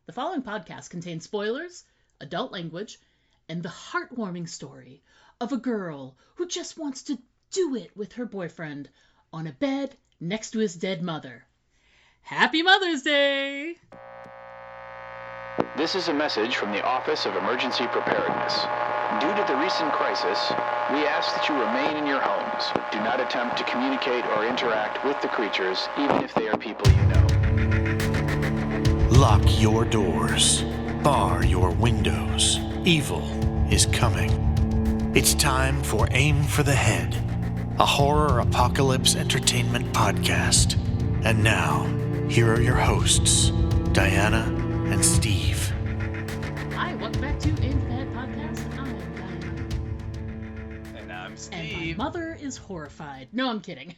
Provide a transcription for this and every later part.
The following podcast contains spoilers, adult language, and the heartwarming story of a girl who just wants to do it with her boyfriend on a bed next to his dead mother. Happy Mother's Day! This is a message from the Office of Emergency Preparedness. Due to the recent crisis, we ask that you remain in your homes. Do not attempt to communicate or interact with the creatures, even if they are people you know. Lock your doors. Bar your windows. Evil is coming. It's time for Aim for the Head, a horror apocalypse entertainment podcast. And now, here are your hosts, Diana and Steve. Hi, welcome back to Aim for the Head podcast. I'm Diana. And I'm Steve. And my mother is horrified. No, I'm kidding.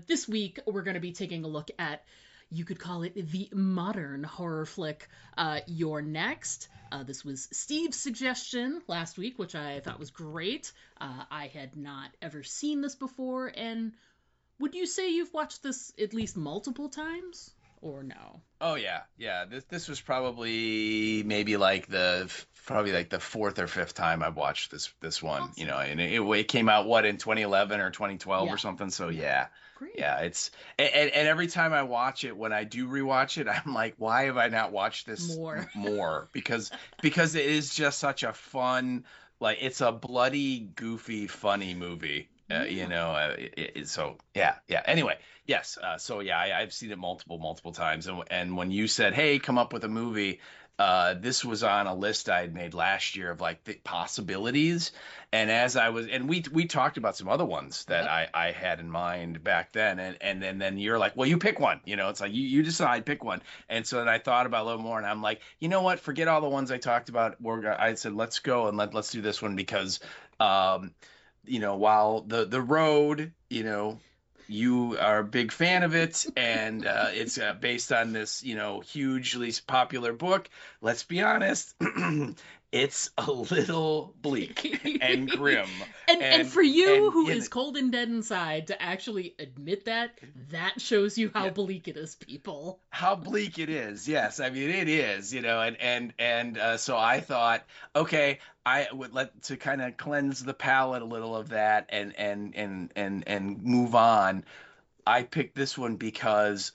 This week, we're going to be taking a look at, you could call it the modern horror flick, You're Next. This was Steve's suggestion last week, which I thought was great. I had not ever seen this before, and would you say you've watched this at least multiple times, or no? Oh yeah. This was probably like the fourth or fifth time I've watched this one. Awesome. You know, and it came out in 2011 or 2012 or something. So yeah. Great. Yeah, it's and every time I watch it, when I do rewatch it, I'm like, why have I not watched this more? Because it is just such a fun, like, it's a bloody, goofy, funny movie. You know, so yeah. Anyway, yes. So yeah, I've seen it multiple times, and when you said, hey, come up with a movie, this was on a list I had made last year of like the possibilities. And as I was, and we talked about some other ones that I had in mind back then, and then you're like, well, you pick one. You know, it's like you decide, pick one. And so then I thought about it a little more, and I'm like, you know what? Forget all the ones I talked about. I said, let's go and let's do this one because, you know, while the road, you know, you are a big fan of it, and it's based on this, you know, hugely popular book. Let's be honest, it's a little bleak and grim. and for you, who is cold and dead inside, to actually admit that shows you how bleak it is, people. How bleak it is, yes. I mean, it is, you know, and so I thought, okay, I would like to kind of cleanse the palate a little of that and move on. I picked this one because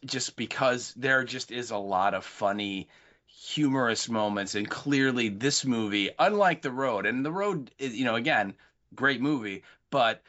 there just is a lot of funny, humorous moments, and clearly this movie, unlike The Road, and The Road is, you know, again, great movie, but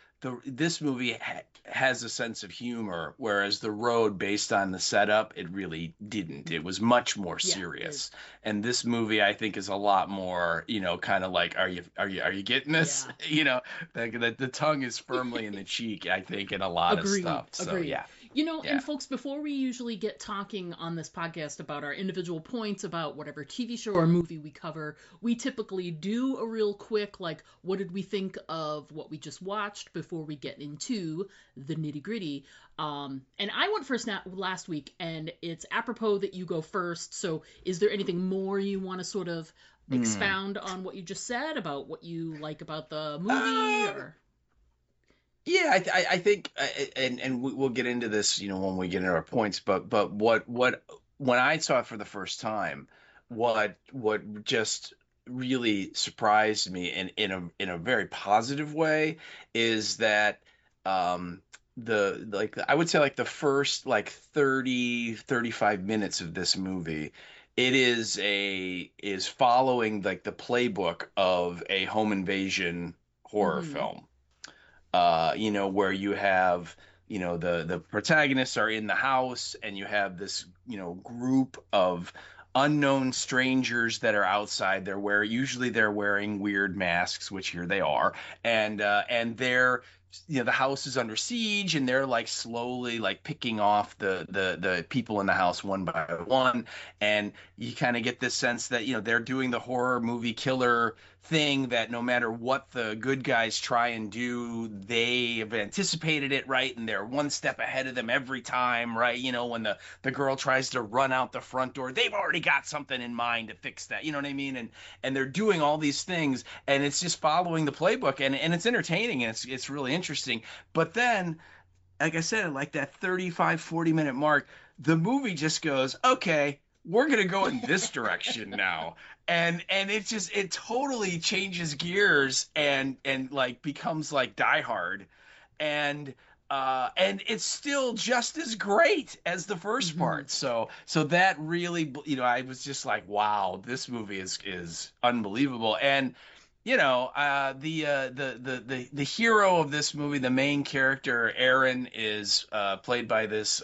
this movie has a sense of humor, whereas The Road, based on the setup, it really didn't. It was much more serious. And this movie, I think, is a lot more, you know, kind of like, are you getting this? Yeah. You know, the tongue is firmly in the cheek, I think, in a lot of stuff. So yeah. You know, and folks, before we usually get talking on this podcast about our individual points about whatever TV show or movie we cover, we typically do a real quick, like, what did we think of what we just watched before we get into the nitty-gritty. And I went first last week, and it's apropos that you go first. So is there anything more you want to sort of expound on what you just said about what you like about the movie? Or... Yeah, I think, and we'll get into this, you know, when we get into our points. But what when I saw it for the first time, what just really surprised me in a very positive way is that I would say like the first like 35 minutes of this movie, it is following like the playbook of a home invasion horror film. You know, where you have, you know, the protagonists are in the house, and you have this, you know, group of unknown strangers that are outside. Usually they're wearing weird masks, which here they are, and they're, you know, the house is under siege, and they're like slowly like picking off the people in the house one by one, and you kind of get this sense that, you know, they're doing the horror movie killer thing, that no matter what the good guys try and do, they have anticipated it, right? And they're one step ahead of them every time, right? You know, when the girl tries to run out the front door, they've already got something in mind to fix that, you know what I mean? And they're doing all these things, and it's just following the playbook, and it's entertaining, and it's really interesting. But then, like I said, like that 35-40 minute mark, the movie just goes, okay, we're gonna go in this direction now. And it totally changes gears and like becomes like Die Hard, and and it's still just as great as the first Mm-hmm. part. So that really, I was just like, wow, this movie is unbelievable. And the hero of this movie, the main character, Erin, is played by this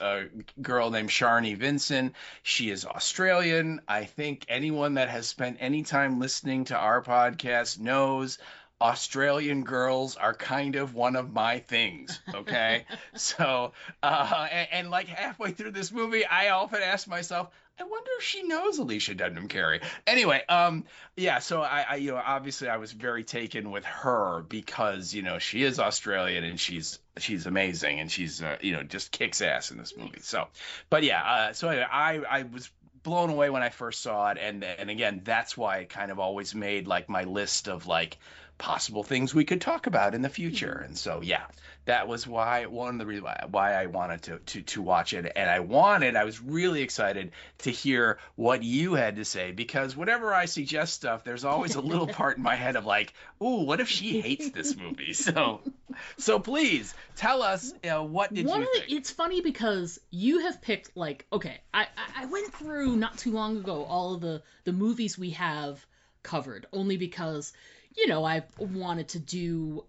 girl named Sharni Vinson. She is Australian. I think anyone that has spent any time listening to our podcast knows Australian girls are kind of one of my things. Okay. So, and like halfway through this movie, I often ask myself, I wonder if she knows Alicia Debnam Carey. Anyway, yeah, so obviously I was very taken with her because, she is Australian and she's amazing, and she's, just kicks ass in this movie. So, but yeah, so anyway, I was blown away when I first saw it. And again, that's why it kind of always made like my list of like possible things we could talk about in the future. And so, yeah, that was one of the reasons why I wanted to watch it. And I was really excited to hear what you had to say, because whenever I suggest stuff, there's always a little part in my head of like, ooh, what if she hates this movie? So please tell us, what did you think? It's funny because you have picked, like, okay, I went through not too long ago all of the movies we have covered, only because I wanted to do,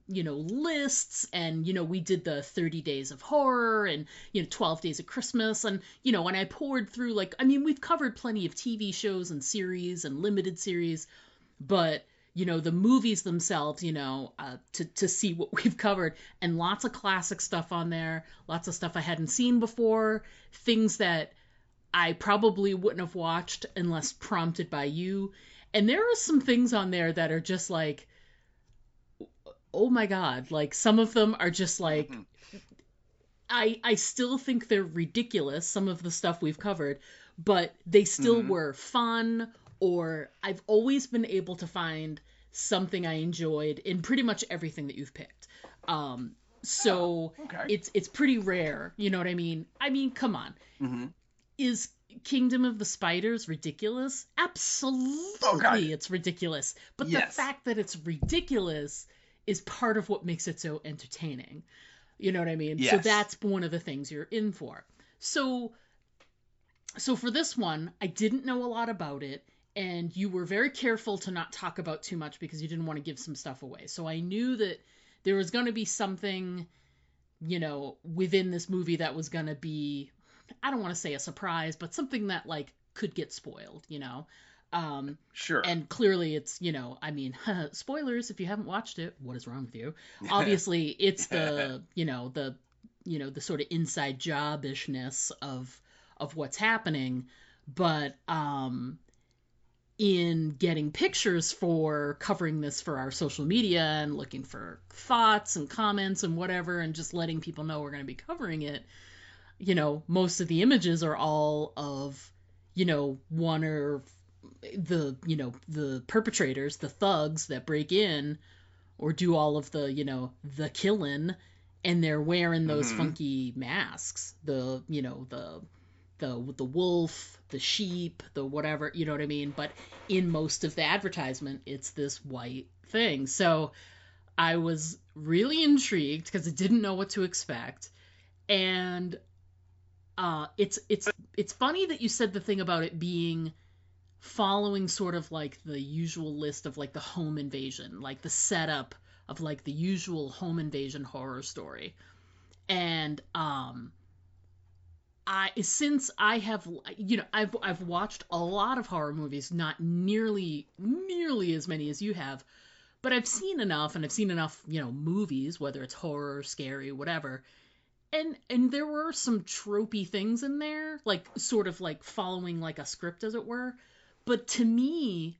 lists, and, we did the 30 Days of Horror and, 12 Days of Christmas. And, and I poured through, like, I mean, we've covered plenty of TV shows and series and limited series, but, the movies themselves, to see what we've covered, and lots of classic stuff on there, lots of stuff I hadn't seen before, things that I probably wouldn't have watched unless prompted by you. And there are some things on there that are just like, oh my God, like some of them are just like, I still think they're ridiculous, some of the stuff we've covered, but they still were fun, or I've always been able to find something I enjoyed in pretty much everything that you've picked. So okay. It's pretty rare, you know what I mean? I mean, come on. Is Kingdom of the Spiders ridiculous? Absolutely, it's ridiculous. But the fact that it's ridiculous is part of what makes it so entertaining. You know what I mean? Yes. So that's one of the things you're in for. So for this one, I didn't know a lot about it, and you were very careful to not talk about too much because you didn't want to give some stuff away. So I knew that there was going to be something, within this movie that was going to be, I don't want to say a surprise, but something that like could get spoiled, Sure. And clearly it's, I mean, spoilers if you haven't watched it, what is wrong with you? Obviously it's the, the sort of inside job-ishness of what's happening, but in getting pictures for covering this for our social media and looking for thoughts and comments and whatever, and just letting people know we're going to be covering it, most of the images are all of, one or the perpetrators, the thugs that break in or do all of the, the killing, and they're wearing those funky masks, the wolf, the sheep, the whatever, you know what I mean? But in most of the advertisement, it's this white thing. So I was really intrigued because I didn't know what to expect. And it's funny that you said the thing about it being following sort of like the usual list of like the home invasion, like the setup of like the usual home invasion horror story. And since I have, I've watched a lot of horror movies, not nearly as many as you have, but I've seen enough, and I've seen enough, movies, whether it's horror, scary, whatever. And there were some tropey things in there, like sort of like following like a script, as it were. But to me,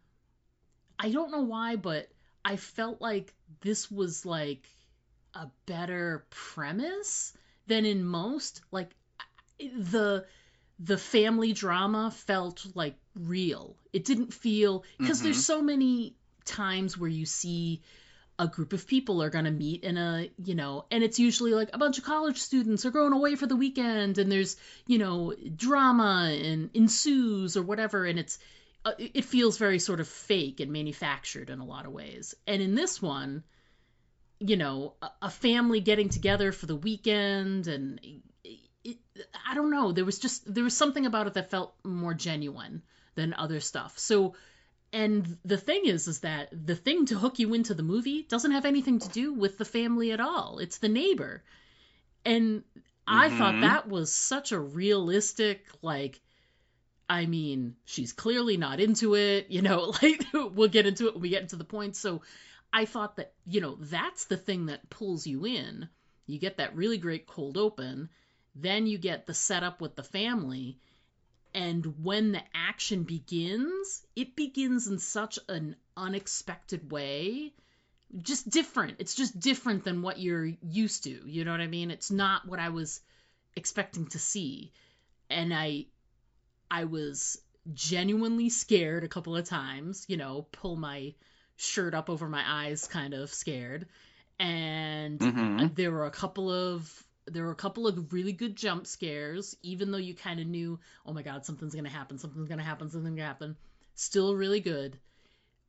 I don't know why, but I felt like this was like a better premise than in most. Like the family drama felt like real. It didn't feel, because there's so many times where you see a group of people are going to meet in a, and it's usually like a bunch of college students are going away for the weekend, and there's, drama and ensues or whatever, and it feels very sort of fake and manufactured in a lot of ways. And in this one, a family getting together for the weekend, and I don't know, there was something about it that felt more genuine than other stuff. So, and the thing is that the thing to hook you into the movie doesn't have anything to do with the family at all. It's the neighbor. And I thought that was such a realistic, like, I mean, she's clearly not into it, like, we'll get into it when we get into the points. So I thought that, that's the thing that pulls you in. You get that really great cold open, then you get the setup with the family, and when the action begins, it begins in such an unexpected way. Just different. It's just different than what you're used to. You know what I mean? It's not what I was expecting to see. And I was genuinely scared a couple of times, pull my shirt up over my eyes, kind of scared. And there were a couple of really good jump scares, even though you kind of knew, oh my God, something's going to happen. Still really good.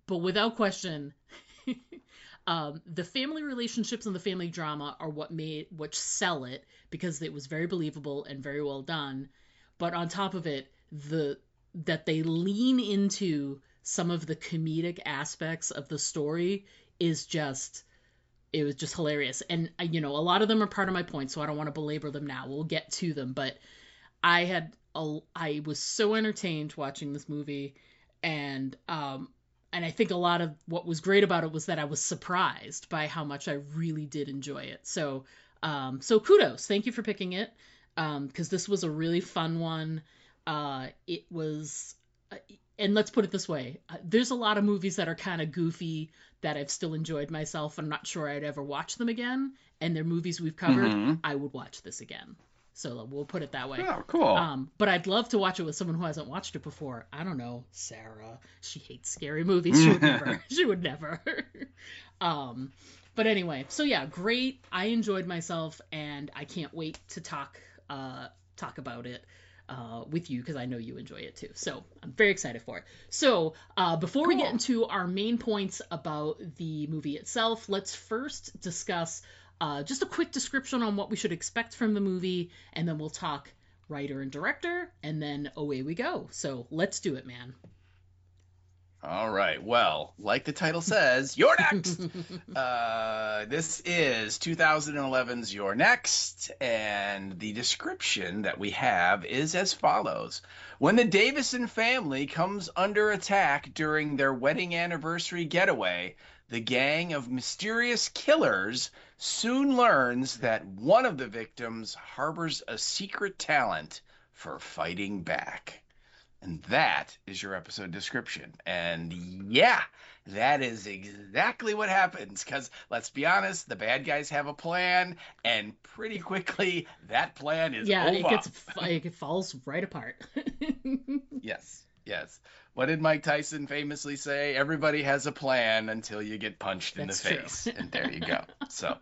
But without question, the family relationships and the family drama are what sell it, because it was very believable and very well done. But on top of it, that they lean into some of the comedic aspects of the story it was just hilarious. And, a lot of them are part of my points, so I don't want to belabor them now. We'll get to them. But I was so entertained watching this movie. And I think a lot of what was great about it was that I was surprised by how much I really did enjoy it. So kudos. Thank you for picking it. Because this was a really fun one. It was, and let's put it this way, there's a lot of movies that are kind of goofy that I've still enjoyed myself. I'm not sure I'd ever watch them again, and they're movies we've covered. I would watch this again. So we'll put it that way. Oh, cool. But I'd love to watch it with someone who hasn't watched it before. I don't know, Sarah. She hates scary movies. She would never. She would never. But anyway, so yeah, great. I enjoyed myself, and I can't wait to talk about it with you, because I know you enjoy it too. So I'm very excited for it. So before we get into our main points about the movie itself, let's first discuss just a quick description on what we should expect from the movie, and then we'll talk writer and director, and then away we go. So let's do it, man. All right. Well, like the title says, You're Next. This is 2011's You're Next, and the description that we have is as follows. When the Davison family comes under attack during their wedding anniversary getaway, the gang of mysterious killers soon learns that one of the victims harbors a secret talent for fighting back. And that is your episode description. And yeah, that is exactly what happens. Because let's be honest, the bad guys have a plan, and pretty quickly that plan is over. It falls right apart. Yes. What did Mike Tyson famously say? Everybody has a plan until you get punched in the face. And there you go. So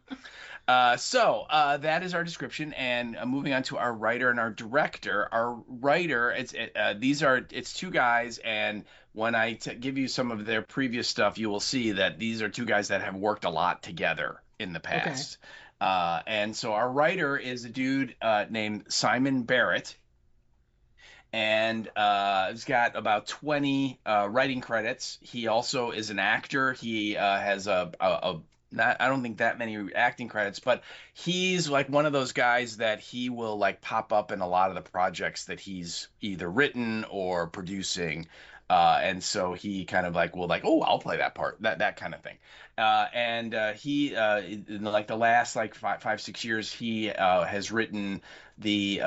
that is our description, and moving on to our writer and our director. Our writer, it's two guys, and when I give you some of their previous stuff, you will see that these are two guys that have worked a lot together in the past. Okay. And so our writer is a dude named Simon Barrett, and he's got about 20 writing credits. He also is an actor. He has I don't think that many acting credits, but he's like one of those guys that he will like pop up in a lot of the projects that he's either written or producing. And so he kind of like will like, oh, I'll play that part, that kind of thing. He in like the last like 5-6 years, he has written the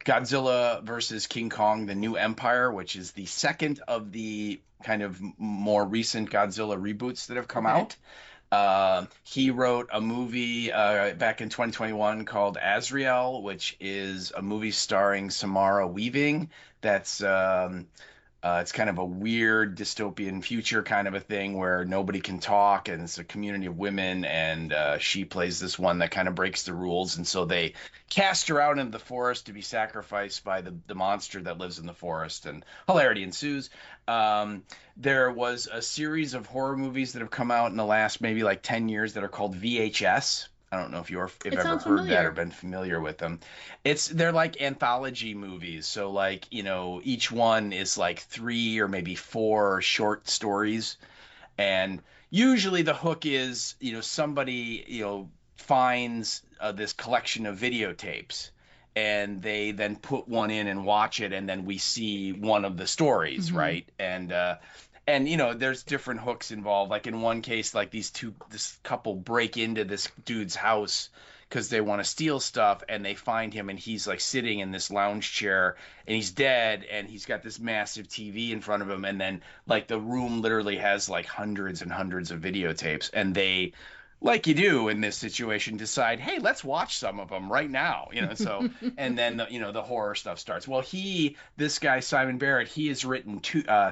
Godzilla versus King Kong, The New Empire, which is the second of the kind of more recent Godzilla reboots that have come out. He wrote a movie back in 2021 called Azrael, which is a movie starring Samara Weaving. That's It's kind of a weird dystopian future kind of a thing where nobody can talk, and it's a community of women, and she plays this one that kind of breaks the rules, and so they cast her out into the forest to be sacrificed by the monster that lives in the forest, and hilarity ensues. There was a series of horror movies that have come out in the last maybe like 10 years that are called VHS. I don't know if you've It ever sounds heard that or familiar. been familiar with them. They're like anthology movies. So like, each one is like three or maybe four short stories. And usually the hook is, somebody, finds this collection of videotapes, and they then put one in and watch it, and then we see one of the stories, Hmm. right? And there's different hooks involved. Like in one case, like this couple break into this dude's house because they want to steal stuff, and they find him, and he's like sitting in this lounge chair, and he's dead, and he's got this massive TV in front of him, and then like the room literally has like hundreds and hundreds of videotapes, and they, like you do in this situation, decide, hey, let's watch some of them right now, so. And then the horror stuff starts. Well, this guy Simon Barrett, he has written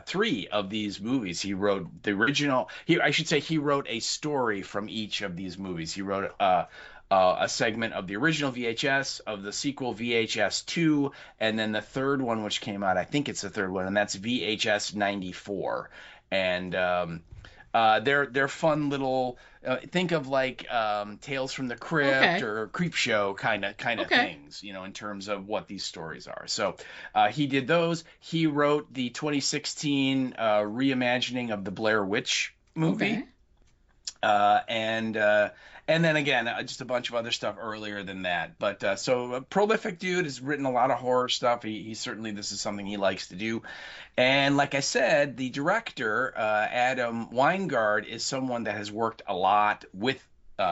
three of these movies. He wrote the original. I should say he wrote a story from each of these movies. He wrote a segment of the original VHS, of the sequel VHS 2, and then the third one, which came out, I think it's the third one, and that's VHS 94. And they're fun little, think of like Tales from the Crypt Okay. or Creep Show kind of Okay. things, in terms of what these stories are. So he did those. He wrote the 2016 reimagining of the Blair Witch movie, Okay. and then again, just a bunch of other stuff earlier than that. But so a prolific dude, has written a lot of horror stuff. He certainly, this is something he likes to do. And like I said, the director, Adam Weingard, is someone that has worked a lot with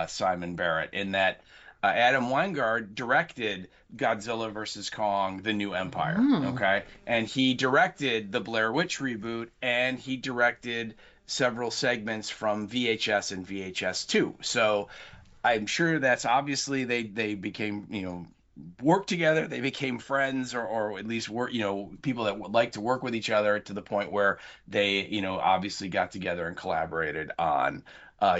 Simon Barrett, in that Adam Weingard directed Godzilla versus Kong: The New Empire. Oh. Okay. And he directed the Blair Witch reboot, and he directed several segments from VHS and VHS 2. So I'm sure that's obviously they became, work together. They became friends, or at least work, people that would like to work with each other, to the point where they, obviously got together and collaborated on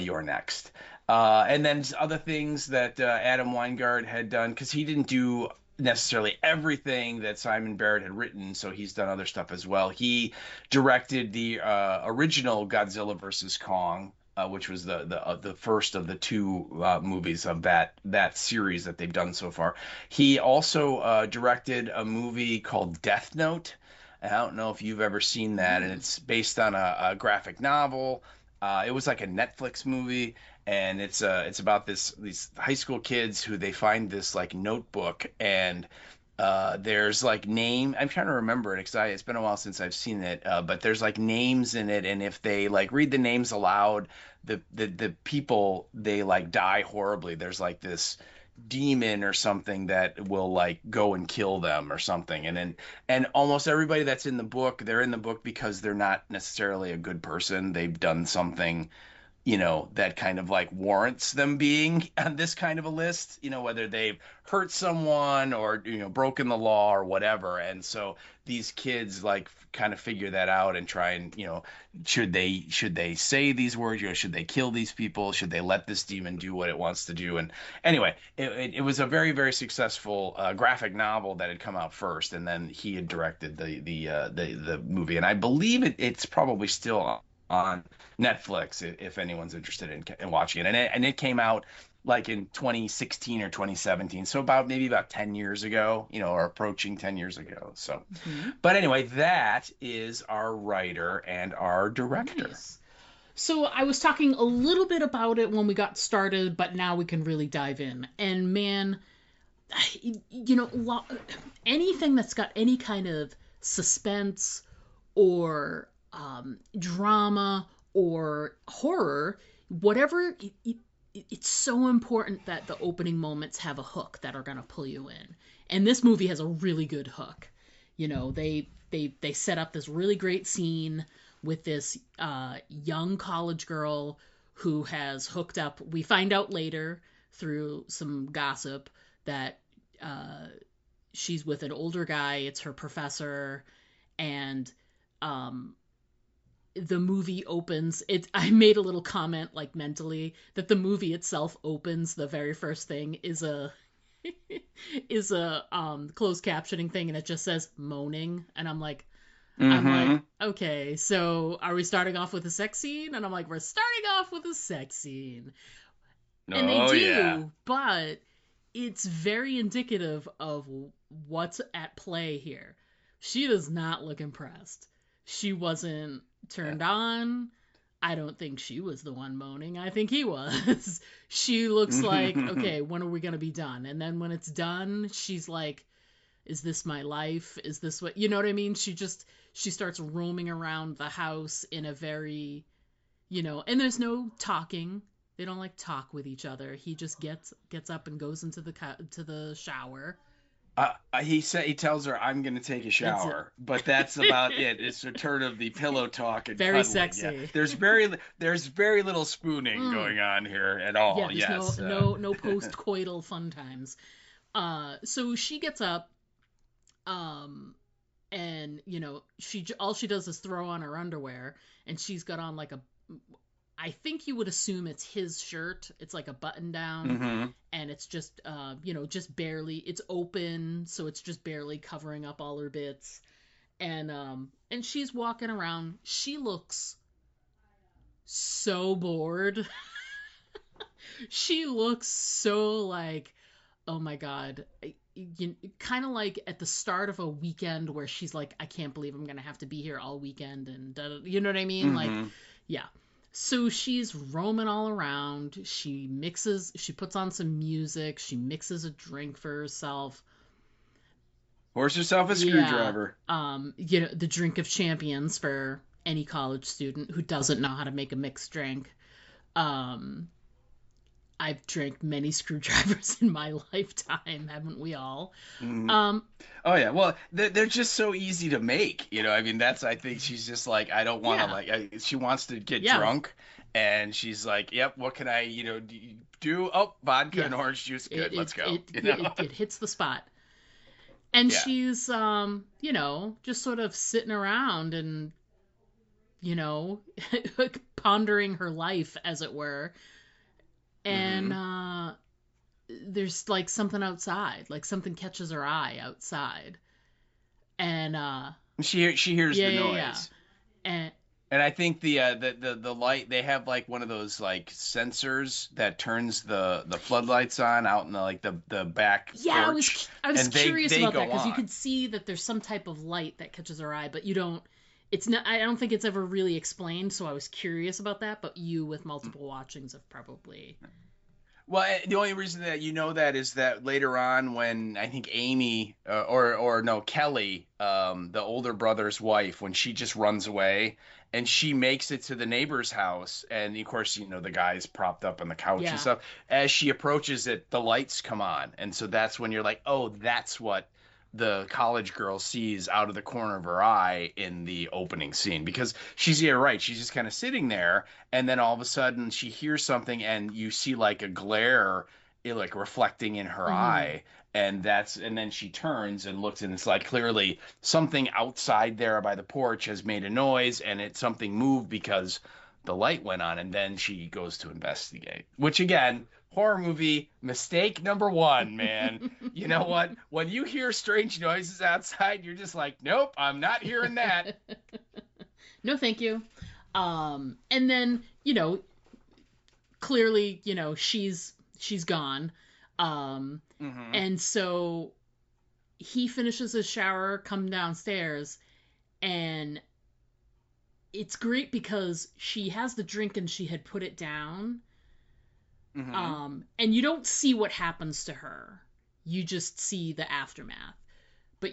Your Next. And then other things that Adam Weingart had done, because he didn't do necessarily everything that Simon Barrett had written, so he's done other stuff as well. He directed the original Godzilla versus Kong, which was the first of the two movies of that series that they've done so far. He also directed a movie called Death Note. I don't know if you've ever seen that, and Mm. it's based on a graphic novel. It was like a Netflix movie, and it's about these high school kids who they find this like notebook, and there's like name. I'm trying to remember it because it's been a while since I've seen it. But there's like names in it, and if they like read the names aloud, the people, they like die horribly. There's like this demon or something that will like go and kill them or something, and almost everybody that's in the book, they're in the book because they're not necessarily a good person. They've done something, that kind of like warrants them being on this kind of a list, whether they've hurt someone or, broken the law or whatever. And so these kids like kind of figure that out and try and, should they say these words, should they kill these people? Should they let this demon do what it wants to do? And anyway, it was a very, very successful graphic novel that had come out first, and then he had directed the movie. And I believe it's probably still on Netflix if anyone's interested in watching it. And it came out like in 2016 or 2017, so maybe about 10 years ago, or approaching 10 years ago. So, Mhm. but anyway, that is our writer and our director. Nice. So I was talking a little bit about it when we got started, but now we can really dive in. And man, anything that's got any kind of suspense or drama or horror, whatever, it's so important that the opening moments have a hook that are going to pull you in. And this movie has a really good hook. They set up this really great scene with this young college girl who has hooked up. We find out later through some gossip that uh, she's with an older guy. It's her professor, and um the movie opens, I made a little comment, like, mentally, that the movie itself opens, the very first thing is a is a closed captioning thing, and it just says moaning, and I'm like, Mm-hmm. okay, so are we starting off with a sex scene? And I'm like, we're starting off with a sex scene. And they Oh yeah. do, but it's very indicative of what's at play here. She does not look impressed. She wasn't turned on. I don't think she was the one moaning. I think he was. She looks like, okay, when are we going to be done? And then when it's done, she's like, is this my life? Is this what, you know what I mean? She starts roaming around the house in a very, and there's no talking. They don't like talk with each other. He just gets up and goes into the shower. He tells her, "I'm going to take a That's it. shower," but that's about it. It's a turn of the pillow talk and Very cuddling. sexy. Yeah. There's very little spooning going on here at all. Yeah, there's Yes. no post-coital fun times. So she gets up, and all she does is throw on her underwear, and she's got on like I think you would assume it's his shirt. It's like a button down, Mm-hmm. and it's just just barely, it's open, so it's just barely covering up all her bits. And she's walking around. She looks so bored. She looks so like, oh my god, kind of like at the start of a weekend where she's like, I can't believe I'm gonna have to be here all weekend, and you know what I mean? Like, Mm-hmm. yeah. So she's roaming all around. She puts on some music. She mixes a drink for herself. Pours herself a Yeah. screwdriver. The drink of champions for any college student who doesn't know how to make a mixed drink. I've drank many screwdrivers in my lifetime, haven't we all? Mm-hmm. Um, Oh yeah, well they're just so easy to make. I mean I think she's just like, I don't want to Yeah. she wants to get Yeah. drunk, and she's like, yep, what can I do? Oh, vodka Yeah. and orange juice, good, let's go. It hits the spot. And Yeah. she's, just sort of sitting around and, pondering her life, as it were. And there's like something outside, like something catches her eye outside. And She hears yeah, the yeah, noise. yeah. And I think the light, they have like one of those like sensors that turns the floodlights on out in the back Yeah, porch. I was and curious they about go that, because you on. could see that there's some type of light that catches her eye, but you don't. It's not. I don't think it's ever really explained, so I was curious about that. But you, with multiple watchings, have probably. Well, the only reason that that is that later on, when I think Amy or no, Kelly, the older brother's wife, when she just runs away and she makes it to the neighbor's house, and of course the guy's propped up on the couch Yeah. and stuff. As she approaches it, the lights come on, and so that's when you're like, oh, that's what the college girl sees out of the corner of her eye in the opening scene, because right, she's just kind of sitting there, and then all of a sudden she hears something, and you see like a glare, like reflecting in her eye, and then she turns and looks, and it's like clearly something outside there by the porch has made a noise, and something moved because the light went on, and then she goes to investigate, which again, horror movie mistake number one, man. You know what? When you hear strange noises outside, you're just like, nope, I'm not hearing that. No, thank you. And then clearly, she's gone. And so he finishes his shower, come downstairs, and it's great because she has the drink and she had put it down. And you don't see what happens to her. You just see the aftermath. But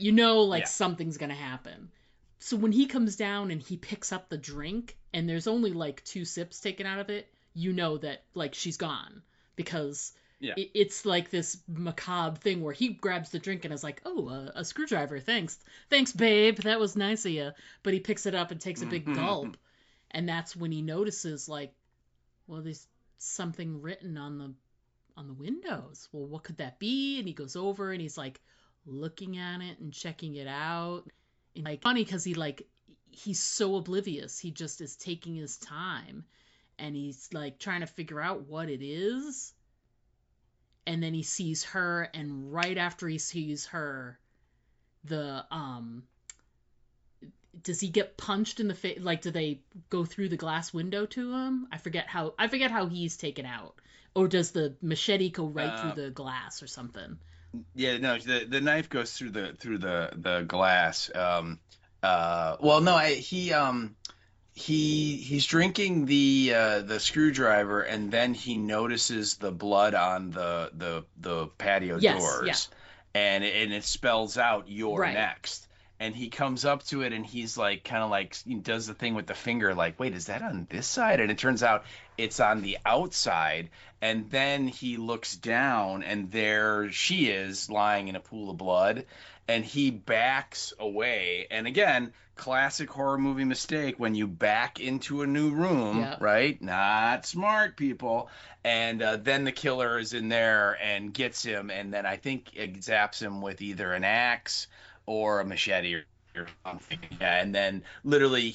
something's gonna happen. So when he comes down and he picks up the drink, and there's only like 2 sips taken out of it, that like she's gone. Because it's like this macabre thing where he grabs the drink and is like, oh, a screwdriver, thanks, babe, that was nice of you. But he picks it up and takes a big gulp, and that's when he notices, like, well, there's something written on the windows. Well, what could that be? And he goes over and he's like looking at it and checking it out. And like, funny because he's so oblivious. He just is taking his time, and he's like trying to figure out what it is. And then he sees her, and right after he sees her, the does he get punched in the face? Like, do they go through the glass window to him? I forget how he's taken out. Or does the machete go right through the glass or something? Yeah, no, the knife goes through the glass. Well, no, he's drinking the screwdriver, and then he notices the blood on the patio doors, yeah. and it spells out "You're Right. next." And he comes up to it, and he's like, kind of like, he does the thing with the finger, like, wait, is that on this side? And it turns out it's on the outside. And then he looks down, and there she is lying in a pool of blood. And he backs away. And again, classic horror movie mistake, when you back into a new room, Yep. right? Not smart, people. And then the killer is in there and gets him. And then I think it zaps him with either an axe or a machete or something. Yeah, and then literally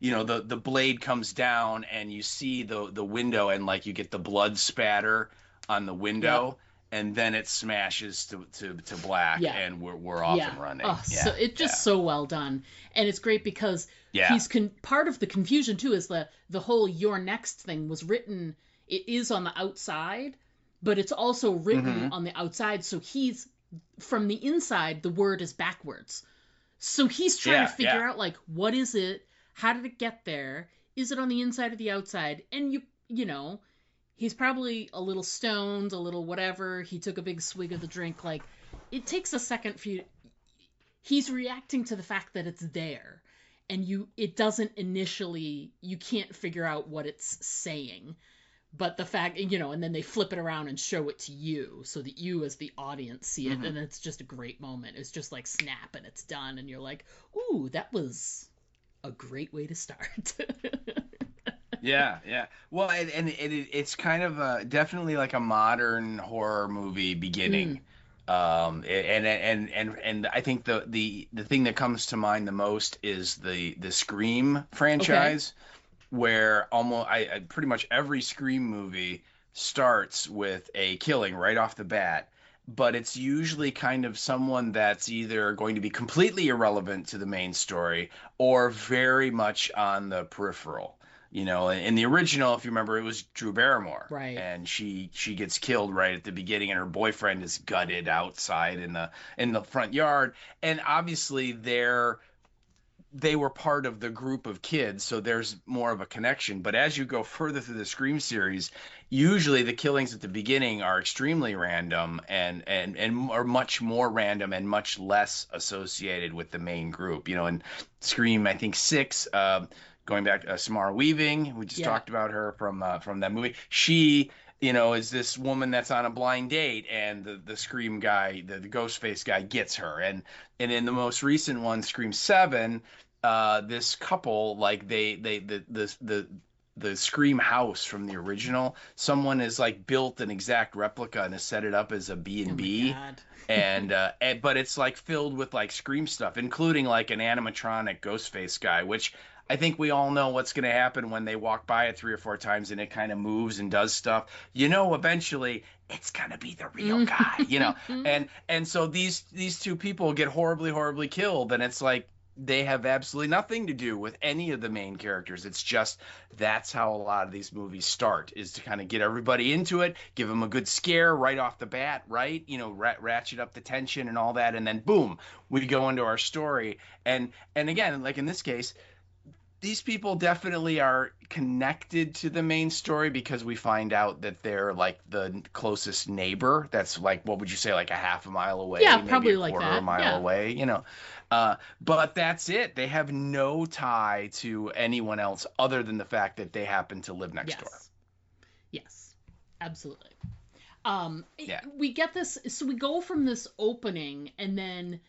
the blade comes down, and you see the window, and like you get the blood spatter on the window. Yep. And then it smashes to black, Yeah. and we're off and running. Oh, so it's just so well done, and it's great because he's part of the confusion too is the whole "you're next" thing was written. It is on the outside, but it's also written on the outside. So he's from the inside. The word is backwards, so he's trying to figure out like, what is it? How did it get there? Is it on the inside or the outside? And you know. He's probably a little stoned, a little whatever. He took a big swig of the drink. Like, it takes a second for you. He's reacting to the fact that it's there. And it doesn't initially, you can't figure out what it's saying. But the fact, and then they flip it around and show it to you so that you as the audience see it. And it's just a great moment. It's just like snap and it's done. And you're like, ooh, that was a great way to start. Yeah. Well, it's kind of definitely like a modern horror movie beginning. And I think the thing that comes to mind the most is the Scream franchise, where pretty much every Scream movie starts with a killing right off the bat. But it's usually kind of someone that's either going to be completely irrelevant to the main story or very much on the peripheral. In the original, if you remember, it was Drew Barrymore, right? And she gets killed right at the beginning, and her boyfriend is gutted outside in the front yard. And obviously, they were part of the group of kids, so there's more of a connection. But as you go further through the Scream series, usually the killings at the beginning are extremely random and are much more random and much less associated with the main group. In Scream, I think 6. Going back to Samara Weaving, we just talked about her from that movie. She, is this woman that's on a blind date, and the Scream guy, the Ghostface guy, gets her. And in the most recent one, Scream 7, this couple, like the Scream house from the original, someone has like built an exact replica and has set it up as a B&B. But it's like filled with like Scream stuff, including like an animatronic Ghostface guy, which I think we all know what's going to happen when they walk by it 3 or 4 times and it kind of moves and does stuff. Eventually it's going to be the real guy, And so these two people get horribly, horribly killed, and it's like they have absolutely nothing to do with any of the main characters. It's just that's how a lot of these movies start, is to kind of get everybody into it, give them a good scare right off the bat, right? Ratchet up the tension and all that, and then boom, we go into our story. And again, like in this case, these people definitely are connected to the main story because we find out that they're like the closest neighbor. That's like, what would you say, like a half a mile away? Yeah, maybe probably a like quarter that. of a mile away, But that's it. They have no tie to anyone else other than the fact that they happen to live next door. Yes, absolutely. We get this, so we go from this opening, and then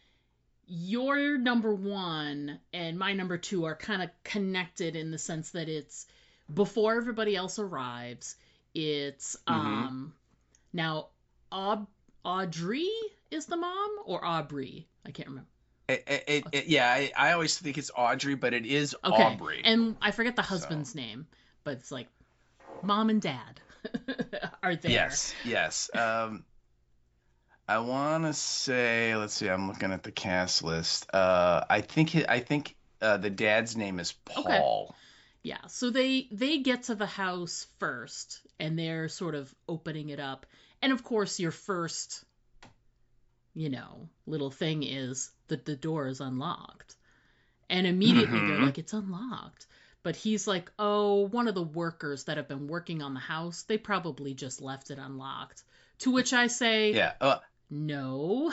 your number 1 and my number 2 are kind of connected in the sense that it's before everybody else arrives. It's now Audrey is the mom, or Aubrey, I can't remember. Yeah, I always think it's Audrey, but it is Okay. Aubrey. And I forget the So husband's name, but it's like mom and dad are there. yes, yes. I want to say, let's see, I'm looking at the cast list. I think the dad's name is Okay. Paul. Yeah. So they get to the house first and they're sort of opening it up. And of course your first, little thing is that the door is unlocked. And immediately they're Hmm. like, it's unlocked. But he's like, oh, one of the workers that have been working on the house, they probably just left it unlocked. To which I say, Yeah. no.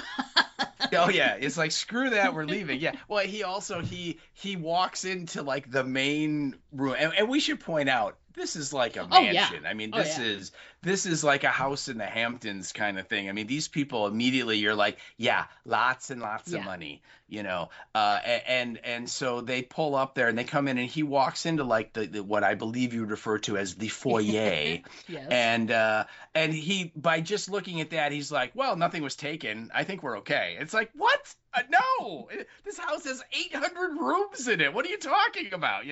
Oh yeah, it's like screw that, we're leaving. Yeah. Well, he walks into like the main room, and we should point out this is like a Oh, yeah. mansion. I mean, Oh, this yeah. is this is like a house in the Hamptons kind of thing. I mean, these people immediately you're like, yeah, lots and lots of Yeah. money, you know. And so they pull up there and they come in and he walks into like the what I believe you would refer to as the foyer. Yes. And he, by just looking at that, he's like, well, nothing was taken. I think we're okay. It's like, what? No, this house has 800 rooms in it. What are you talking about?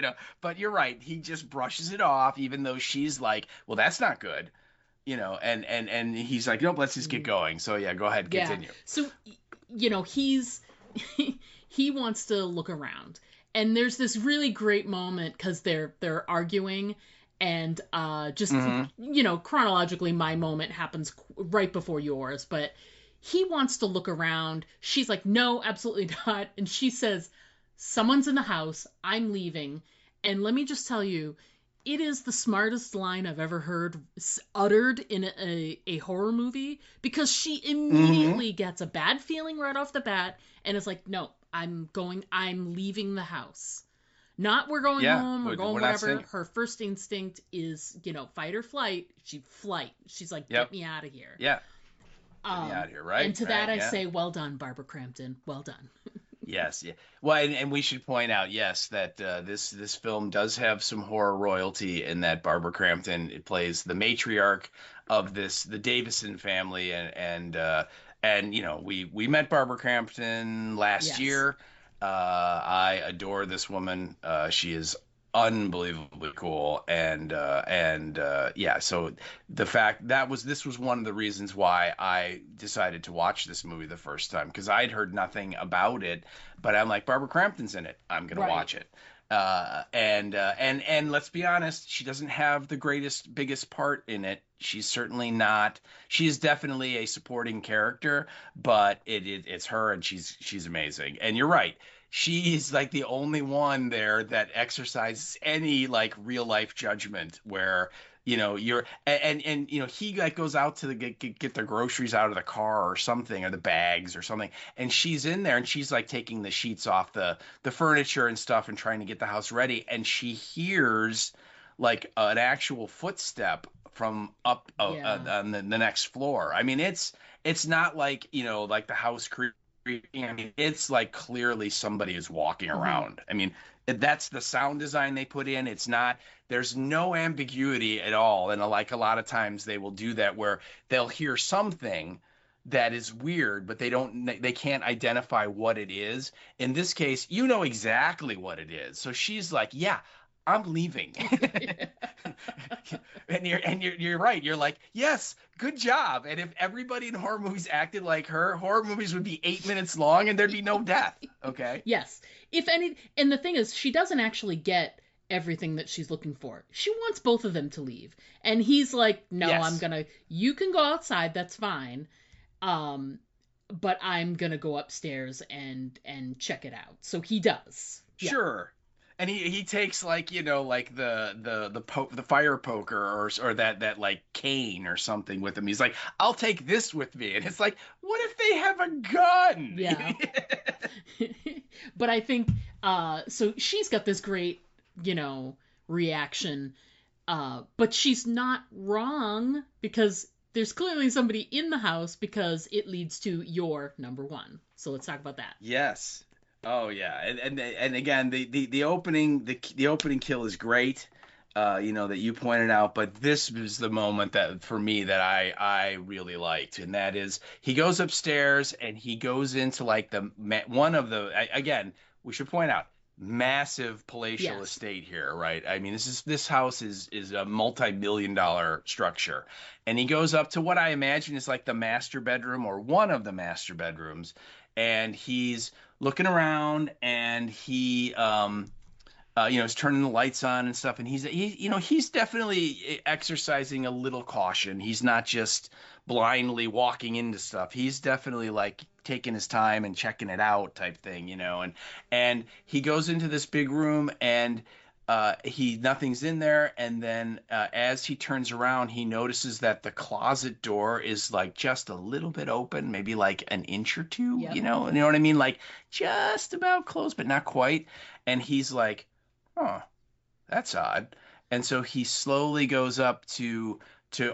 But you're right. He just brushes it off, even though she's like, well, that's not good. And he's like, nope, let's just get Mm. going. So yeah, go ahead, Yeah. continue. So, he's he wants to look around, and there's this really great moment because they're arguing, and just Hmm. chronologically, my moment happens right before yours, but he wants to look around. She's like, no, absolutely not, and she says, someone's in the house. I'm leaving, and let me just tell you. It is the smartest line I've ever heard uttered in a horror movie because she Hmm. immediately gets a bad feeling right off the bat and is like, no, I'm leaving the house. Not we're going Yeah, home or we're going not whatever. saying. Her first instinct is, fight or flight. Flight. She's like, get Yep. me out of here. Yeah. Get me out of here. And Right. to that Right. I Yeah. say, well done, Barbara Crampton. Well done. Yes, yeah. Well, and we should point out, yes, that this film does have some horror royalty in that Barbara Crampton plays the matriarch of the Davison family, and we met Barbara Crampton last Yes. year. I adore this woman. She is unbelievably cool, and yeah. So the fact this was one of the reasons why I decided to watch this movie the first time because I'd heard nothing about it, but I'm like Barbara Crampton's in it. I'm gonna Right. watch it. And let's be honest, she doesn't have the biggest part in it. She's certainly not. She is definitely a supporting character, but it's her, and she's amazing. And you're right. She's like the only one there that exercises any like real life judgment where you're and he like goes out to get the groceries out of the car or something or the bags or something, and she's in there and she's like taking the sheets off the furniture and stuff and trying to get the house ready, and she hears like an actual footstep from up Yeah. on the next floor. I mean, it's not like like the house creaking. I mean, it's like clearly somebody is walking Hmm. around. I mean, that's the sound design they put in. It's not, there's no ambiguity at all. And like a lot of times they will do that where they'll hear something that is weird, but they can't identify what it is. In this case, you know exactly what it is. So she's like, yeah, I'm leaving. And you're right. You're like, yes, good job. And if everybody in horror movies acted like her, horror movies would be 8 minutes long and there'd be no death. Okay. Yes. If any, and the thing is, she doesn't actually get everything that she's looking for. She wants both of them to leave. And he's like, no, Yes. you can go outside, that's fine. Um, but I'm gonna go upstairs and check it out. So he does. Yeah. Sure. And he takes like like the fire poker or that like cane or something with him. He's like, I'll take this with me, and it's like, what if they have a gun? Yeah. But I think so she's got this great, reaction. But she's not wrong because there's clearly somebody in the house because it leads to your number one. So let's talk about that. Yes. Oh yeah. And again, the opening kill is great. that you pointed out, but this was the moment that for me that I really liked, and that is he goes upstairs and he goes into like one of the again, we should point out, massive palatial Yes. estate here, right? I mean, this house is a multi-million-dollar structure, and he goes up to what I imagine is like the master bedroom or one of the master bedrooms, and he's looking around and he's turning the lights on and stuff, and he's definitely exercising a little caution. He's not just blindly walking into stuff. He's definitely like taking his time and checking it out type thing, and he goes into this big room and he nothing's in there, and then as he turns around, he notices that the closet door is like just a little bit open, maybe like an inch or two, Yep. you know what I mean, like just about closed, but not quite. And he's like, "Oh, that's odd." And so he slowly goes up to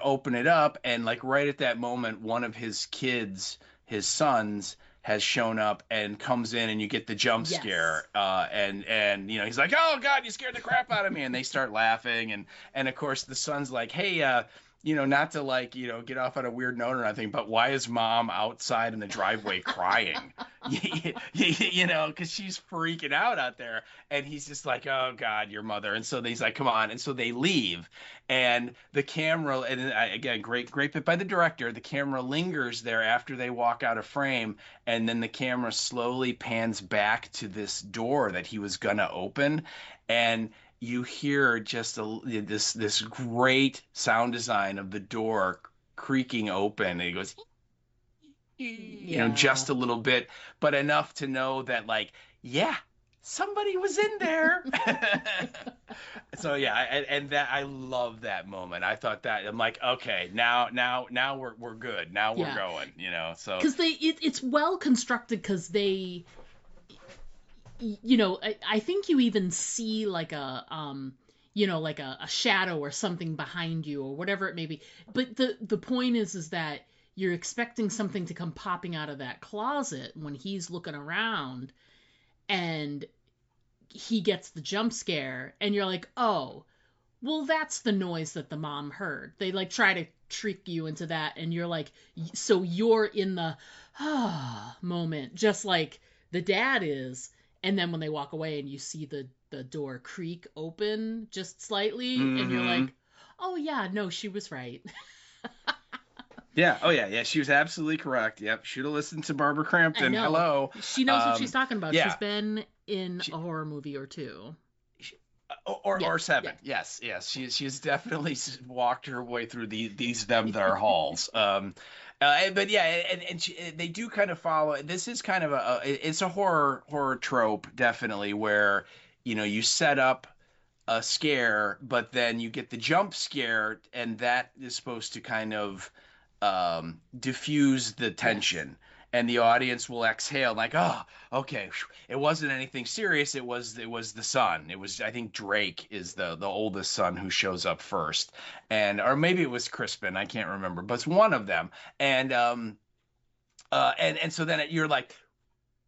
open it up, and like right at that moment, one of his kids, his sons, has shown up and comes in, and you get the jump Yes. scare. And he's like, "Oh God, you scared the crap out of me," and they start laughing, and of course the son's like, "Hey, not to like, get off on a weird note or nothing, but why is mom outside in the driveway crying?" Because she's freaking out there. And he's just like, "Oh God, your mother." And so he's like, "Come on." And so they leave. And the camera, and again, great bit by the director. The camera lingers there after they walk out of frame. And then the camera slowly pans back to this door that he was going to open. And you hear just this great sound design of the door creaking open, and he goes, just a little bit, but enough to know that, like, yeah, somebody was in there. So yeah, and that I love that moment. I thought that I'm like, okay, now we're good. Now we're going. So because it's well constructed because they. I think you even see like like a shadow or something behind you or whatever it may be. But the point is that you're expecting something to come popping out of that closet when he's looking around, and he gets the jump scare, and you're like, oh, well, that's the noise that the mom heard. They like try to trick you into that, and you're like, so you're in the moment, just like the dad is. And then when they walk away and you see the door creak open just slightly, and you're like, oh yeah, no, she was right. Yeah. Oh yeah. She was absolutely correct. Yep. Should have listened to Barbara Crampton. Hello. She knows what she's talking about. Yeah. She's been in a horror movie or two. Or seven. Yeah. Yes. She's definitely walked her way through these their halls. But yeah, and they do kind of follow. This is kind of it's a horror trope, definitely, where you set up a scare, but then you get the jump scare, and that is supposed to kind of diffuse the tension. Yes. And the audience will exhale like, oh, okay, it wasn't anything serious. It was the son. It was, I think, Drake is the oldest son who shows up first, or maybe it was Crispin. I can't remember, but it's one of them. And so then you're like,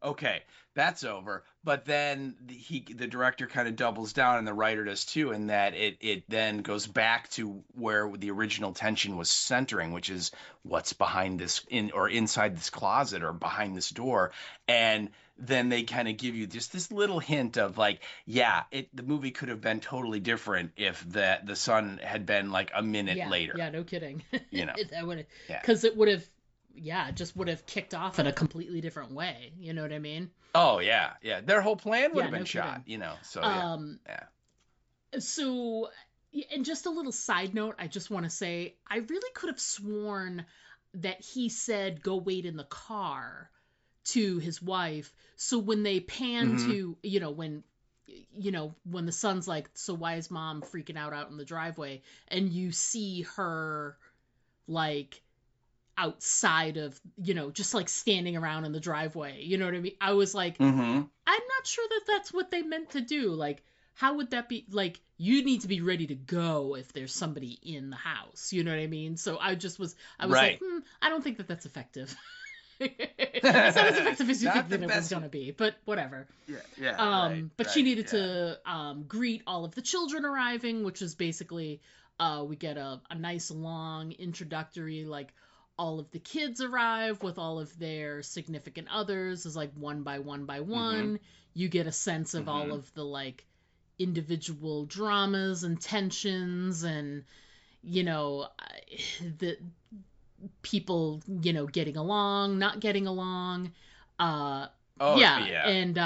okay, that's over. But then the director kind of doubles down, and the writer does too, in that it then goes back to where the original tension was centering, which is what's behind this inside this closet or behind this door. And then they kind of give you just this little hint of like, yeah, the movie could have been totally different if the son had been like a minute later. Yeah, no kidding. That would, yeah, because it would have. Yeah, it just would have kicked off in a completely different way. You know what I mean? Oh yeah. Their whole plan would have been shot. So yeah. So, and just a little side note, I just want to say, I really could have sworn that he said, "Go wait in the car," to his wife. So when they pan to, when the son's like, "So why is mom freaking out in the driveway?" And you see her, like, outside of, just like standing around in the driveway, you know what I mean? I was like, I'm not sure that that's what they meant to do. Like, how would that be? Like, you need to be ready to go if there's somebody in the house, you know what I mean? So I was right. like, I don't think that that's effective. It's not as effective as you think Not the that it was best. going to be, but whatever. Yeah, But she needed yeah. to greet all of the children arriving, which is basically we get a nice long introductory, like all of the kids arrive with all of their significant others, is like one by one by Mm-hmm. one. You get a sense of all Mm-hmm. of the like individual dramas and tensions and the people getting along, not getting along. uh Oh yeah, yeah. and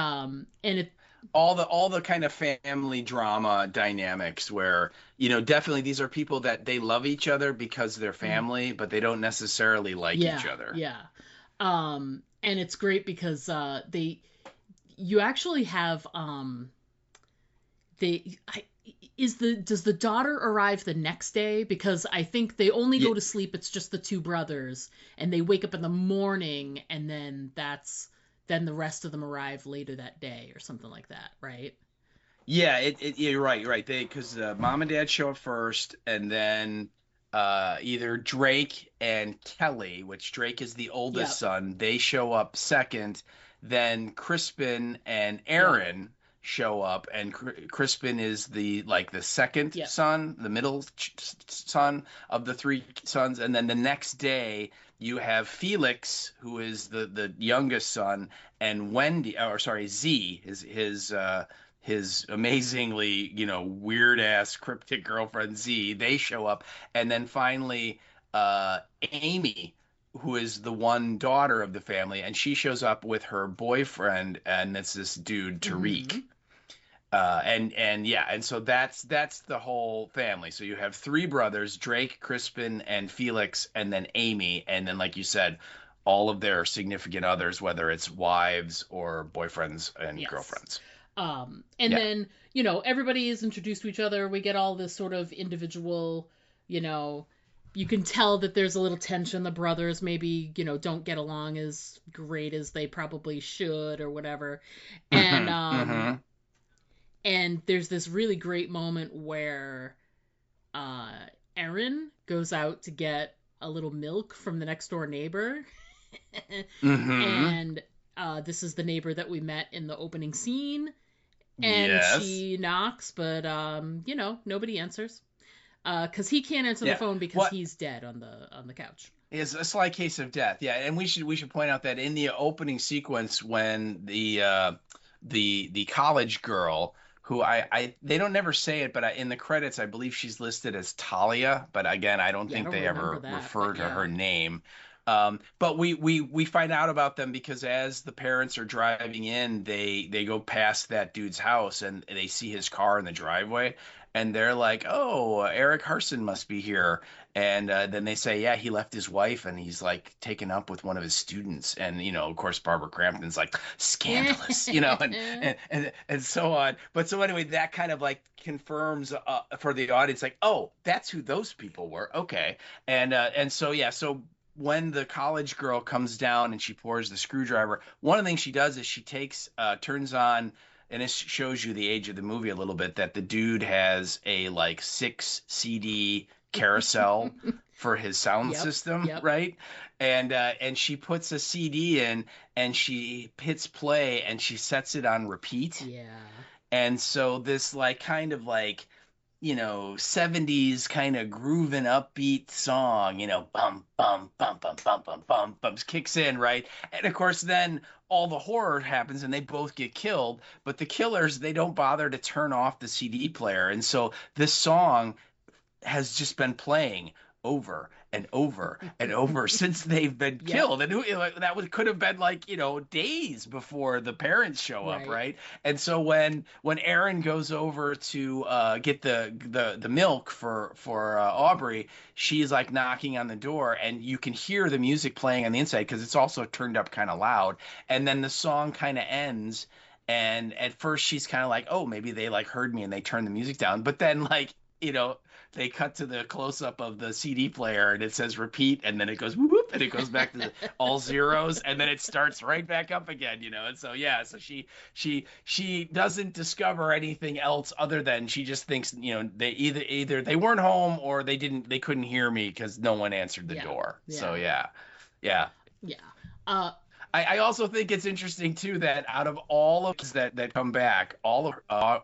it All the kind of family drama dynamics where, definitely these are people that they love each other because they're mhm. family, but they don't necessarily like each Yeah, other. yeah. And it's great because they you actually have they I, is the does the daughter arrive the next day? Because I think they only Yeah, go to sleep, it's just the two brothers, and they wake up in the morning, and then the rest of them arrive later that day or something like that, right? yeah, you're right, you're right. Because mom and dad show up first, and then either Drake and Kelly, which Drake is the oldest Yep, son, they show up second. Then Crispin and yep, Aaron show up, and Crispin is the second yep, son, the middle son of the three sons, and then the next day you have Felix, who is the youngest son, and Wendy, or sorry, Z is his amazingly, weird ass cryptic girlfriend Z. They show up, and then finally, Amy, who is the one daughter of the family, and she shows up with her boyfriend, and it's this dude mm-hmm. Tariq. And yeah, and so that's the whole family. So you have three brothers, Drake, Crispin, and Felix, and then Amy, and then like you said, all of their significant others, whether it's wives or boyfriends and Yes. girlfriends. And Yeah. then, everybody is introduced to each other. We get all this sort of individual, you know, you can tell that there's a little tension. The brothers maybe, don't get along as great as they probably should or whatever. And Hmm. Hmm. and there's this really great moment where uh Erin goes out to get a little milk from the next door neighbor. Hmm. And this is the neighbor that we met in the opening scene, and Yes. she knocks, but nobody answers because he can't answer the Yeah. phone because What he's dead on the couch. is a slight case of death? Yeah, and we should point out that in the opening sequence when the college girl who I they don't never say it, but in the credits I believe she's listed as Talia, but again I don't Yeah, I think don't they remember ever that, refer but to her yeah. name. But we find out about them because as the parents are driving in, they go past that dude's house and they see his car in the driveway, and they're like, "Oh, Eric Harson must be here." And then they say, "Yeah, he left his wife and he's like taken up with one of his students." And of course, Barbara Crampton's like, "Scandalous," and so on. But so anyway, that kind of like confirms for the audience, like, "Oh, that's who those people were." Okay, and so yeah, so when the college girl comes down and she pours the screwdriver, one of the things she does is she turns on, and this shows you the age of the movie a little bit, that the dude has a like 6 CD carousel for his sound Yep, system, yep. right? And she puts a CD in and she hits play and she sets it on repeat. Yeah. And so this like kind of like 70s kind of grooving upbeat song, bum bum bum bum bum bum bum bums kicks in, right? And of course then all the horror happens and they both get killed, but the killers, they don't bother to turn off the CD player. And so this song has just been playing over and over and over since they've been Yep. killed. And could have been like days before the parents show up, Right. right? And so when Aaron goes over to get the milk for Aubrey, she's like knocking on the door, and you can hear the music playing on the inside because it's also turned up kind of loud. And then the song kind of ends. And at first she's kind of like, oh, maybe they like heard me and they turned the music down. But then like, they cut to the close up of the CD player and it says repeat, and then it goes whoop, and it goes back to all zeros, and then it starts right back up again, and so yeah, so she doesn't discover anything else other than she just thinks, they either they weren't home or they couldn't hear me because no one answered the Yeah. door. So Yeah. yeah. Yeah. Yeah. Uh, I also think it's interesting too that out of all of us that come back, all of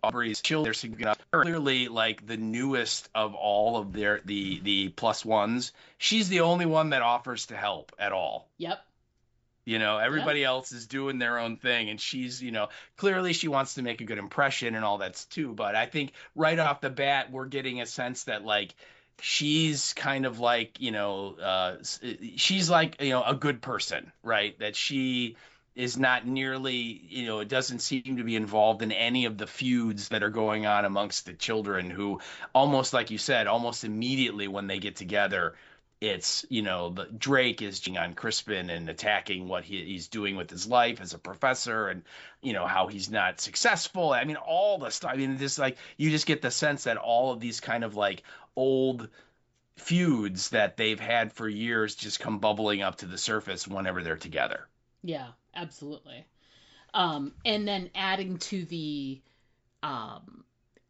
Aubrey's children, their significant others, are clearly like the newest of all of the plus ones. She's the only one that offers to help at all. yep. Yep. Everybody else is doing their own thing, and she's, clearly she wants to make a good impression and all that's too. But I think right off the bat, we're getting a sense that like she's kind of like, she's like, a good person, right? That she is not nearly, it doesn't seem to be involved in any of the feuds that are going on amongst the children who almost like you said, almost immediately when they get together it's the Drake is on Crispin and attacking what he's doing with his life as a professor and how he's not successful. I mean all the stuff. I mean just like you just get the sense that all of these kind of like old feuds that they've had for years just come bubbling up to the surface whenever they're together. Yeah, absolutely. And then adding to the um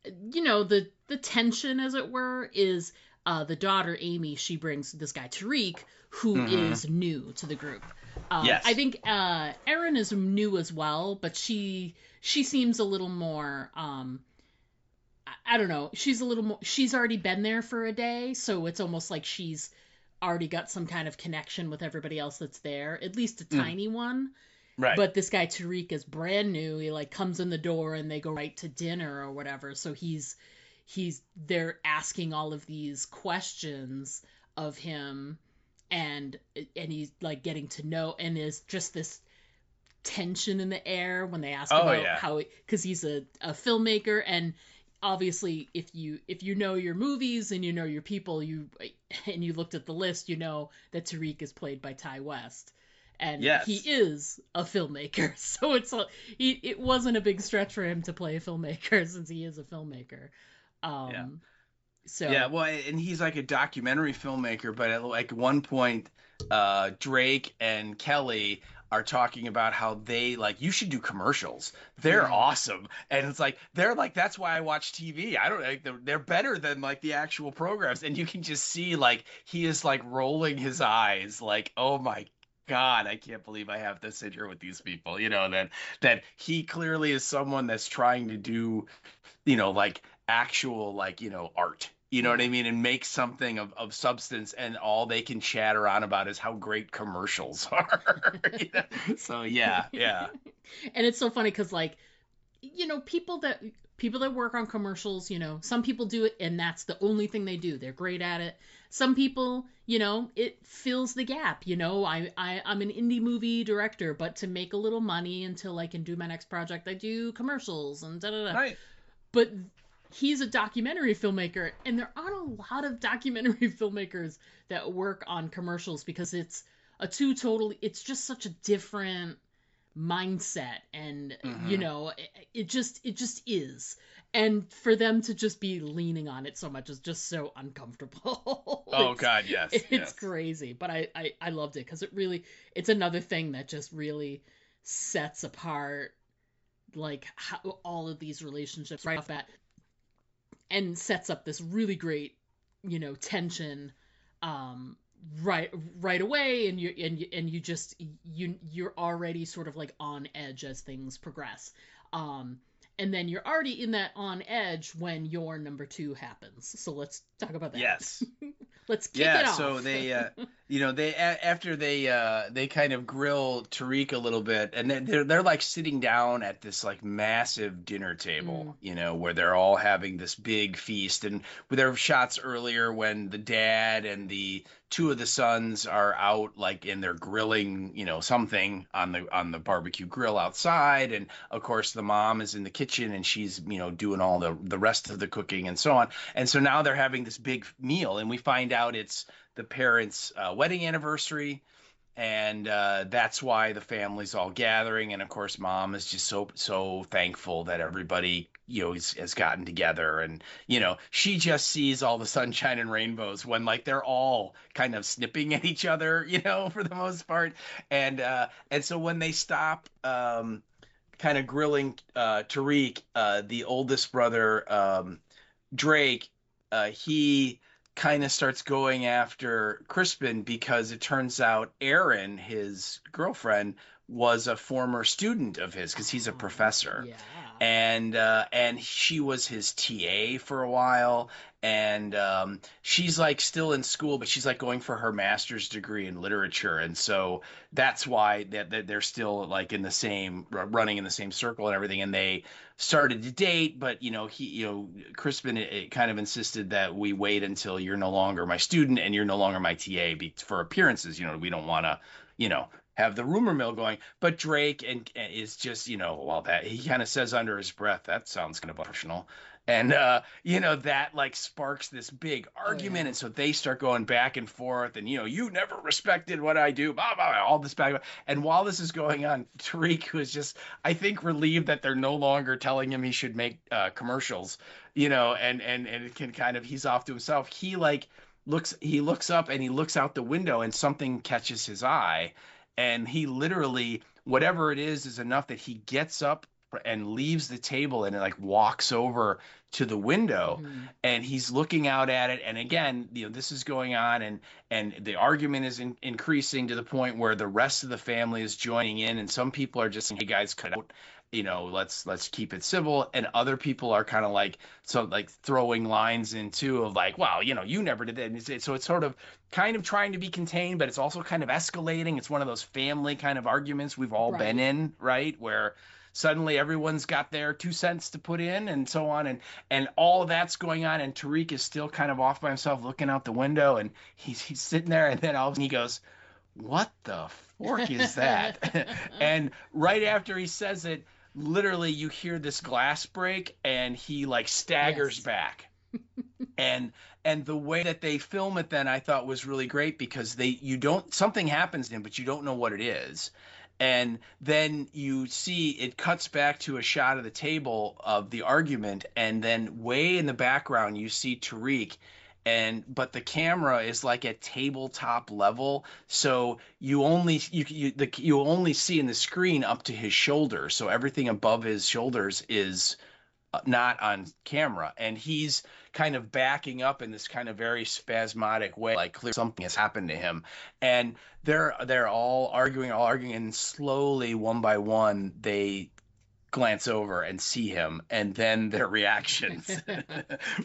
the tension, as it were, is the daughter Amy. She brings this guy Tariq, who is new to the group. Yes. I think Erin is new as well, but she seems a little more. I don't know. She's a little more. She's already been there for a day, so it's almost like she's already got some kind of connection with everybody else that's there. At least a tiny one. Right. But this guy Tariq is brand new. He like comes in the door and they go right to dinner or whatever. So they're asking all of these questions of him, and he's like getting to know, and there's just this tension in the air when they ask about how, because he's a filmmaker, and obviously if you know your movies and you know your people, and you looked at the list, you know that Tariq is played by Ty West. And he is a filmmaker, so it wasn't a big stretch for him to play a filmmaker since he is a filmmaker. So well, and he's like a documentary filmmaker, but at like one point, Drake and Kelly are talking about how they like you should do commercials. They're awesome, and it's like they're like that's why I watch TV. I don't like they're better than like the actual programs, and you can just see like he is like rolling his eyes, like oh my God, I can't believe I have to sit here with these people. That he clearly is someone that's trying to do, like actual like art. You know what I mean? And make something of substance, and all they can chatter on about is how great commercials are. So yeah. And it's so funny because like people that work on commercials, some people do it and that's the only thing they do. They're great at it. Some people, it fills the gap. I'm an indie movie director, but to make a little money until I can do my next project, I do commercials and da da da. Right. But he's a documentary filmmaker, and there aren't a lot of documentary filmmakers that work on commercials because it's just such a different mindset, and it just is, and for them to just be leaning on it so much is just so uncomfortable. Oh God, yes, it's crazy, but I loved it because it's another thing that just really sets apart like how all of these relationships right off bat, and sets up this really great tension right away, and you're already sort of like on edge as things progress, and then you're already in that on edge when your number 2 happens. So let's talk about that. Yes. Let's kick it off. So they after they kind of grill Tariq a little bit, and then they're like sitting down at this like massive dinner table, where they're all having this big feast, and there were shots earlier when the dad and the 2 of the sons are out like and they're grilling, something on the barbecue grill outside, and of course the mom is in the kitchen and she's doing all the rest of the cooking and so on, and so now they're having this big meal, and we find out it's the parents' wedding anniversary, and that's why the family's all gathering, and of course mom is just so thankful that everybody has gotten together, and she just sees all the sunshine and rainbows when like they're all kind of snipping at each other for the most part, and so when they stop kind of grilling Tariq, the oldest brother, Drake, he kind of starts going after Crispin because it turns out Erin, his girlfriend, was a former student of his because he's a professor. Yeah. And she was his TA for a while, and she's like still in school, but she's like going for her master's degree in literature, and so that's why that they're still like in the same running in the same circle and everything, and they started to date, but Crispin kind of insisted that we wait until you're no longer my student and you're no longer my TA for appearances. We don't want to, have the rumor mill going. But Drake and is just, well, that he kind of says under his breath, that sounds kind of emotional. And that like sparks this big argument, and so they start going back and forth, and you never respected what I do, blah, blah, blah, all this back. And while this is going on, Tariq, who is just, I think, relieved that they're no longer telling him he should make commercials, and it can kind of, he's off to himself. He looks up and he looks out the window, and something catches his eye, and he literally, whatever it is enough that he gets up and leaves the table and like walks over to the window, and he's looking out at it. And again, this is going on, and the argument is increasing to the point where the rest of the family is joining in, and some people are just saying, hey guys, cut out, let's keep it civil, and other people are kind of like throwing lines in too of like, wow, you never did that. And so it's sort of kind of trying to be contained, but it's also kind of escalating. It's one of those family kind of arguments we've all been in, right, where suddenly everyone's got their 2 cents to put in, and so on, and all of that's going on, and Tariq is still kind of off by himself looking out the window, and he's sitting there, and then all of a sudden he goes, what the fork is that? And right after he says it, literally you hear this glass break, and he like staggers back. and the way that they film it then I thought was really great, because something happens to him, but you don't know what it is. And then you see it cuts back to a shot of the table of the argument, and then way in the background you see Tariq, but the camera is like at tabletop level, so you only see in the screen up to his shoulder, so everything above his shoulders is not on camera, and he's kind of backing up in this kind of very spasmodic way, like clearly something has happened to him. And they're all arguing, and slowly, one by one, they glance over and see him, and then their reactions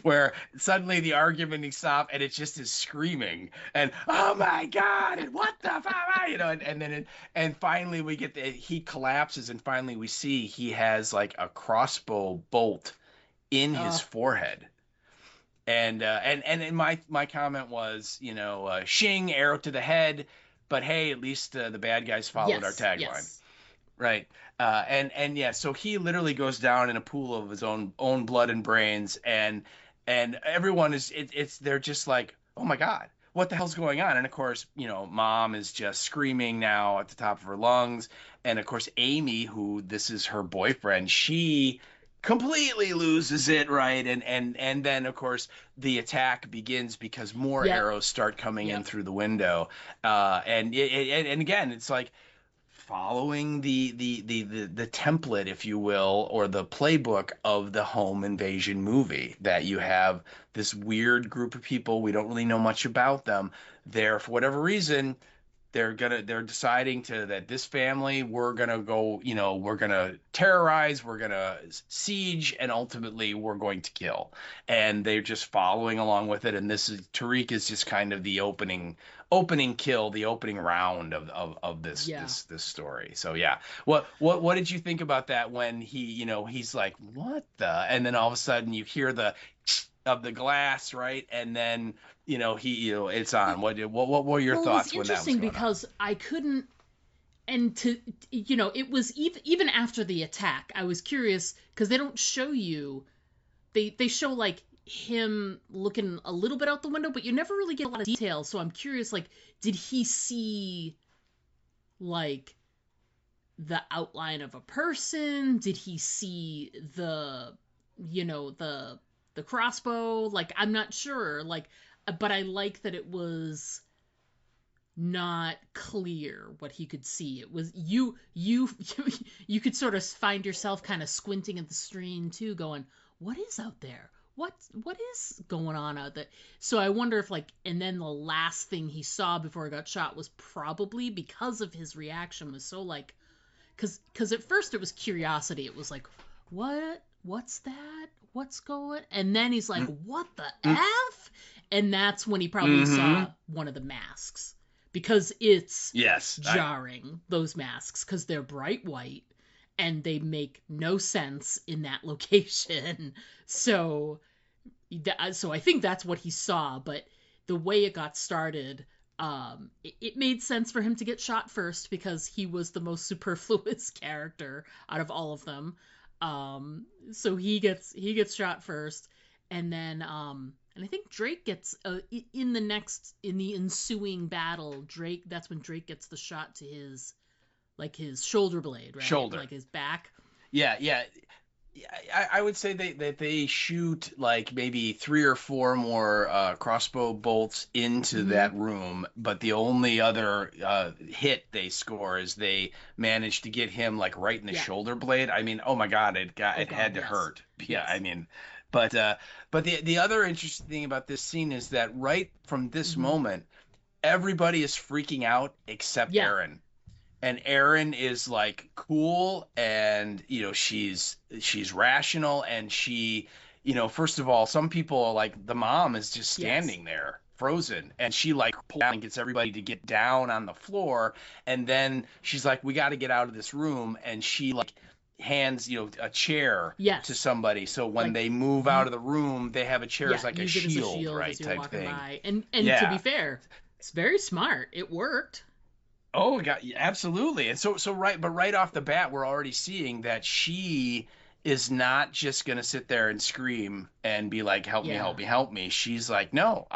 where suddenly the argument stops, and it just is screaming and oh my god and what the fuck, and finally we get he collapses, and finally we see he has like a crossbow bolt in his forehead. And my comment was, shing, arrow to the head, but hey, at least the bad guys followed our tagline. Right. And yeah, so he literally goes down in a pool of his own blood and brains, and everyone they're just like, oh my God, what the hell's going on? And of course, mom is just screaming now at the top of her lungs. And of course, Amy, who this is her boyfriend, she completely loses it, right? And then of course the attack begins because more arrows start coming in through the window. And again, it's like following the template, if you will, or the playbook of the home invasion movie, that you have this weird group of people, we don't really know much about them, there for whatever reason they're deciding that this family, we're gonna go, we're gonna terrorize, we're gonna siege, and ultimately we're going to kill, and they're just following along with it. And Tariq is just kind of the opening kill, the opening round of this this story. So yeah, what did you think about that when he's like, what the, and then all of a sudden you hear the of the glass, right? And then it's on. What were your thoughts when that was going on? Interesting, because I couldn't, and it was even after the attack, I was curious, because they don't show you, they show like him looking a little bit out the window, but you never really get a lot of detail. So I'm curious, like, did he see like the outline of a person? Did he see the crossbow? Like, I'm not sure, like, but I like that it was not clear what he could see. It was you could sort of find yourself kind of squinting at the screen too, going, what is out there? what is going on out there? So I wonder if like, and then the last thing he saw before he got shot was probably because of his reaction was so like, because at first it was curiosity. It was like, what's that? What's going? And then he's like, what the F? And that's when he probably saw one of the masks, because it's jarring, those masks, because they're bright white and they make no sense in that location. So I think that's what he saw. But the way it got started, it made sense for him to get shot first because he was the most superfluous character out of all of them. So he gets shot first, and then and I think Drake gets in the ensuing battle. That's when Drake gets the shot to his shoulder blade, right? Shoulder, like his back. Yeah. I would say they shoot like maybe 3 or 4 more crossbow bolts into that room, but the only other hit they score is they manage to get him like right in the shoulder blade. I mean, oh my God, it had to hurt. Yeah, I mean, but the other interesting thing about this scene is that right from this moment, everybody is freaking out except Erin. And Erin is like cool, and she's rational, and she, first of all, some people are like, the mom is just standing there frozen, and she like pulls down and gets everybody to get down on the floor, and then she's like, we got to get out of this room, and she like hands a chair to somebody, so when they move out of the room, they have a chair as like a shield, right, type thing. And to be fair, it's very smart. It worked. Oh God, absolutely. And so right off the bat, we're already seeing that she is not just going to sit there and scream and be like, help me. She's like, no,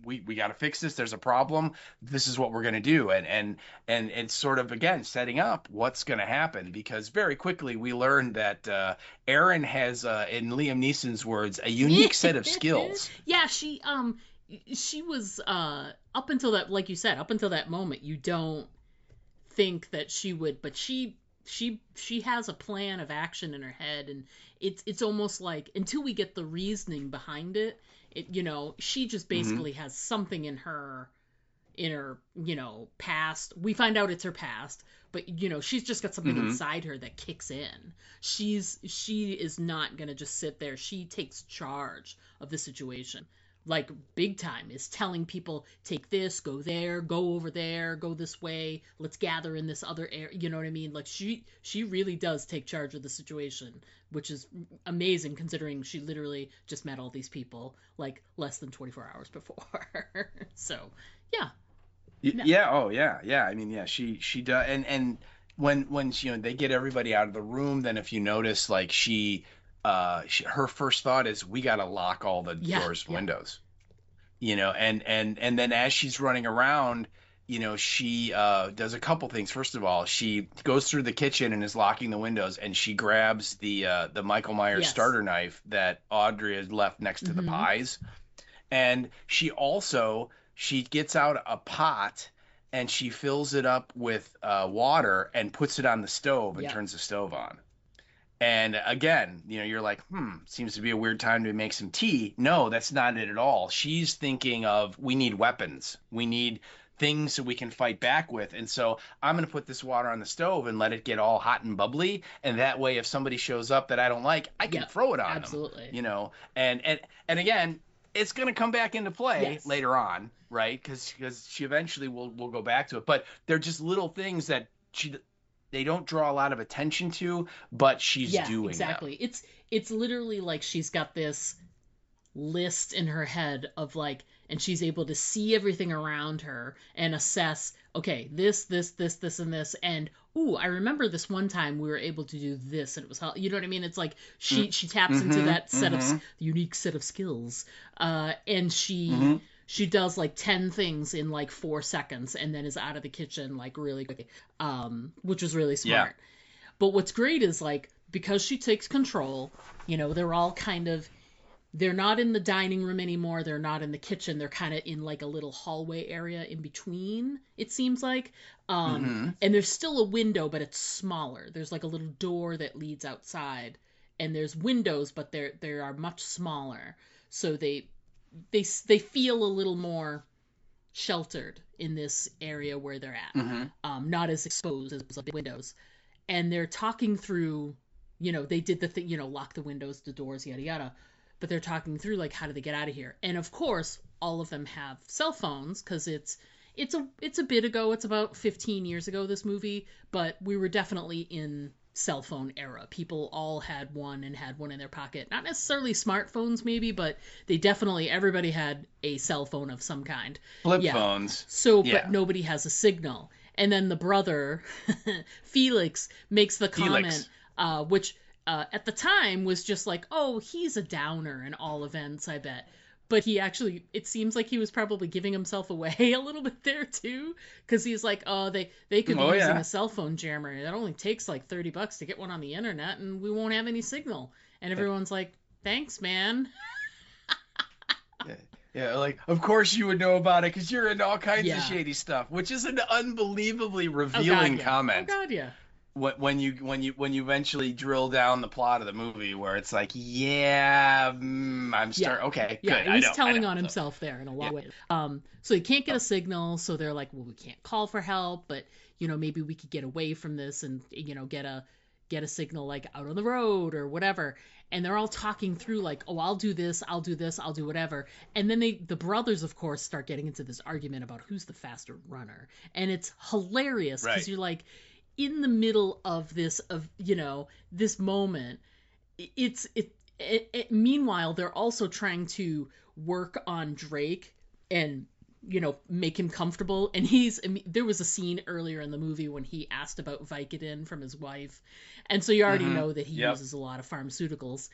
we got to fix this. There's a problem. This is what we're going to do. And it's sort of, again, setting up what's going to happen, because very quickly we learned that Erin has, in Liam Neeson's words, a unique set of skills. Yeah, she was up until that, like you said, up until that moment, you don't think that she would, but she has a plan of action in her head, and it's almost like, until we get the reasoning behind it, she just basically has something in her past. We find out it's her past, but she's just got something inside her that kicks in. She is not gonna just sit there. She takes charge of the situation. Like, big time, is telling people, take this, go there, go over there, go this way, let's gather in this other area, you know what I mean? Like, she really does take charge of the situation, which is amazing considering she literally just met all these people, like, less than 24 hours before. So, yeah. Yeah, oh, yeah. I mean, yeah, she does, and when they get everybody out of the room, then if you notice, like, her first thought is, we got to lock all the doors and windows, and then as she's running around, she does a couple things. First of all, she goes through the kitchen and is locking the windows, and she grabs the Michael Myers starter knife that Audrey had left next to the pies. And she gets out a pot and she fills it up with water and puts it on the stove and turns the stove on. And again, you're like, seems to be a weird time to make some tea. No, that's not it at all. She's thinking of, we need weapons. We need things so we can fight back with. And so I'm going to put this water on the stove and let it get all hot and bubbly. And that way, if somebody shows up that I don't like, I can throw it on them. Absolutely. And again, it's going to come back into play later on, right? Because she eventually will go back to it. But they're just little things that they don't draw a lot of attention to, but she's doing exactly. them. It's literally like she's got this list in her head of like, and she's able to see everything around her and assess, okay, this, and this, and I remember this one time we were able to do this, and it was, you know what I mean? It's like she taps into that set of unique set of skills, and she does like 10 things in like 4 seconds and then is out of the kitchen like really quick, which was really smart. Yeah. But what's great is like, because she takes control, they're all they're not in the dining room anymore. They're not in the kitchen. They're kind of in like a little hallway area in between, it seems like. And there's still a window, but it's smaller. There's like a little door that leads outside. and there's windows, but they are much smaller, so they feel a little more sheltered in this area where they're at, not as exposed as the windows. And they're talking through, they did the thing, lock the windows, the doors, yada yada, but they're talking through like, how do they get out of here? And of course all of them have cell phones, because it's a bit ago. It's about 15 years ago, this movie, but we were definitely in cell phone era. People all had one and had one in their pocket. Not necessarily smartphones maybe, but everybody had a cell phone of some kind. Flip phones. So, but nobody has a signal. And then the brother, Felix, makes the comment, which at the time was just like, oh, he's a downer in all events, I bet. But he actually, it seems like he was probably giving himself away a little bit there too, because he's like, oh, they could be using a cell phone jammer. It only takes like $30 to get one on the internet, and we won't have any signal. And everyone's like, thanks, man. Yeah, like, of course you would know about it because you're into all kinds of shady stuff, which is an unbelievably revealing comment. Oh God, yeah. When you eventually drill down the plot of the movie, where it's like, I'm starting. Okay, good. Yeah, he's telling on himself there in a lot of ways. So he can't get a signal, so they're like, well, we can't call for help, but maybe we could get away from this and get a signal like out on the road or whatever. And they're all talking through like, oh, I'll do this, I'll do whatever. And then the brothers, of course, start getting into this argument about who's the faster runner, and it's hilarious because you're like, in the middle of this, this moment, meanwhile, they're also trying to work on Drake and, make him comfortable. And there was a scene earlier in the movie when he asked about Vicodin from his wife. And so you already know that he uses a lot of pharmaceuticals.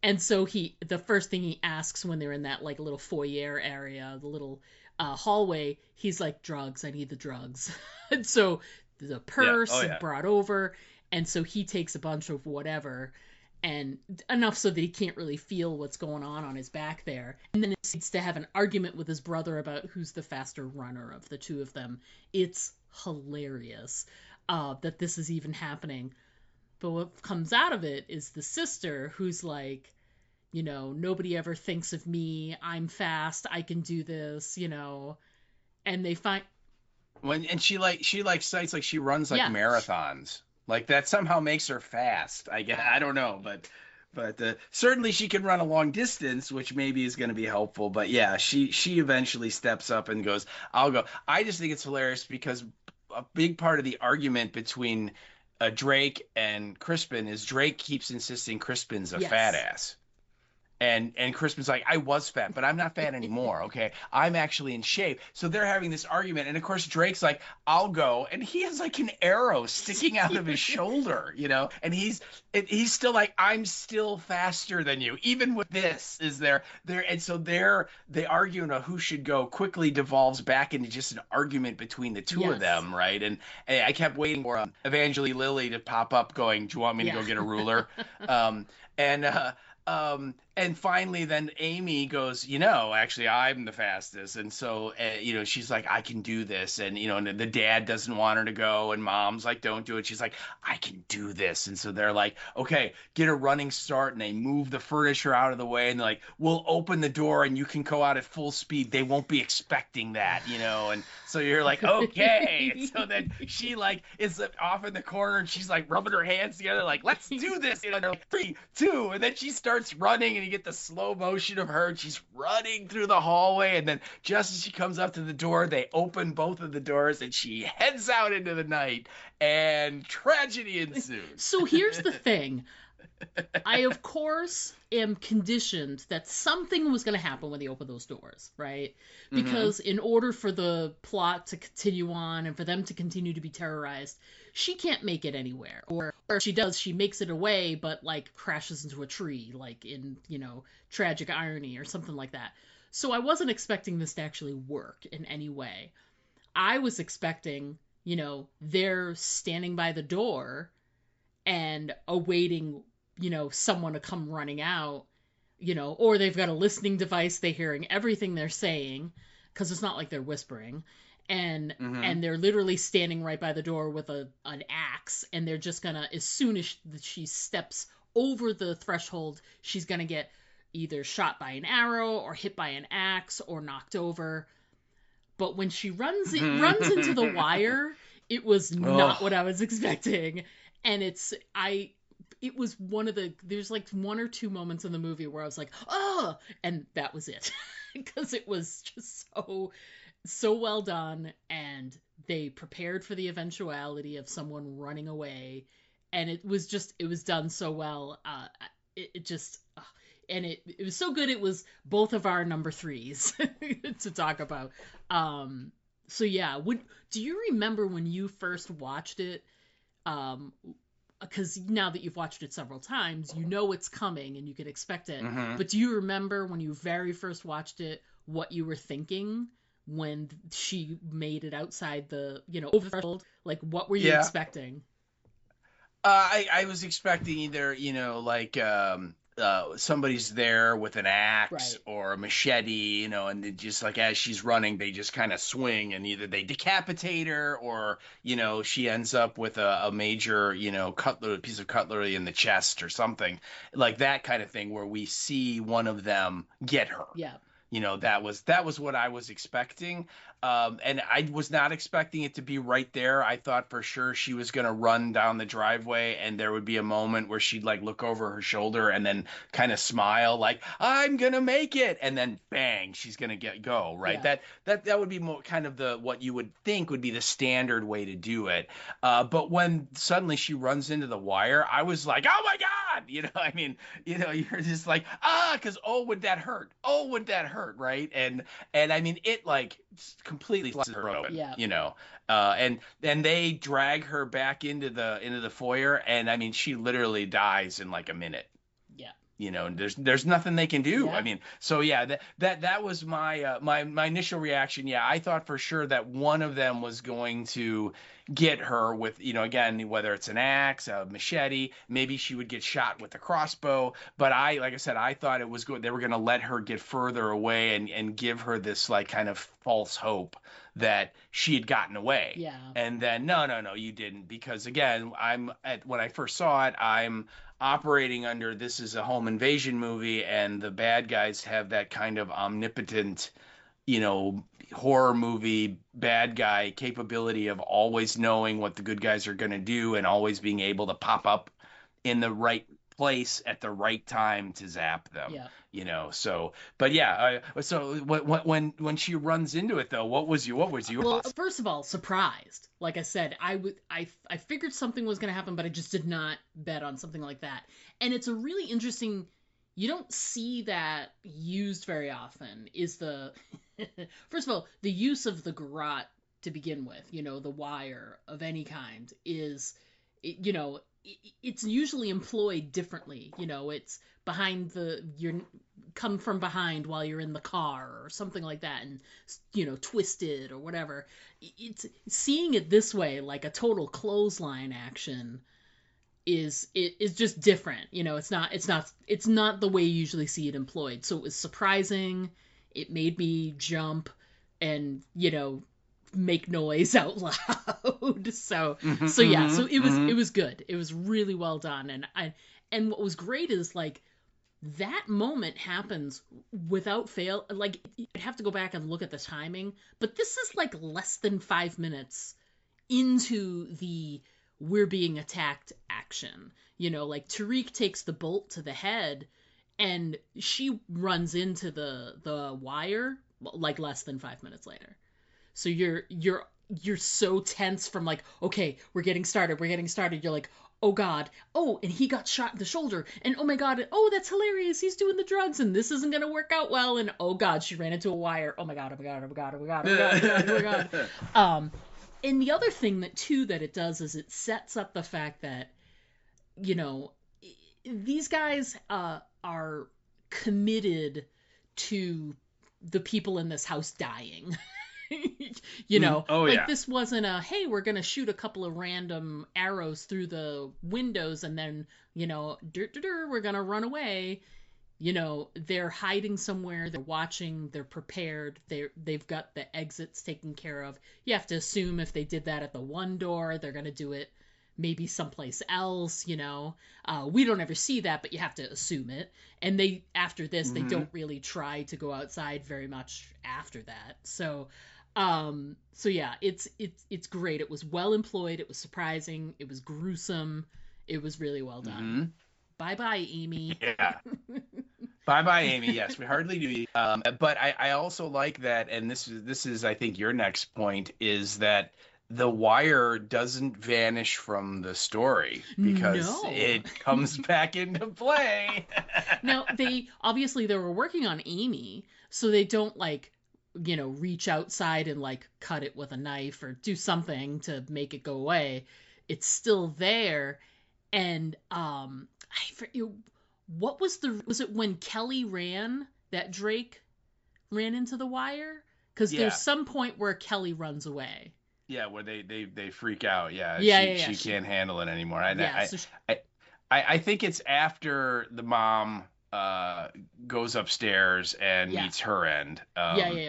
And so the first thing he asks when they're in that like little foyer area, the little hallway, he's like, drugs, I need the drugs. And so the purse brought over, and so he takes a bunch of whatever, and enough so that he can't really feel what's going on his back there. And then he needs to have an argument with his brother about who's the faster runner of the two of them. It's hilarious that this is even happening. But what comes out of it is the sister who's like, nobody ever thinks of me. I'm fast. I can do this, and they find... And she cites like she runs like marathons, like that somehow makes her fast. I guess, I don't know, but certainly she can run a long distance, which maybe is going to be helpful. But yeah, she eventually steps up and goes, I'll go. I just think it's hilarious because a big part of the argument between Drake and Crispin is Drake keeps insisting Crispin's a fat ass. And Crispin's like, I was fat, but I'm not fat anymore, okay? I'm actually in shape. So they're having this argument. And, of course, Drake's like, I'll go. And he has, like, an arrow sticking out of his shoulder, And he's still like, I'm still faster than you. Even with this is there. And so they argue about who should go quickly devolves back into just an argument between the two of them, right? And I kept waiting for Evangeline Lilly to pop up going, do you want me to go get a ruler? And finally, then Amy goes, actually, I'm the fastest. And so, she's like, I can do this. And, and the dad doesn't want her to go. And mom's like, don't do it. She's like, I can do this. And so they're like, okay, get a running start. And they move the furniture out of the way. And they're like, we'll open the door and you can go out at full speed. They won't be expecting that, And so you're like, okay. And so then she like is off in the corner and she's like rubbing her hands together, like, let's do this. And they're like, 3, 2. And then she starts running and you get the slow motion of her and she's running through the hallway, and then just as she comes up to the door, they open both of the doors and she heads out into the night and tragedy ensues. So here's the thing. I, of course, am conditioned that something was going to happen when they opened those doors, right? Because in order for the plot to continue on and for them to continue to be terrorized, she can't make it anywhere. Or if she does, she makes it away, but, like, crashes into a tree, like in, Tragic Irony or something like that. So I wasn't expecting this to actually work in any way. I was expecting, they're standing by the door and awaiting someone to come running out, or they've got a listening device, they're hearing everything they're saying, because it's not like they're whispering, and they're literally standing right by the door with an axe, and they're just gonna, as soon as she steps over the threshold, she's going to get either shot by an arrow or hit by an axe or knocked over. But when she runs into the wire, it was not what I was expecting. And it was one of there's like one or two moments in the movie where I was like, oh, and that was it. Because it was just so well done, and they prepared for the eventuality of someone running away, and it was done so well. It was so good. It was both of our number threes to talk about. So yeah, do you remember when you first watched it? Because now that you've watched it several times, you know it's coming and you can expect it. Mm-hmm. But do you remember when you very first watched it, what you were thinking when she made it outside the, over the threshold? Like, what were you expecting? I was expecting either, somebody's there with an axe or a machete, and they just like as she's running, they just kind of swing and either they decapitate her or, she ends up with a major, piece of cutlery in the chest or something like that kind of thing where we see one of them get her. Yeah. That was what I was expecting. And I was not expecting it to be right there. I thought for sure she was going to run down the driveway and there would be a moment where she'd like look over her shoulder and then kind of smile like, I'm going to make it. And then bang, she's going to go, right? Yeah. That would be more kind of what you would think would be the standard way to do it. But when suddenly she runs into the wire, I was like, oh my God, I mean, you're just like, cause would that hurt? Oh, would that hurt? Right. And I mean, it like completely slices her open, and they drag her back into the foyer, and I mean she literally dies in like a minute. And there's nothing they can do. I mean, so yeah, that was my my initial reaction. Yeah, I thought for sure that one of them was going to get her with, again, whether it's an axe, a machete, maybe she would get shot with a crossbow. But like I said, I thought it was good. They were going to let her get further away and give her this like kind of false hope that she had gotten away. Yeah. And then no, you didn't, because again, when I first saw it, I'm operating under this is a home invasion movie, and the bad guys have that kind of omnipotent, horror movie bad guy capability of always knowing what the good guys are going to do and always being able to pop up in the right place at the right time to zap them. So but yeah, so when she runs into it though, what was your well, first of all, surprised. Like I said, I figured something was going to happen, but I just did not bet on something like that. And it's a really interesting, you don't see that used very often, is the first of all, the use of the garrote to begin with, the wire of any kind is, it's usually employed differently. It's behind you're come from behind while you're in the car or something like that, and twisted or whatever. It's seeing it this way, like a total clothesline action, is just different. It's not the way you usually see it employed. So it was surprising. It made me jump and make noise out loud. So yeah, so it was good. It was really well done. And what was great is like that moment happens without fail. Like you'd have to go back and look at the timing, but this is like less than 5 minutes into the we're being attacked action. Like Tariq takes the bolt to the head and she runs into the wire like less than 5 minutes later. So you're so tense from like, okay, we're getting started. You're like, oh God, oh, and he got shot in the shoulder, and oh my God, oh, that's hilarious, he's doing the drugs, and this isn't gonna work out well, and oh God, she ran into a wire. Oh my God. And the other thing that it does is it sets up the fact that, these guys are committed to the people in this house dying. This wasn't hey, we're gonna shoot a couple of random arrows through the windows and then we're gonna run away. They're hiding somewhere, they're watching, they're prepared, they've got the exits taken care of. You have to assume if they did that at the one door, they're gonna do it maybe someplace else, you know. We don't ever see that, but you have to assume it. And they, after this, they don't really try to go outside very much after that. So yeah, it's great. It was well employed. It was surprising. It was gruesome. It was really well done. Bye bye, Amy. Yeah. Bye bye, Amy. Yes, we hardly do. But I also like that, and this is I think your next point is that the wire doesn't vanish from the story because it comes back into play. Now, they were working on Amy, so they don't like, you know, reach outside and like cut it with a knife or do something to make it go away. It's still there. And what was it when Kelly ran, that Drake ran into the wire? Because there's some point where Kelly runs away. Yeah, where they freak out. Yeah, she can't handle it anymore. I think it's after the mom goes upstairs and meets her end.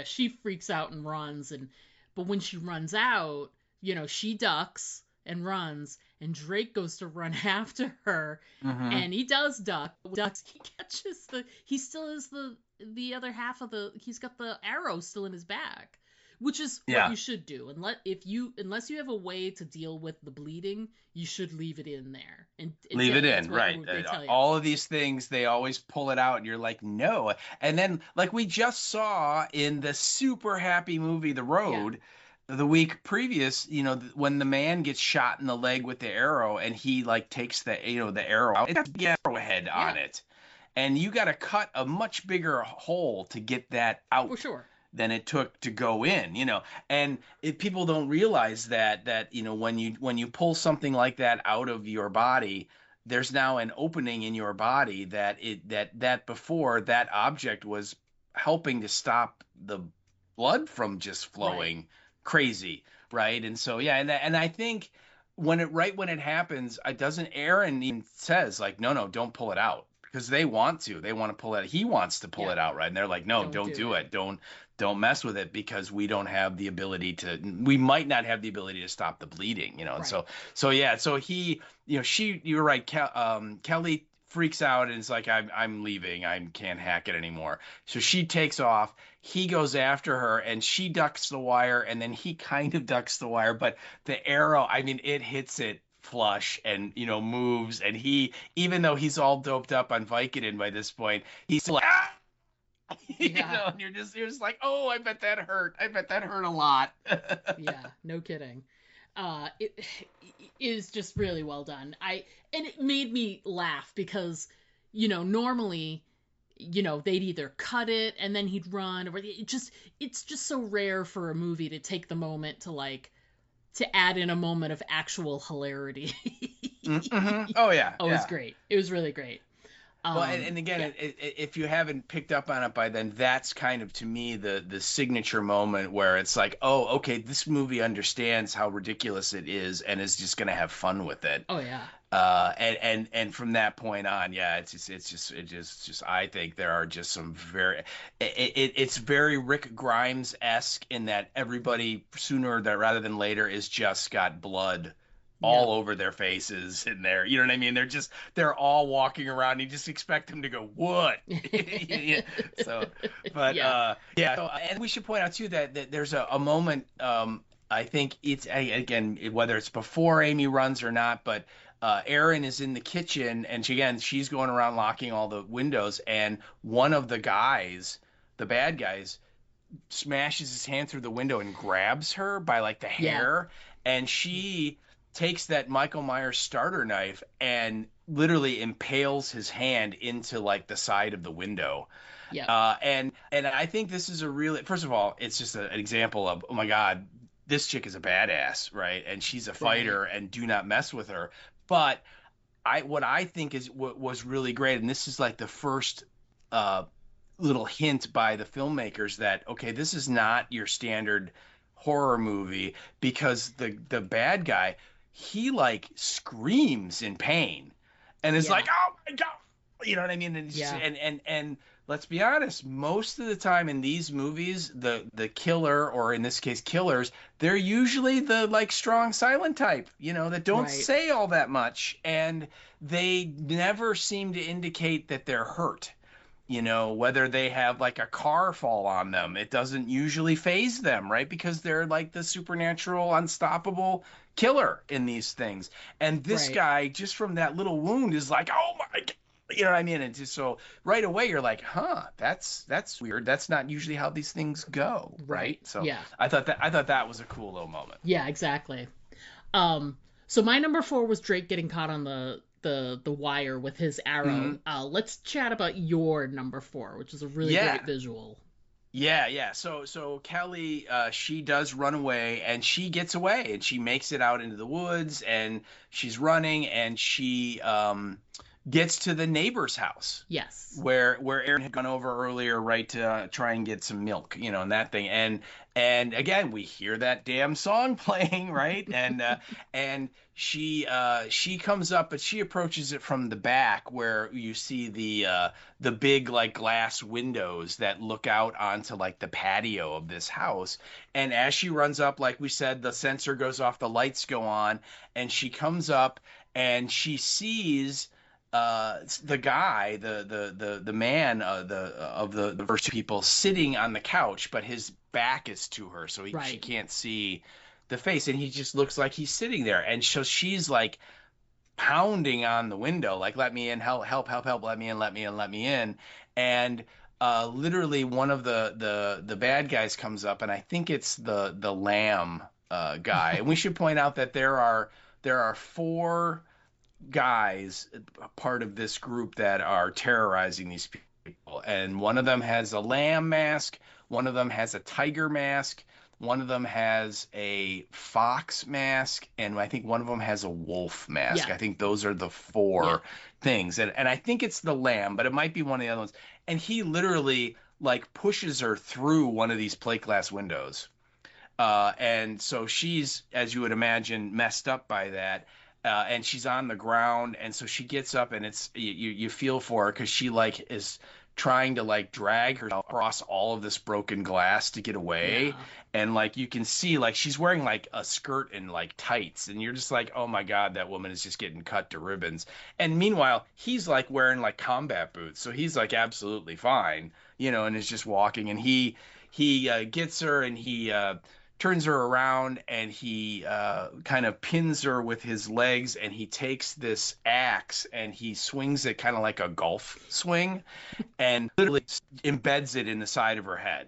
She freaks out and runs, but when she runs out, you know, she ducks and runs, and Drake goes to run after her, and he does ducks. He still has the other half of he's got the arrow still in his back. Which is what you should do. Unless you have a way to deal with the bleeding, you should leave it in there. And leave it in, right? All of these things, they always pull it out, and you're like, no. And then, like we just saw in the super happy movie, The Road, the week previous, you know, when the man gets shot in the leg with the arrow, and he like takes the arrow out, it's the arrowhead on it, and you got to cut a much bigger hole to get that out. For sure. Than it took to go in, you know, and people don't realize that you know, when you pull something like that out of your body, there's now an opening in your body that before that object was helping to stop the blood from just flowing crazy, right? And so and I think when it happens, Aaron even says like, no, don't pull it out. Because they want to pull it. He wants to pull it out, right? And they're like, no, don't do it. Don't mess with it, because we don't have the ability to. We might not have the ability to stop the bleeding, you know. And so he, you know, you're right. Kelly freaks out and is like, I'm leaving. I can't hack it anymore. So she takes off. He goes after her, and she ducks the wire, and then he kind of ducks the wire, but the arrow, I mean, it hits it flush and, you know, moves, and he, even though he's all doped up on Vicodin by this point, he's still like, you know, and you're just like, oh, I bet that hurt a lot. Yeah, no kidding. It is just really well done. And it made me laugh because, you know, normally, you know, they'd either cut it and then he'd run, or it's just so rare for a movie to take the moment to add in a moment of actual hilarity. Oh yeah. It was great. It was really great. Well, and again, if you haven't picked up on it by then, that's kind of, to me, the signature moment where it's like, oh, okay, this movie understands how ridiculous it is and is just gonna have fun with it. Oh yeah. And from that point on, it's just I think there are just some it's very Rick Grimes-esque in that everybody sooner rather than later is just got blood all over their faces in there. You know what I mean? They're all walking around. You just expect them to go, what? So, but and we should point out too that there's a moment. I think it's again, whether it's before Amy runs or not, but Erin is in the kitchen, and she's going around locking all the windows, and one of the guys, the bad guys, smashes his hand through the window and grabs her by like the hair, and she takes that Michael Myers starter knife and literally impales his hand into like the side of the window. Yeah. And I think this is first of all, it's just an example of, oh my God, this chick is a badass, right? And she's a fighter, and do not mess with her. But what I think was really great, and this is like the first little hint by the filmmakers that, okay, this is not your standard horror movie, because the bad guy, he like screams in pain and is like, oh my God, You know what I mean? And, Yeah. and let's be honest, most of the time in these movies, the killer, or in this case killers, they're usually the like strong silent type, that don't Right. say all that much, and they never seem to indicate that they're hurt. Whether they have like a car fall on them, it doesn't usually phase them, right? Because they're like the supernatural, unstoppable killer in these things. And this Right. guy, just from that little wound, is like, oh my God. You know what I mean? And just so right away you're like, huh, that's weird. That's not usually how these things go, right? So Yeah. I thought that was a cool little moment. Yeah, exactly. So my number 4 was Drake getting caught on the wire with his arrow. Hmm. Let's chat about your number 4, which is a really Yeah. great visual. Yeah, yeah. So Kelly, she does run away, and she gets away, and she makes it out into the woods, and she's running, and she gets to the neighbor's house Yes. where Aaron had gone over earlier, right, to try and get some milk, and that thing. And again, we hear that damn song playing, right? And she comes up, but she approaches it from the back, where you see the big like glass windows that look out onto like the patio of this house. And as she runs up, like we said, the sensor goes off, the lights go on, and she comes up and she sees the guy, the man, the first two people sitting on the couch, but his back is to her, so she Right. can't see the face, and he just looks like he's sitting there. And so she's like pounding on the window, like, let me in, help, help, help, help, let me in, let me in, let me in. And literally one of the bad guys comes up, and I think it's the lamb guy. And we should point out that there are four guys, part of this group, that are terrorizing these people. And one of them has a lamb mask, one of them has a tiger mask, one of them has a fox mask, and I think one of them has a wolf mask. Yeah. I think those are the four Yeah. things. And I think it's the lamb, but it might be one of the other ones. And he literally like pushes her through one of these plate glass windows. And so she's, as you would imagine, messed up by that. And she's on the ground, and so she gets up, and it's you feel for her, because she like is trying to like drag herself across all of this broken glass to get away. Yeah. And like you can see, like, she's wearing like a skirt and like tights, and you're just like, oh my God, that woman is just getting cut to ribbons. And meanwhile, he's like wearing like combat boots, so he's like absolutely fine, and is just walking. And he gets her, and he turns her around, and he kind of pins her with his legs, and he takes this axe and he swings it kind of like a golf swing, and literally embeds it in the side of her head,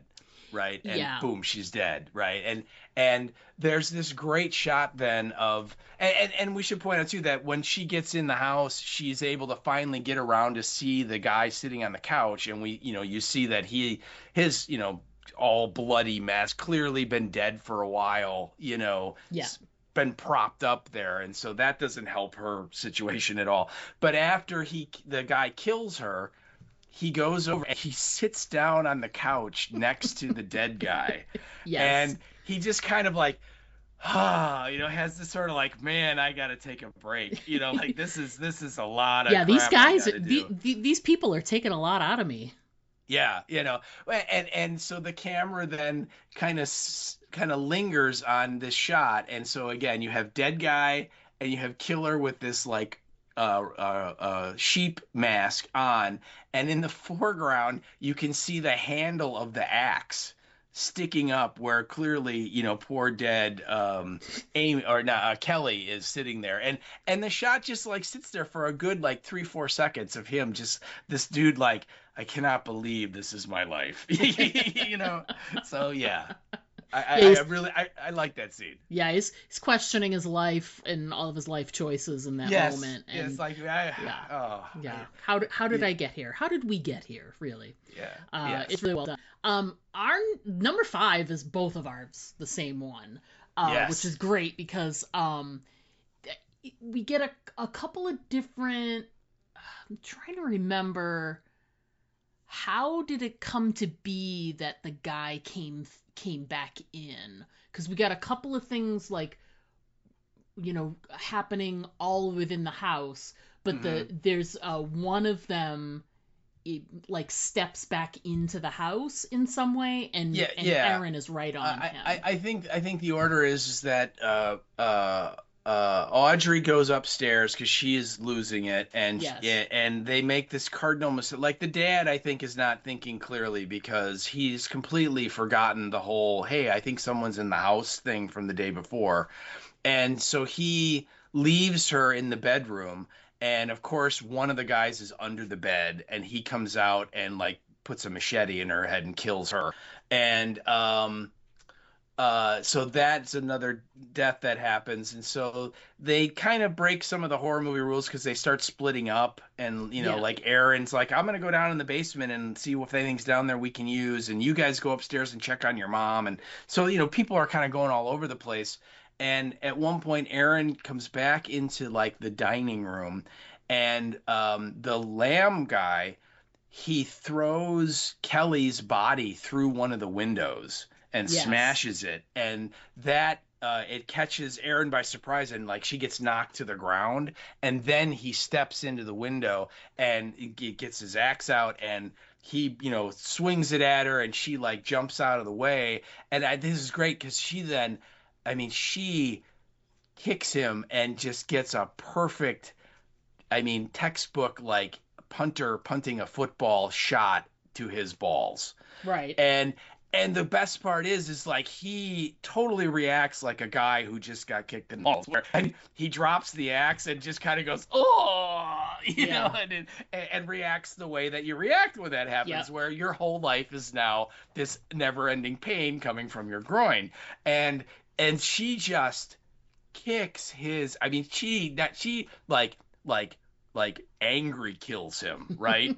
right? And Yeah. boom, she's dead, right? And there's this great shot then of, and we should point out too that when she gets in the house, she's able to finally get around to see the guy sitting on the couch, and you see that his all bloody mess, clearly been dead for a while, Yeah. been propped up there. And so that doesn't help her situation at all. But after the guy kills her, he goes over and he sits down on the couch next to the dead guy. Yes. And he just kind of like, has this sort of like, man, I got to take a break. Like this is a lot of Yeah, these crap I guys, gotta do. these people are taking a lot out of me. Yeah, and so the camera then kind of lingers on this shot, and so again you have dead guy and you have killer with this like sheep mask on, and in the foreground you can see the handle of the axe sticking up, where clearly poor dead Amy, or not, Kelly, is sitting there, and the shot just like sits there for a good like 3-4 seconds of him, just this dude like, I cannot believe this is my life. So yeah, I really like that scene. Yeah, he's questioning his life and all of his life choices in that Yes, moment. And it's like how did I get here? How did we get here? Really? Yeah, yes. It's really well done. Our number 5 is both of ours the same one, Yes. which is great because we get a couple of different. I'm trying to remember. How did it come to be that the guy came back in? Because we got a couple of things like, happening all within the house, but there's one of them, it, like, steps back into the house in some way, and Aaron is right on him. I think the order is that Audrey goes upstairs because she is losing it, and and they make this cardinal mistake. Like, the dad, I think, is not thinking clearly because he's completely forgotten the whole, hey, I think someone's in the house thing from the day before. And so he leaves her in the bedroom. And of course, one of the guys is under the bed, and he comes out and, like, puts a machete in her head and kills her. And so that's another death that happens. And so they kind of break some of the horror movie rules because they start splitting up. And, you know, like, Aaron's like, I'm going to go down in the basement and see if anything's down there we can use. And you guys go upstairs and check on your mom. And so, you know, people are kind of going all over the place. And at one point, Aaron comes back into, like, the dining room, and the lamb guy, he throws Kelly's body through one of the windows and smashes it. And that it catches Aaron by surprise, and, like, she gets knocked to the ground. And then he steps into the window and he gets his axe out, and he, you know, swings it at her, and she, like, jumps out of the way. And this is great because she kicks him and just gets a perfect, textbook, like, punter punting a football shot to his balls. Right. And the best part is like, he totally reacts like a guy who just got kicked in the balls. And he drops the axe and just kind of goes, oh, you know, and reacts the way that you react when that happens, where your whole life is now this never-ending pain coming from your groin. And she just kicks his, she angry kills him, right?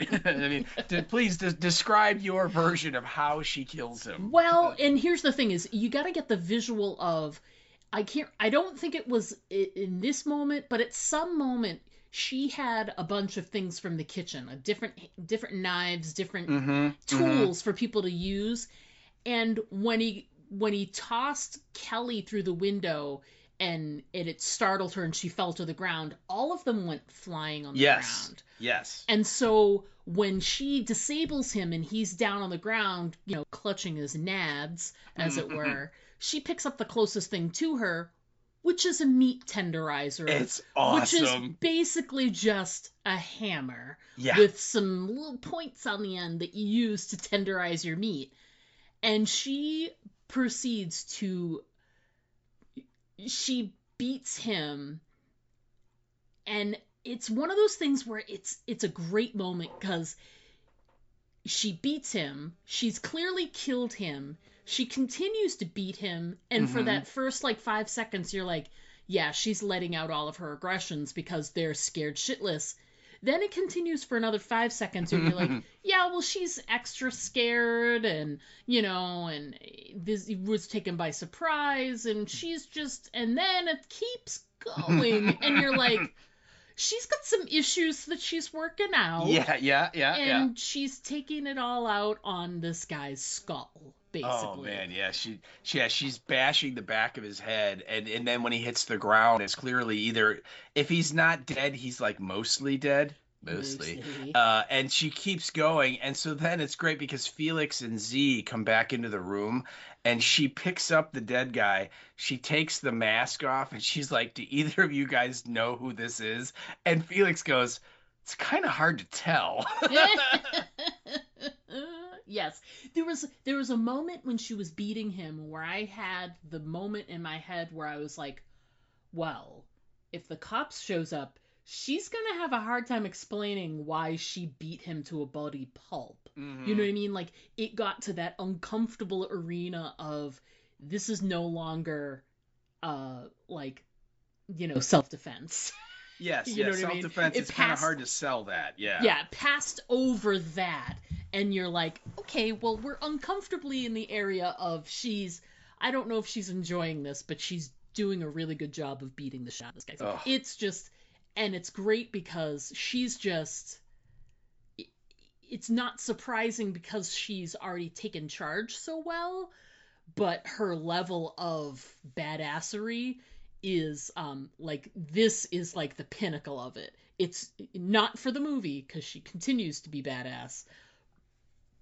Please describe your version of how she kills him. Well, and here's the thing is, you got to get the visual of, I don't think it was in this moment, but at some moment she had a bunch of things from the kitchen, different knives, different tools for people to use. And when he tossed Kelly through the window, and it startled her and she fell to the ground, all of them went flying on the ground. Yes. And so when she disables him and he's down on the ground, you know, clutching his nads, as it were, she picks up the closest thing to her, which is a meat tenderizer. It's awesome. Which is basically just a hammer with some little points on the end that you use to tenderize your meat. And she proceeds to... she beats him, and it's one of those things where it's a great moment because she beats him, she's clearly killed him, she continues to beat him, and for that first, like, 5 seconds you're like, yeah, she's letting out all of her aggressions because they're scared shitless. Then it continues for another 5 seconds, and you're like, yeah, well, she's extra scared, and, you know, and this was taken by surprise, and she's just, and then it keeps going, and you're like, she's got some issues that she's working out. And she's taking it all out on this guy's skull, basically. Oh man, yeah, she's bashing the back of his head, and then when he hits the ground, it's clearly either, if he's not dead, he's, like, mostly dead. Mostly. And she keeps going, and so then it's great because Felix and Z come back into the room, and she picks up the dead guy, she takes the mask off, and she's like, do either of you guys know who this is? And Felix goes, it's kind of hard to tell. Yes. There was a moment when she was beating him where I had the moment in my head where I was like, well, if the cops shows up, she's going to have a hard time explaining why she beat him to a bloody pulp. You know what I mean? Like, it got to that uncomfortable arena of, this is no longer, like, you know, self-defense. Yes, you know what self-defense. I mean? It's kind of hard to sell that, Yeah, passed over that, and you're like, okay, well, we're uncomfortably in the area of I don't know if she's enjoying this, but she's doing a really good job of beating the shit out of this guy. So it's just, and it's great because she's just, it's not surprising because she's already taken charge so well, but her level of badassery is, like, this is like the pinnacle of it. it's not for the movie because she continues to be badass.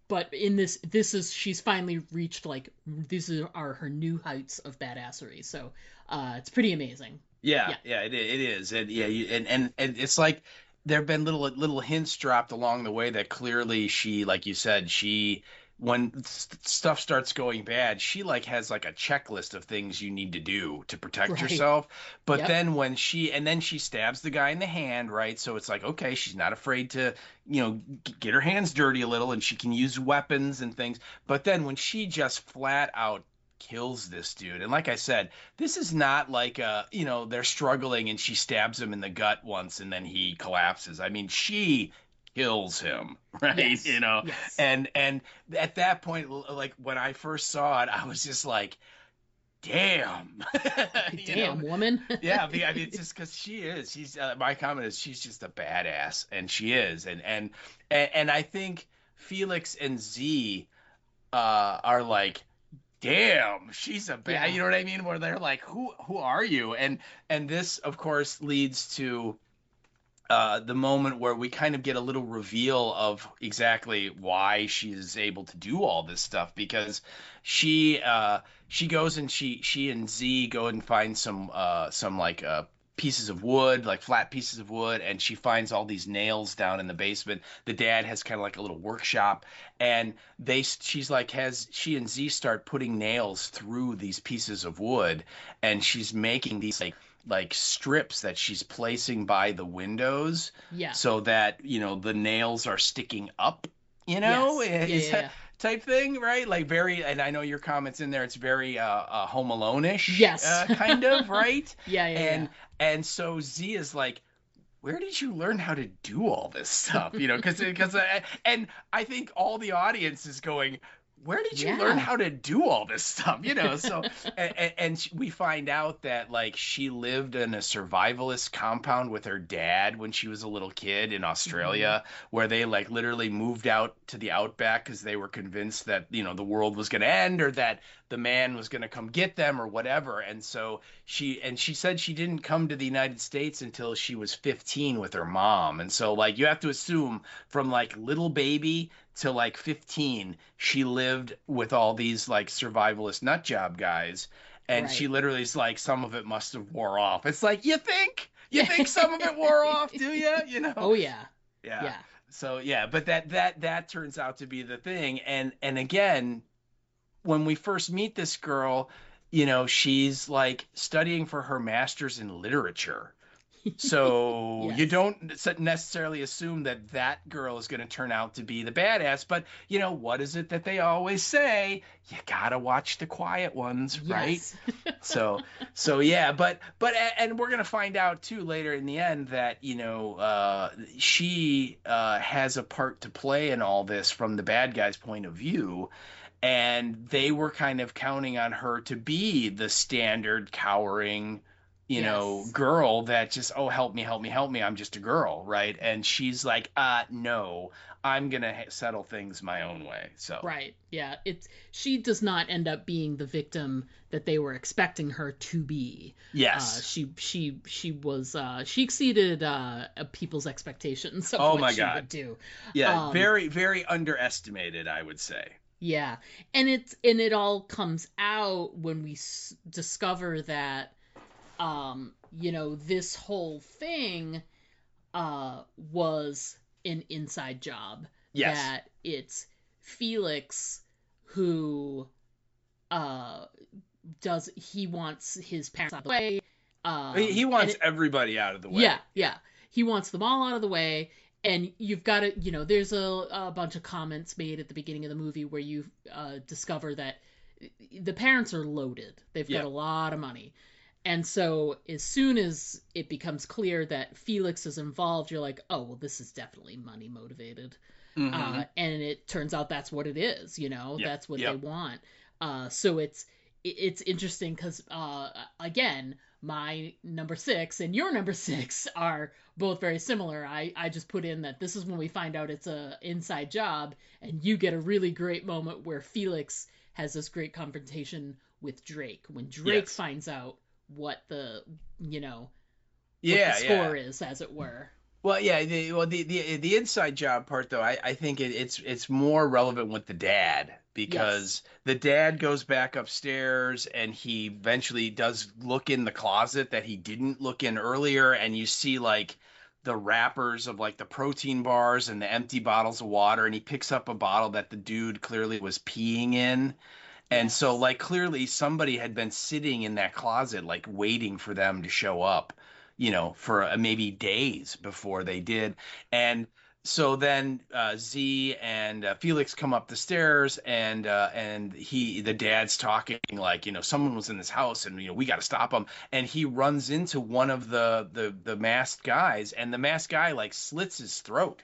But in she's finally reached, like, these are her new heights of badassery. So it's pretty amazing. Yeah, it is, and yeah, and it's like there have been little hints dropped along the way that clearly she, like you said, she when stuff starts going bad, she like has like a checklist of things you need to do to protect Right. yourself. But Yep. then then she stabs the guy in the hand, right? So it's like, okay, she's not afraid to, get her hands dirty a little, and she can use weapons and things. But then when she just flat out kills this dude. And like I said, this is not like they're struggling and she stabs him in the gut once and then he collapses. I mean, she kills him, right? Yes. Yes. And at that point, like when I first saw it, I was just like, damn. Damn, woman. Yeah, I mean, it's just because she's my comment is she's just a badass, and she is. And I think Felix and Z are like, damn, she's a bad, you know what I mean? Where they're like, who are you? And this, of course, leads to the moment where we kind of get a little reveal of exactly why she's able to do all this stuff, because she goes and she and Z go and find some like pieces of wood, like flat pieces of wood, and she finds all these nails down in the basement. The dad has kind of like a little workshop, and she and Z start putting nails through these pieces of wood, and she's making these like strips that she's placing by the windows, so that the nails are sticking up, Yes. type thing, right? Like very, and I know your comments in there, it's very Home Alone-ish, Yes. kind of, right? And so Z is like, where did you learn how to do all this stuff? Because and I think all the audience is going, where did you learn how to do all this stuff? So and we find out that like she lived in a survivalist compound with her dad when she was a little kid in Australia, where they like literally moved out to the outback because they were convinced that the world was going to end, or that the man was going to come get them or whatever. And so she said she didn't come to the United States until she was 15 with her mom. And so like you have to assume from like little baby to like 15, she lived with all these like survivalist nut job guys. And she literally is like, some of it must have wore off. It's like, you think some of it wore off, do you? Oh yeah. So yeah, but that turns out to be the thing. And again, when we first meet this girl, she's like studying for her master's in literature. So you don't necessarily assume that girl is going to turn out to be the badass, but what is it that they always say? You gotta watch the quiet ones, right? So yeah, but and we're gonna find out too later in the end that she has a part to play in all this from the bad guy's point of view. And they were kind of counting on her to be the standard cowering, girl that just, oh, help me, I'm just a girl, right? And she's like, no, I'm gonna settle things my own way. So she does not end up being the victim that they were expecting her to be. She exceeded people's expectations of what she would do. Very, very underestimated, I would say. Yeah, and it all comes out when we discover that this whole thing was an inside job. That it's Felix who he wants his parents out of the way. He wants everybody out of the way. Yeah. He wants them all out of the way. And you've got to, there's a bunch of comments made at the beginning of the movie where you discover that the parents are loaded. They've got a lot of money. And so as soon as it becomes clear that Felix is involved, you're like, oh, well, this is definitely money motivated. And it turns out that's what it is, that's what they want. So it's interesting because, again, my number 6 and your number 6 are both very similar. I just put in that this is when we find out it's a inside job, and you get a really great moment where Felix has this great confrontation with Drake. When Drake finds out what the, what the score is, as it were. Well, yeah, the inside job part though, I think it's more relevant with the dad Yes. because the dad goes back upstairs and he eventually does look in the closet that he didn't look in earlier, and you see like the wrappers of like the protein bars and the empty bottles of water, and he picks up a bottle that the dude clearly was peeing in. And so, Yes. like, clearly somebody had been sitting in that closet, like, waiting for them to show up, for maybe days before they did. And so then Z and Felix come up the stairs, and the dad's talking like, someone was in this house, and we got to stop them. And he runs into one of the masked guys, and the masked guy like slits his throat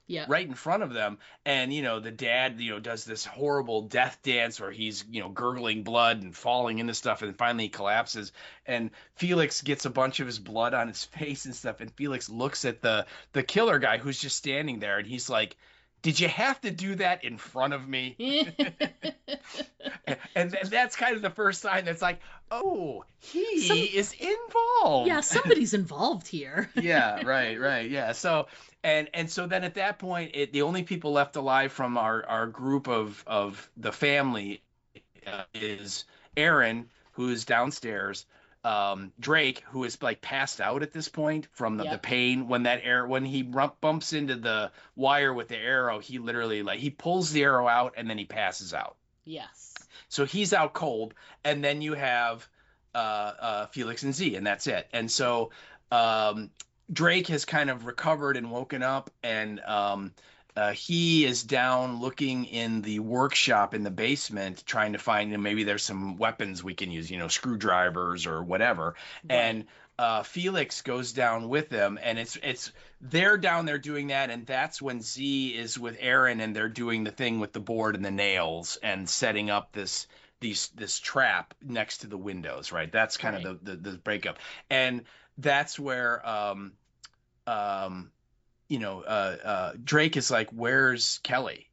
Yep. right in front of them. And the dad does this horrible death dance where he's gurgling blood and falling into stuff, and finally he collapses, and Felix gets a bunch of his blood on his face and stuff, and Felix looks at the killer guy who's just standing there, and he's like, did you have to do that in front of me? And that's kind of the first sign that's like, oh, he is involved. Yeah, somebody's involved here. Yeah, right, yeah. So and so then at that point, the only people left alive from our group of the family is Aaron, who is downstairs, Drake, who is like passed out at this point from the Yep. pain when he bumps into the wire with the arrow. He literally like he pulls the arrow out and then he passes out. Yes. So he's out cold, and then you have Felix and Z, and that's it. And so Drake has kind of recovered and woken up, and he is down looking in the workshop in the basement, trying to find maybe there's some weapons we can use, screwdrivers or whatever. Right. And Felix goes down with them, and it's they're down there doing that, and that's when Z is with Aaron, and they're doing the thing with the board and the nails and setting up this trap next to the windows, right? That's kind Right. of the breakup, and that's where Drake is like, "Where's Kelly?"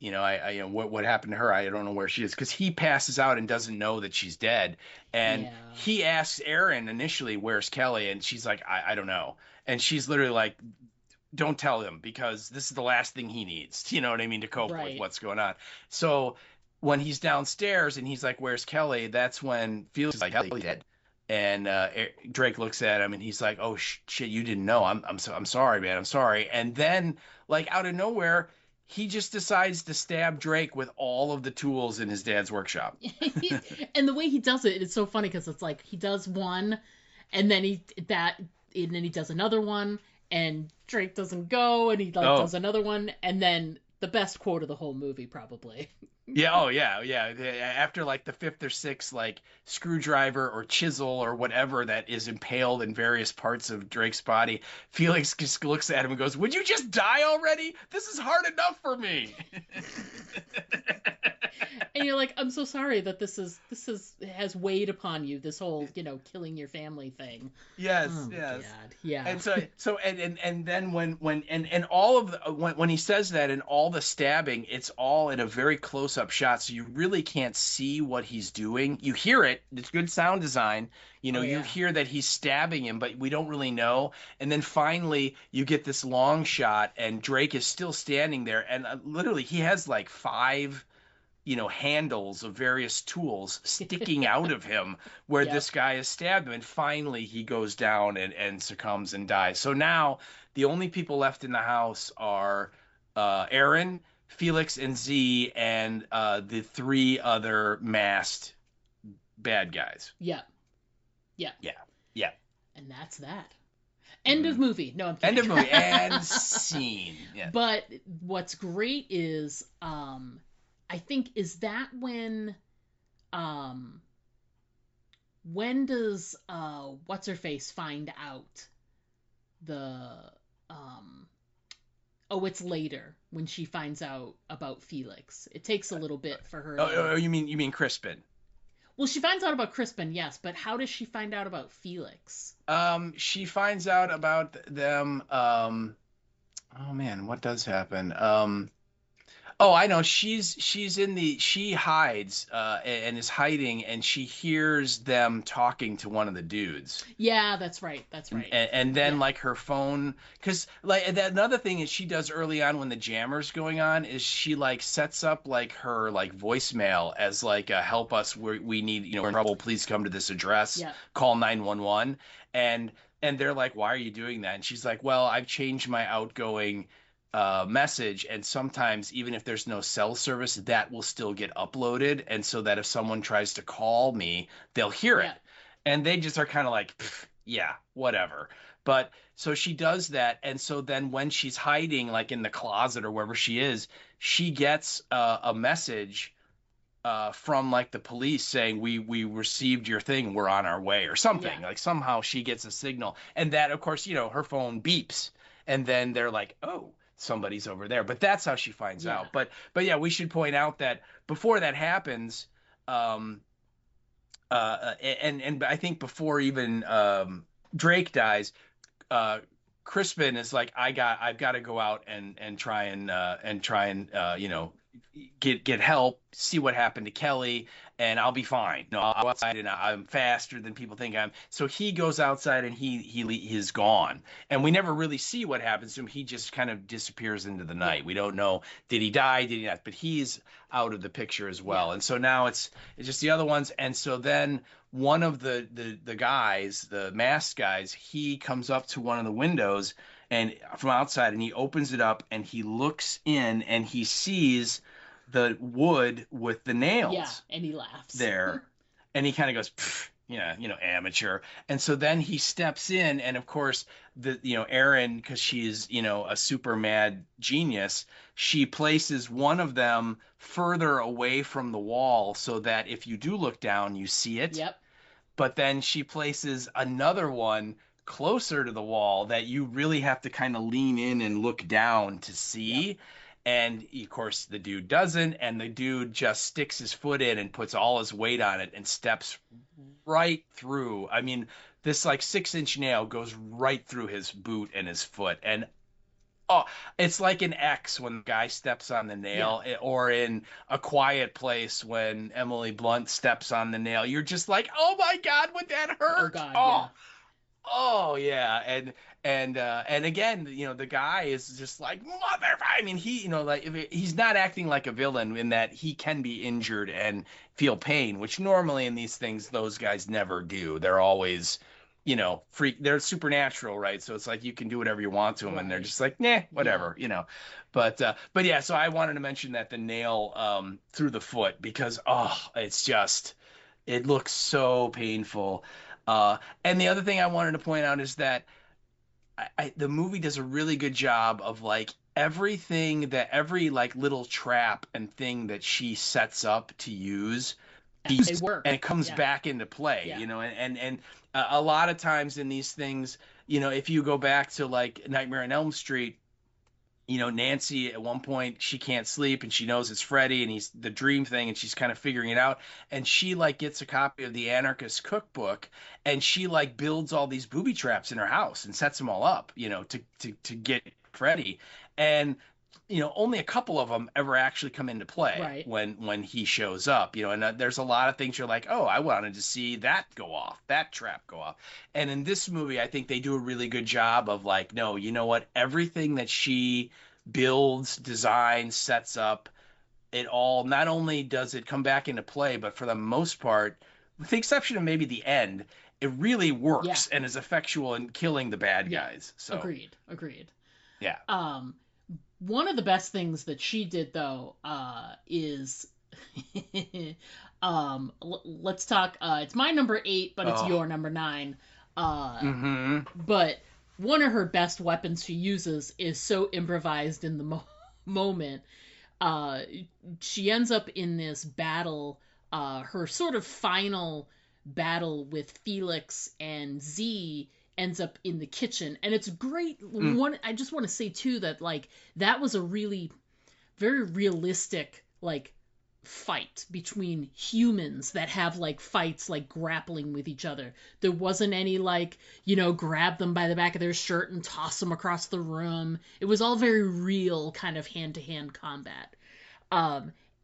What happened to her? I don't know where she is, because he passes out and doesn't know that she's dead. And Yeah. he asks Erin initially, "Where's Kelly?" And she's like, I don't know. And she's literally like, "Don't tell him, because this is the last thing he needs." You know what I mean? To cope with Right. what's going on. So when he's downstairs and he's like, "Where's Kelly?" That's when Felix is like, "Kelly's dead." And Drake looks at him and he's like, "Oh shit, you didn't know. I'm sorry, man. I'm sorry." And then like out of nowhere, he just decides to stab Drake with all of the tools in his dad's workshop. And the way he does it, it's so funny because it's like he does one, and then he does another one, and Drake doesn't go, and he like does another one, and then the best quote of the whole movie probably. Yeah, oh yeah. After like the fifth or sixth like screwdriver or chisel or whatever that is impaled in various parts of Drake's body, Felix just looks at him and goes, "Would you just die already? This is hard enough for me." And you're like, I'm so sorry that this has weighed upon you, this whole, killing your family thing. Yes, Oh my yes. God. Yeah. And and then when all of the when he says that, and all the stabbing, it's all in a very close up shot, so you really can't see what he's doing. You hear it; it's good sound design. Oh, You yeah. hear that he's stabbing him, but we don't really know. And then finally, you get this long shot, and Drake is still standing there, and literally he has like five handles of various tools sticking out of him where Yep. this guy has stabbed him. And finally he goes down and succumbs and dies. So now the only people left in the house are Aaron, Felix, and Z, and the three other masked bad guys. Yeah. Yeah. Yeah. And that's that. End of movie. No, I'm kidding. End of movie. And scene. Yeah. But what's great is, I think, is that when does what's her face find out the it's later when she finds out about Felix. It takes a little bit for her. Oh, you mean Crispin? Well, she finds out about Crispin, yes, but how does she find out about Felix? She finds out about them. Oh man, what does happen? Oh, I know. She hides and is hiding, and she hears them talking to one of the dudes. Yeah, that's right. That's right. And then Yeah. like her phone, because like that another thing is she does early on when the jammer's going on is she like sets up like her like voicemail as like a help us, we need, we're in trouble, please come to this address, Yeah. call 911. And they're like, why are you doing that? And she's like, well, I've changed my outgoing message, and sometimes even if there's no cell service, that will still get uploaded, and so that if someone tries to call me, they'll hear it. Yeah. And they just are kind of like, yeah, whatever. But so she does that, and so then when she's hiding like in the closet or wherever she is, she gets a message from like the police saying we received your thing, we're on our way, or something. Yeah. Like somehow she gets a signal, and that of course, her phone beeps, and then they're like, oh, somebody's over there. But that's how she finds Yeah. out. But yeah, we should point out that before that happens, um and I think before even Drake dies, uh Crispin is like, I've got to go out and try and get help, see what happened to Kelly, and I'll be fine. No, I'll go outside, and I'm faster than people think I'm. So he goes outside, and he's gone, and we never really see what happens to him. He just kind of disappears into the night. We don't know, did he die, did he not? But he's out of the picture as well. Yeah. And so now it's just the other ones. And so then one of the guys, the masked guys, he comes up to one of the windows and from outside, and he opens it up, and he looks in, and he sees the wood with the nails. Yeah, and he laughs there, and he kind of goes, yeah, amateur. And so then he steps in, and of course Erin, because she's a super mad genius, she places one of them further away from the wall so that if you do look down, you see it. Yep. But then she places another one closer to the wall that you really have to kind of lean in and look down to see. Yep. And of course the dude doesn't, and the dude just sticks his foot in and puts all his weight on it and steps right through. I mean, this like 6-inch nail goes right through his boot and his foot. And oh, it's like an X when the guy steps on the nail, yeah. Or in A Quiet Place when Emily Blunt steps on the nail. You're just like, oh my God, would that hurt? Oh God, yeah. Oh yeah, and again, the guy is just like, mother. I mean, he, like he's not acting like a villain in that he can be injured and feel pain, which normally in these things those guys never do. They're always, freak. They're supernatural, right? So it's like you can do whatever you want to them, right. And they're just like, nah, whatever, yeah. But yeah, so I wanted to mention that the nail through the foot because it's just, it looks so painful. And the other thing I wanted to point out is that the movie does a really good job of like every like little trap and thing that she sets up to use, they work, and it comes back into play, yeah. And a lot of times in these things, if you go back to like Nightmare on Elm Street, Nancy at one point, she can't sleep and she knows it's Freddy and he's the dream thing, and she's kind of figuring it out, and she like gets a copy of the Anarchist Cookbook, and she like builds all these booby traps in her house and sets them all up, to get Freddy, and only a couple of them ever actually come into play, right. when he shows up, and there's a lot of things you're like, oh, I wanted to see that go off, that trap go off. And in this movie, I think they do a really good job of like, no, you know what, everything that she builds, designs, sets up, it all, not only does it come back into play, but for the most part, with the exception of maybe the end, it really works, and is effectual in killing the bad guys. So agreed. Yeah. One of the best things that she did, though, is, let's talk, it's my number 8, but it's your number 9. But one of her best weapons she uses is so improvised in the moment. She ends up in this battle, her sort of final battle with Felix and Z ends up in the kitchen, and it's great. I just want to say too that like that was a really very realistic like fight between humans that have like fights like grappling with each other. There wasn't any like grab them by the back of their shirt and toss them across the room. It was all very real kind of hand-to-hand combat.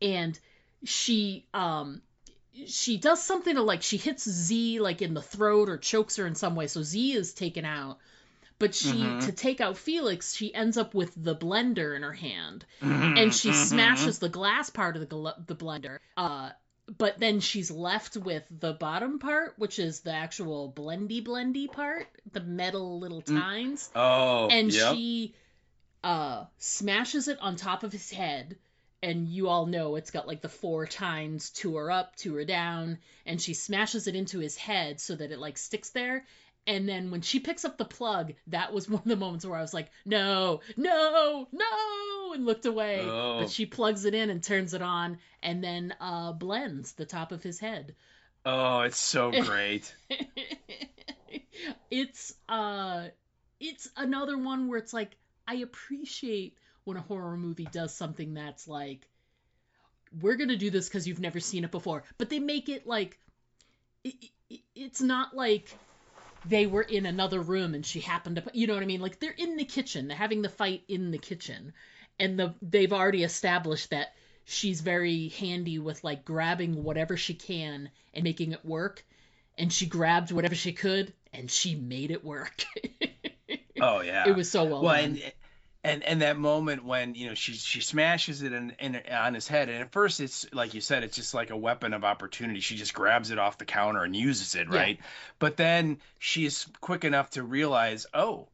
And she does something to, like, she hits Z, like, in the throat or chokes her in some way, so Z is taken out. But to take out Felix, she ends up with the blender in her hand, and she smashes the glass part of the blender. But then she's left with the bottom part, which is the actual blendy part, the metal little tines. Oh, and she smashes it on top of his head. And you all know it's got, like, the 4 tines, 2 are up, 2 are down, and she smashes it into his head so that it, like, sticks there. And then when she picks up the plug, that was one of the moments where I was like, no, no, no, and looked away. Oh. But she plugs it in and turns it on, and then blends the top of his head. Oh, it's so great. It's another one where it's like, I appreciate when a horror movie does something that's like, we're gonna do this because you've never seen it before, but they make it like, it's not like they were in another room and she happened to, you know what I mean? Like, they're in the kitchen, they're having the fight in the kitchen, and they've already established that she's very handy with, like, grabbing whatever she can and making it work, and she grabbed whatever she could and she made it work. Oh yeah, it was so well done. And that moment when, you know, she smashes it on his head, and at first it's like you said, it's just like a weapon of opportunity. She just grabs it off the counter and uses it, right? Yeah. But then she's quick enough to realize, oh,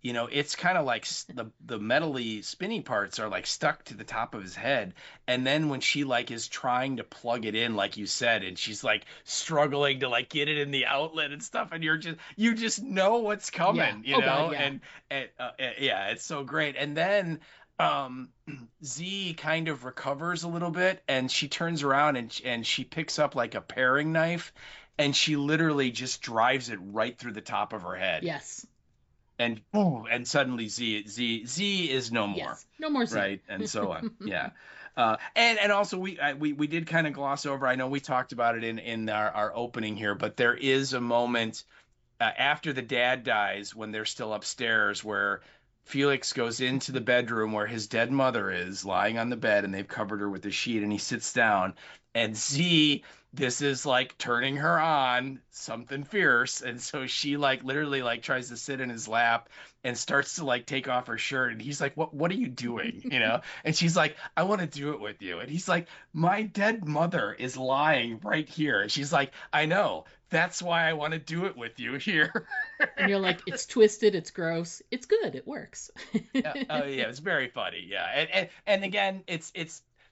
you know, it's kind of like the metally spinny parts are like stuck to the top of his head. And then when she like is trying to plug it in, like you said, and she's like struggling to like get it in the outlet and stuff, and you just know what's coming, you know? God, yeah. And yeah, it's so great. And then Z kind of recovers a little bit, and she turns around and she picks up like a paring knife, and she literally just drives it right through the top of her head. Yes. And boom, and suddenly Z is no more. Yes, no more Z. Right, and so on. Yeah. And also we did kind of gloss over. I know we talked about it in our opening here, but there is a moment after the dad dies when they're still upstairs where Felix goes into the bedroom where his dead mother is lying on the bed, and they've covered her with a sheet, and he sits down, and Z, this is like turning her on, something fierce, and so she like literally like tries to sit in his lap and starts to like take off her shirt, and he's like, what are you doing, you know? And she's like, I want to do it with you. And he's like, my dead mother is lying right here. And she's like, I know, that's why I want to do it with you here. And you're like, it's twisted, it's gross, it's good, it works. Yeah, it's very funny. Yeah. And again, it's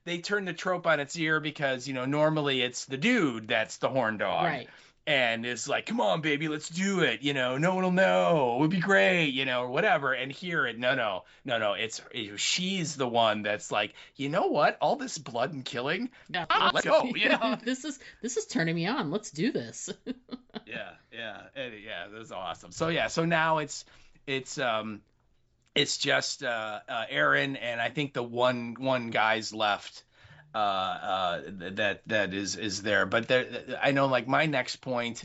they turn the trope on its ear because, you know, normally it's the dude that's the horn dog. Right. And it's like, come on, baby, let's do it. You know, no one will know. It would be great, you know, or whatever. And here, no. She's the one that's like, you know what? All this blood and killing. Yeah, let's go. You know, this is turning me on. Let's do this. Yeah, that's awesome. So now it's just Aaron, and I think the one guy's left that is there. But there, I know, like, my next point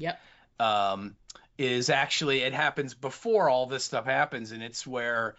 is actually, it happens before all this stuff happens, and it's where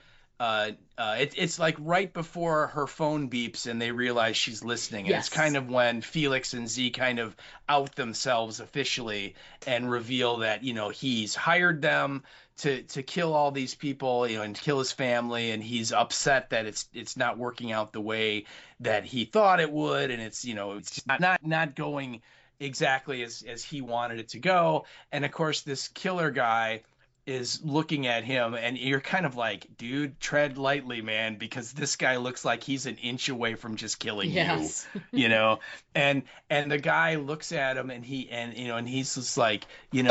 it's like right before her phone beeps and they realize she's listening. And it's kind of when Felix and Z kind of out themselves officially and reveal that, you know, he's hired them to kill all these people, you know, and kill his family, and he's upset that it's not working out the way that he thought it would, and it's, you know, it's just not going exactly as he wanted it to go. And of course, this killer guy is looking at him, and you're kind of like, dude, tread lightly, man, because this guy looks like he's an inch away from just killing you, you know. And the guy looks at him, and he's just like, you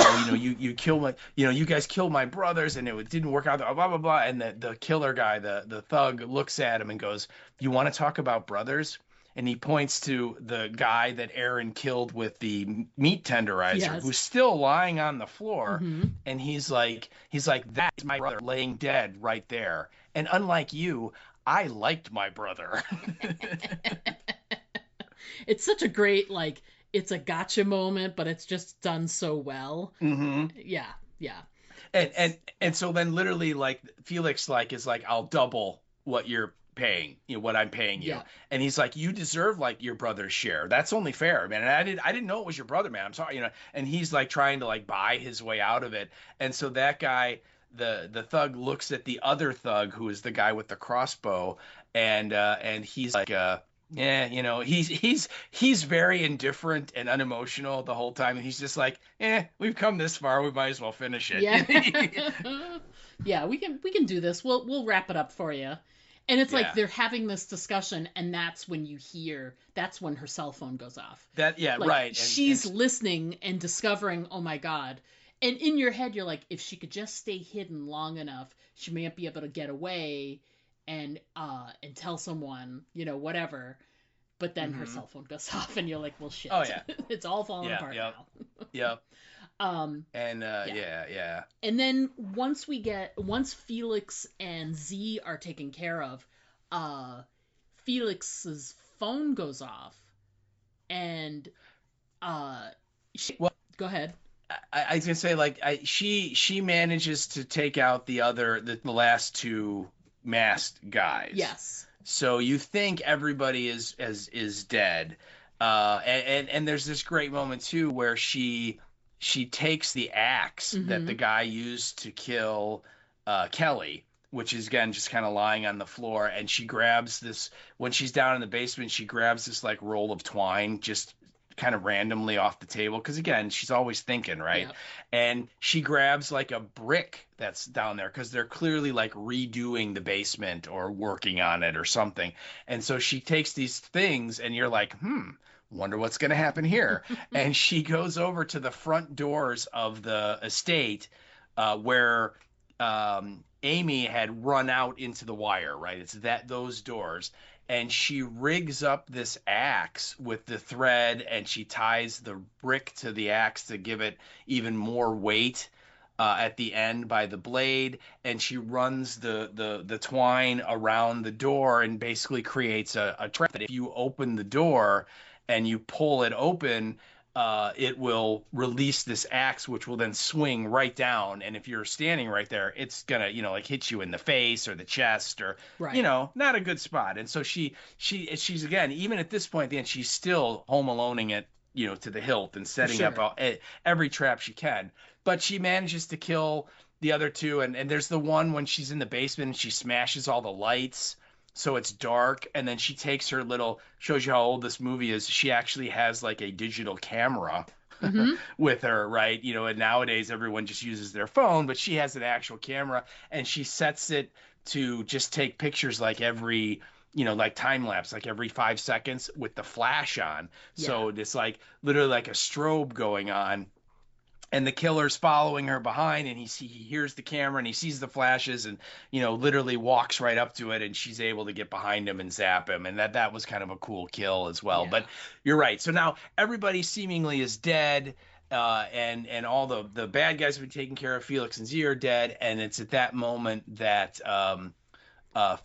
kill my, you guys killed my brothers, and it didn't work out, blah blah blah. And the killer guy, the thug, looks at him and goes, you want to talk about brothers? And he points to the guy that Aaron killed with the meat tenderizer, who's still lying on the floor. Mm-hmm. And he's like, that's my brother laying dead right there. And unlike you, I liked my brother. It's such a great, like, it's a gotcha moment, but it's just done so well. Mm-hmm. Yeah. And so then literally, like, Felix is like, I'll double what you're paying, what I'm paying you. Yeah. And he's like, you deserve like your brother's share. That's only fair, man. And I didn't know it was your brother, man. I'm sorry, and he's like trying to like buy his way out of it. And so that guy, the thug, looks at the other thug, who is the guy with the crossbow, and he's like, yeah, he's very indifferent and unemotional the whole time. And he's just like, we've come this far, we might as well finish it. Yeah. Yeah, we can do this. We'll wrap it up for you. And it's like Yeah. they're having this discussion, and that's when that's when her cell phone goes off. Yeah, Like, right. she's listening and discovering, oh my God. And in your head, you're like, if she could just stay hidden long enough, she might be able to get away and tell someone, whatever. But then her cell phone goes off, and you're like, well, shit. Oh, yeah. It's all falling Yeah, apart yep. now. Yep. And Yeah. And then once Felix and Z are taken care of, Felix's phone goes off, and go ahead. I was gonna say, like, she manages to take out the last two masked guys. Yes. So you think everybody is dead, and there's this great moment too where she takes the axe that the guy used to kill Kelly, which is again just kind of lying on the floor, and she grabs this when she's down in the basement. She grabs this like roll of twine just kind of randomly off the table, because again she's always thinking, right? Yep. And she grabs like a brick that's down there because they're clearly like redoing the basement or working on it or something. And so she takes these things, and you're like, wonder what's going to happen here. And she goes over to the front doors of the estate, where Amy had run out into the wire, right? It's those doors. And she rigs up this axe with the thread, and she ties the brick to the axe to give it even more weight at the end by the blade. And she runs the twine around the door and basically creates a trap that if you open the door and you pull it open, it will release this axe, which will then swing right down. And if you're standing right there, it's gonna, like hit you in the face or the chest or, Right. Not a good spot. And so she's again, even at this point, at the end, she's still home aloneing it, to the hilt and setting up every trap she can. But she manages to kill the other two. And there's the one when she's in the basement and she smashes all the lights, so it's dark, and then she takes her shows you how old this movie is. She actually has like a digital camera with her, right? And nowadays everyone just uses their phone, but she has an actual camera, and she sets it to just take pictures like every, like time lapse, like every 5 seconds with the flash on. Yeah. So it's like literally like a strobe going on. And the killer's following her behind, and he hears the camera, and he sees the flashes, and literally walks right up to it, and she's able to get behind him and zap him, and that was kind of a cool kill as well. Yeah. But you're right. So now everybody seemingly is dead, and all the bad guys have been taken care of. Felix and Z are dead, and it's at that moment that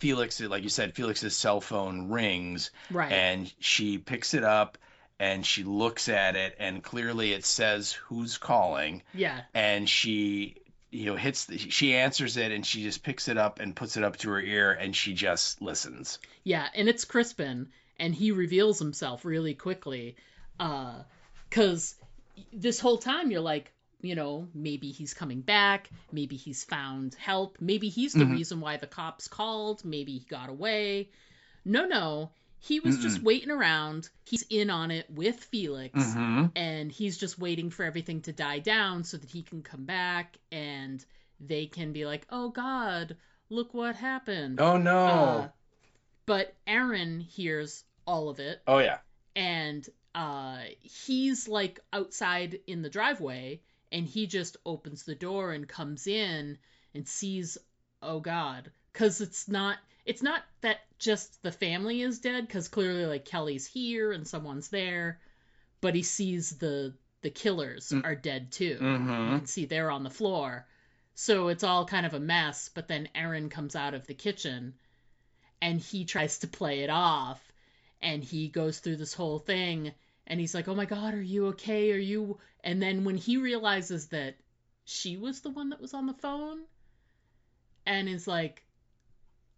Felix, like you said, Felix's cell phone rings, right, and she picks it up. And she looks at it, and clearly it says who's calling. Yeah. And she, she answers it, and she just picks it up and puts it up to her ear, and she just listens. Yeah, and it's Crispin, and he reveals himself really quickly, because this whole time you're like, maybe he's coming back, maybe he's found help, maybe he's the reason why the cops called, maybe he got away. No. He was just waiting around. He's in on it with Felix, and he's just waiting for everything to die down so that he can come back, and they can be like, oh, God, look what happened. Oh, no. But Aaron hears all of it. Oh, yeah. And he's, like, outside in the driveway, and he just opens the door and comes in and sees, oh, God. Because it's not that just the family is dead, because clearly like Kelly's here and someone's there, but he sees the killers are dead too. You can see they're on the floor, so it's all kind of a mess. But then Aaron comes out of the kitchen, and he tries to play it off, and he goes through this whole thing, and he's like, oh my God, are you okay? And then when he realizes that she was the one that was on the phone, and is like,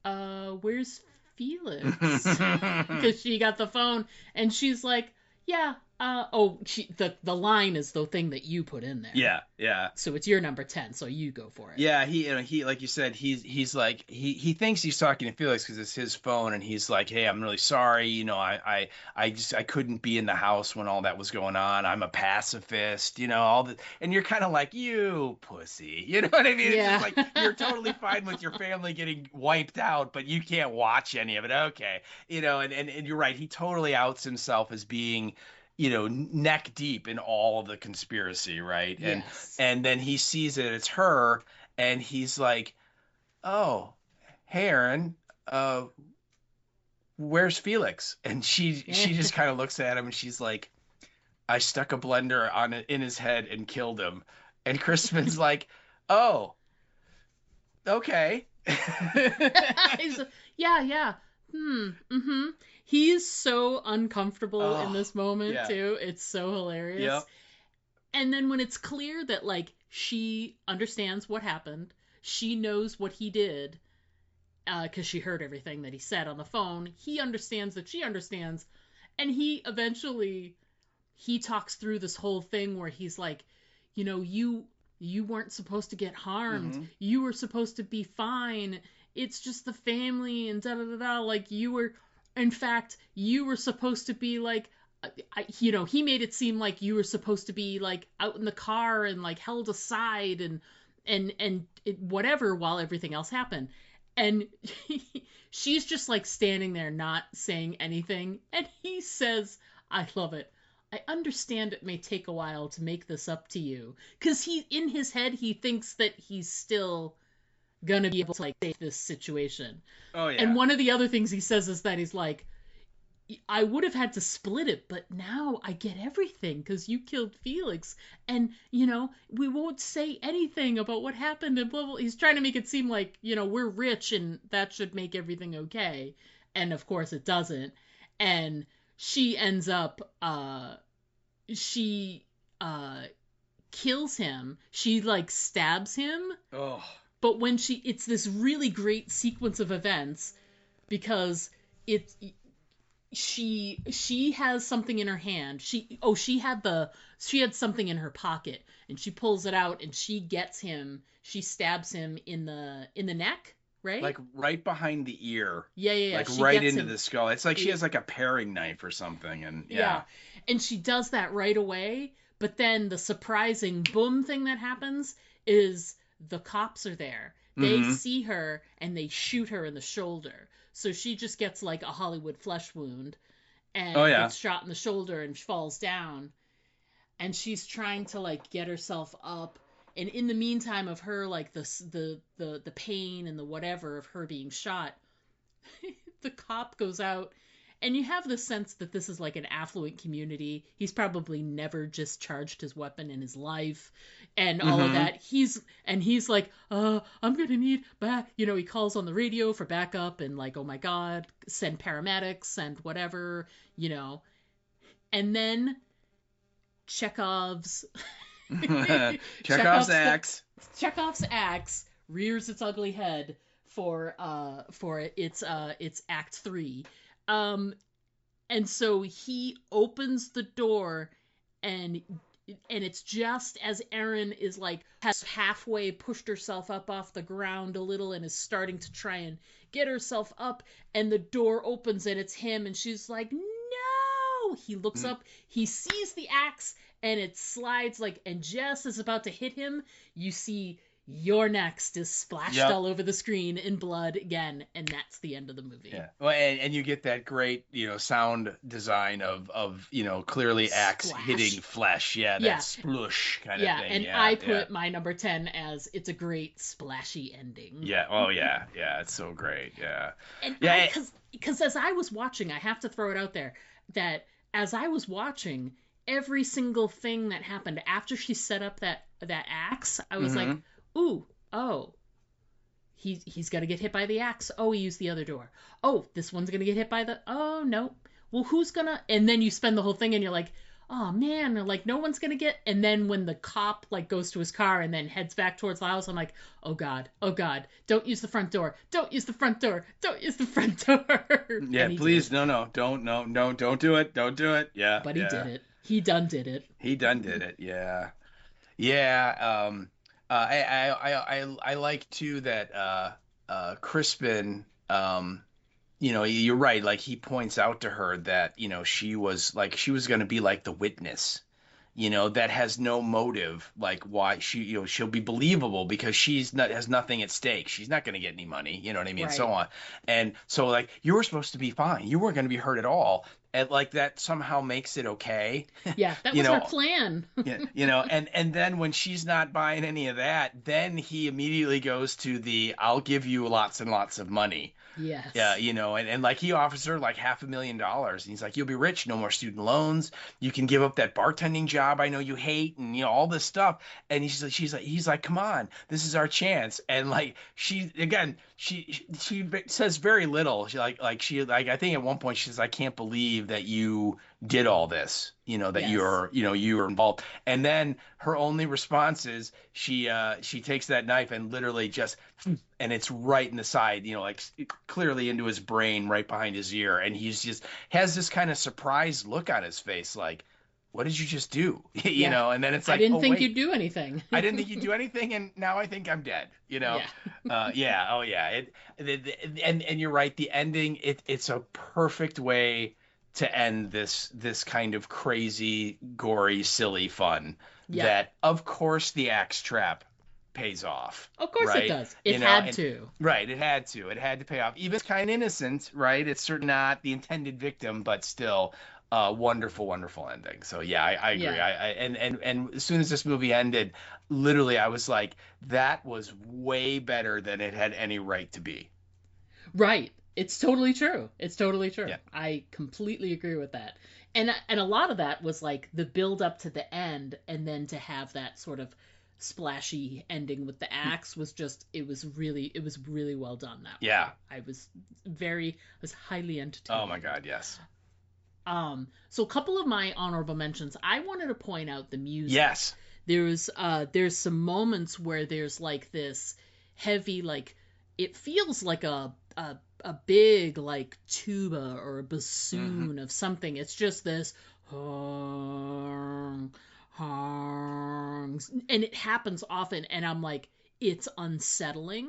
where's Felix, because she got the phone, and she's like, yeah, the line is the thing that you put in there. Yeah. So it's your number 10, so you go for it. Yeah, he like you said, he's like he thinks he's talking to Felix because it's his phone, and he's like, hey, I'm really sorry, I couldn't be in the house when all that was going on. I'm a pacifist, all the, and you're kind of like, you pussy, you know what I mean? Yeah. It's just like you're totally fine with your family getting wiped out, but you can't watch any of it. Okay, and you're right. He totally outs himself as being, neck deep in all the conspiracy, right? Yes. And then he sees it, it's her, and he's like, oh, hey, Aaron, where's Felix? And she just kind of looks at him, and she's like, I stuck a blender in his head and killed him. And Crispin's like, oh, okay. Yeah. Mm-hmm. He's so uncomfortable in this moment, too. It's so hilarious. Yep. And then when it's clear that, like, she understands what happened, she knows what he did, because she heard everything that he said on the phone, he understands that she understands, and he talks through this whole thing where he's like, you weren't supposed to get harmed. Mm-hmm. You were supposed to be fine. It's just the family and da-da-da-da. Like, in fact, you were supposed to be, like, he made it seem like you were supposed to be, like, out in the car and, like, held aside and whatever while everything else happened. And she's just, like, standing there not saying anything. And he says, I love it, I understand it may take a while to make this up to you. Because in his head, he thinks that he's still gonna be able to, like, save this situation. Oh, yeah. And one of the other things he says is that he's like, I would have had to split it, but now I get everything because you killed Felix. And, we won't say anything about what happened and blah, blah. He's trying to make it seem like, we're rich and that should make everything okay. And, of course, it doesn't. And she ends up, kills him. She, like, stabs him. Oh. But when it's this really great sequence of events because she has something in her hand. She had something in her pocket and she pulls it out and she stabs him in the neck, right? Like right behind the ear. Yeah. Like right into the skull. It's like she has like a paring knife or something, and yeah. And she does that right away, but then the surprising boom thing that happens is the cops are there. They see her and they shoot her in the shoulder. So she just gets like a Hollywood flesh wound and gets shot in the shoulder and falls down. And she's trying to like get herself up. And in the meantime of her, like the pain and the whatever of her being shot, the cop goes out. And you have the sense that this is like an affluent community. He's probably never discharged his weapon in his life and all of that. He's like, I'm going to need back. He calls on the radio for backup and like, oh my God, send paramedics, send whatever, And then Chekhov's axe. Chekhov's axe rears its ugly head for its Act 3. And so he opens the door and it's just as Erin is like has halfway pushed herself up off the ground a little and is starting to try and get herself up, and the door opens and it's him and she's like, no. He looks up, he sees the axe and it slides like, and just as it's about to hit him, you see "You're next" is splashed all over the screen in blood again, and that's the end of the movie. Yeah, well, and you get that great, sound design of clearly axe hitting flesh. Yeah, that splush kind of thing. And I put my number 10 as it's a great splashy ending. Yeah. Oh yeah. Yeah. It's so great. Yeah. And because as I was watching, I have to throw it out there that as I was watching every single thing that happened after she set up that axe, I was like, ooh, oh, he's going to get hit by the axe. Oh, he used the other door. Oh, this one's going to get hit by oh, no. Well, who's going to... And then you spend the whole thing and you're like, oh man, like no one's gonna get. And then when the cop like goes to his car and then heads back towards the house, I'm like, oh god, don't use the front door, don't use the front door, don't use the front door. Yeah, please, no, don't do it, don't do it. Yeah, But he yeah, did it. He done did it. he done did it. Yeah, yeah. I like too that Crispin. You're right. Like he points out to her that she was going to be like the witness, that has no motive, like why she'll be believable because has nothing at stake. She's not going to get any money, you know what I mean, and so Right. on. And so like you were supposed to be fine. You weren't going to be hurt at all. And like that somehow makes it okay. Yeah, that you was our know, plan. yeah, and then when she's not buying any of that, then he immediately goes to the I'll give you lots and lots of money. Yeah, Yes. and like he offers her like $500,000. And he's like, you'll be rich, no more student loans. You can give up that bartending job I know you hate, and all this stuff. And he's like, come on, this is our chance. And like she says very little. I think at one point she says, I can't believe that you did all this, that Yes. you were involved. And then her only response is she takes that knife and literally just, and it's right in the side, like clearly into his brain, right behind his ear. And he's just has this kind of surprised look on his face, like, what did you just do? Yeah. And then it's I like, didn't oh, think wait, you'd do anything. I didn't think you'd do anything. And now I think I'm dead, Yeah. Yeah. Oh yeah. And you're right. The ending, it's a perfect way to end this kind of crazy, gory, silly fun Yeah. that, of course, the axe trap pays off. Of course it Right? does. It had And to. right, it had to. It had to pay off. Even it's kind of innocent, right? It's certainly not the intended victim, but still wonderful, wonderful ending. So yeah, I agree. Yeah. And as soon as this movie ended, literally I was like, that was way better than it had any right to be. Right. It's totally true. It's totally true. Yeah. I completely agree with that. And a lot of that was like the build up to the end, and then to have that sort of splashy ending with the axe was just it was really well done that Yeah. way. I was highly Oh my entertained. God, yes. So a couple of my honorable mentions. I wanted to point out the music. Yes. There's some moments where there's like this heavy, like it feels like a big like tuba or a bassoon of something. It's just this hung, and it happens often, and I'm like, it's unsettling,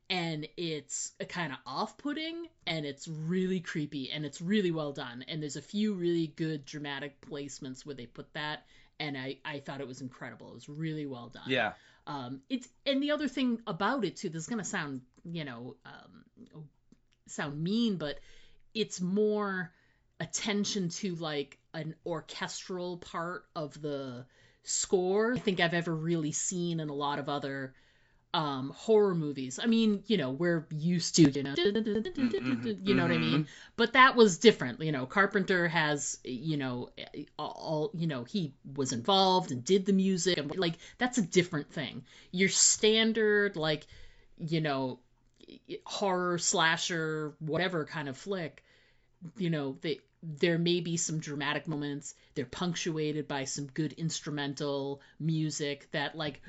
and it's kind of off-putting, and it's really creepy, and it's really well done, and there's a few really good dramatic placements where they put that, and I thought it was incredible. It was really well done. Yeah. It's and the other thing about it too, this is gonna sound sound mean, but it's more attention to like an orchestral part of the score I think I've ever really seen in a lot of other horror movies. I mean, we're used to, you know what I mean? But that was different. Carpenter has, all, he was involved and did the music, and like that's a different thing. Your standard like, you know, horror slasher whatever kind of flick, there may be some dramatic moments. They're punctuated by some good instrumental music that like,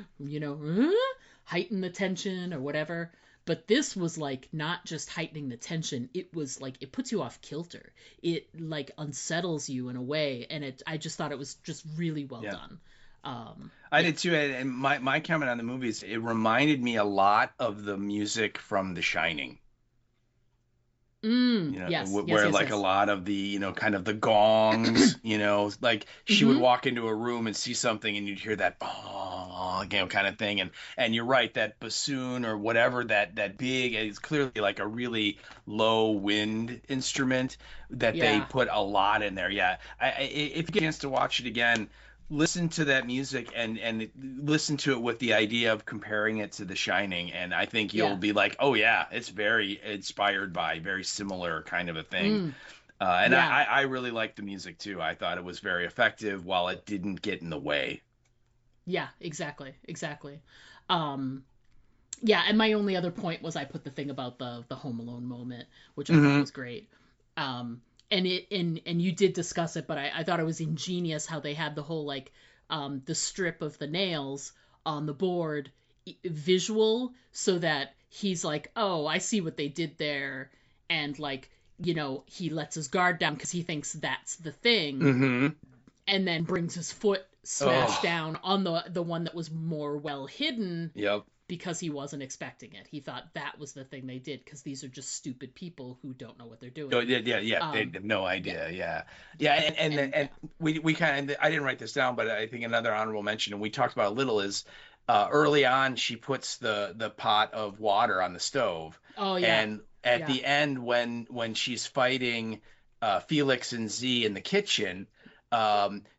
heighten the tension or whatever. But this was like not just heightening the tension, it was like it puts you off kilter. It like unsettles you in a way, and I just thought it was just really well done. I did too, and my comment on the movie is it reminded me a lot of the music from The Shining. Yes, Where yes, like yes. a lot of the kind of the gongs, like she would walk into a room and see something and you'd hear that kind of thing, and you're right, that bassoon or whatever, that big, it's clearly like a really low wind instrument that they Yeah. put a lot in there. Yeah, if you get a chance to watch it again, listen to that music and listen to it with the idea of comparing it to The Shining, and I think you'll Yeah. be like, oh yeah, it's very inspired by very similar kind of a thing. And Yeah. I really liked the music too. I thought it was very effective while it didn't get in the way. Yeah, exactly. Yeah, and my only other point was I put the thing about the Home Alone moment, which I thought was great. and you did discuss it, but I thought it was ingenious how they had the whole like the strip of the nails on the board visual, so that he's like, oh, I see what they did there, and like, you know, he lets his guard down because he thinks that's the thing, Mm-hmm. and then brings his foot smash down on the one that was more well hidden. Yep. Because he wasn't expecting it. He thought that was the thing they did because these are just stupid people who don't know what they're doing. Oh, yeah. They have no idea. Yeah. And we kind of, I didn't write this down, but I think another honorable mention, and we talked about a little, is early on she puts the pot of water on the stove. Oh yeah. And at the end, when she's fighting Felix and Z in the kitchen,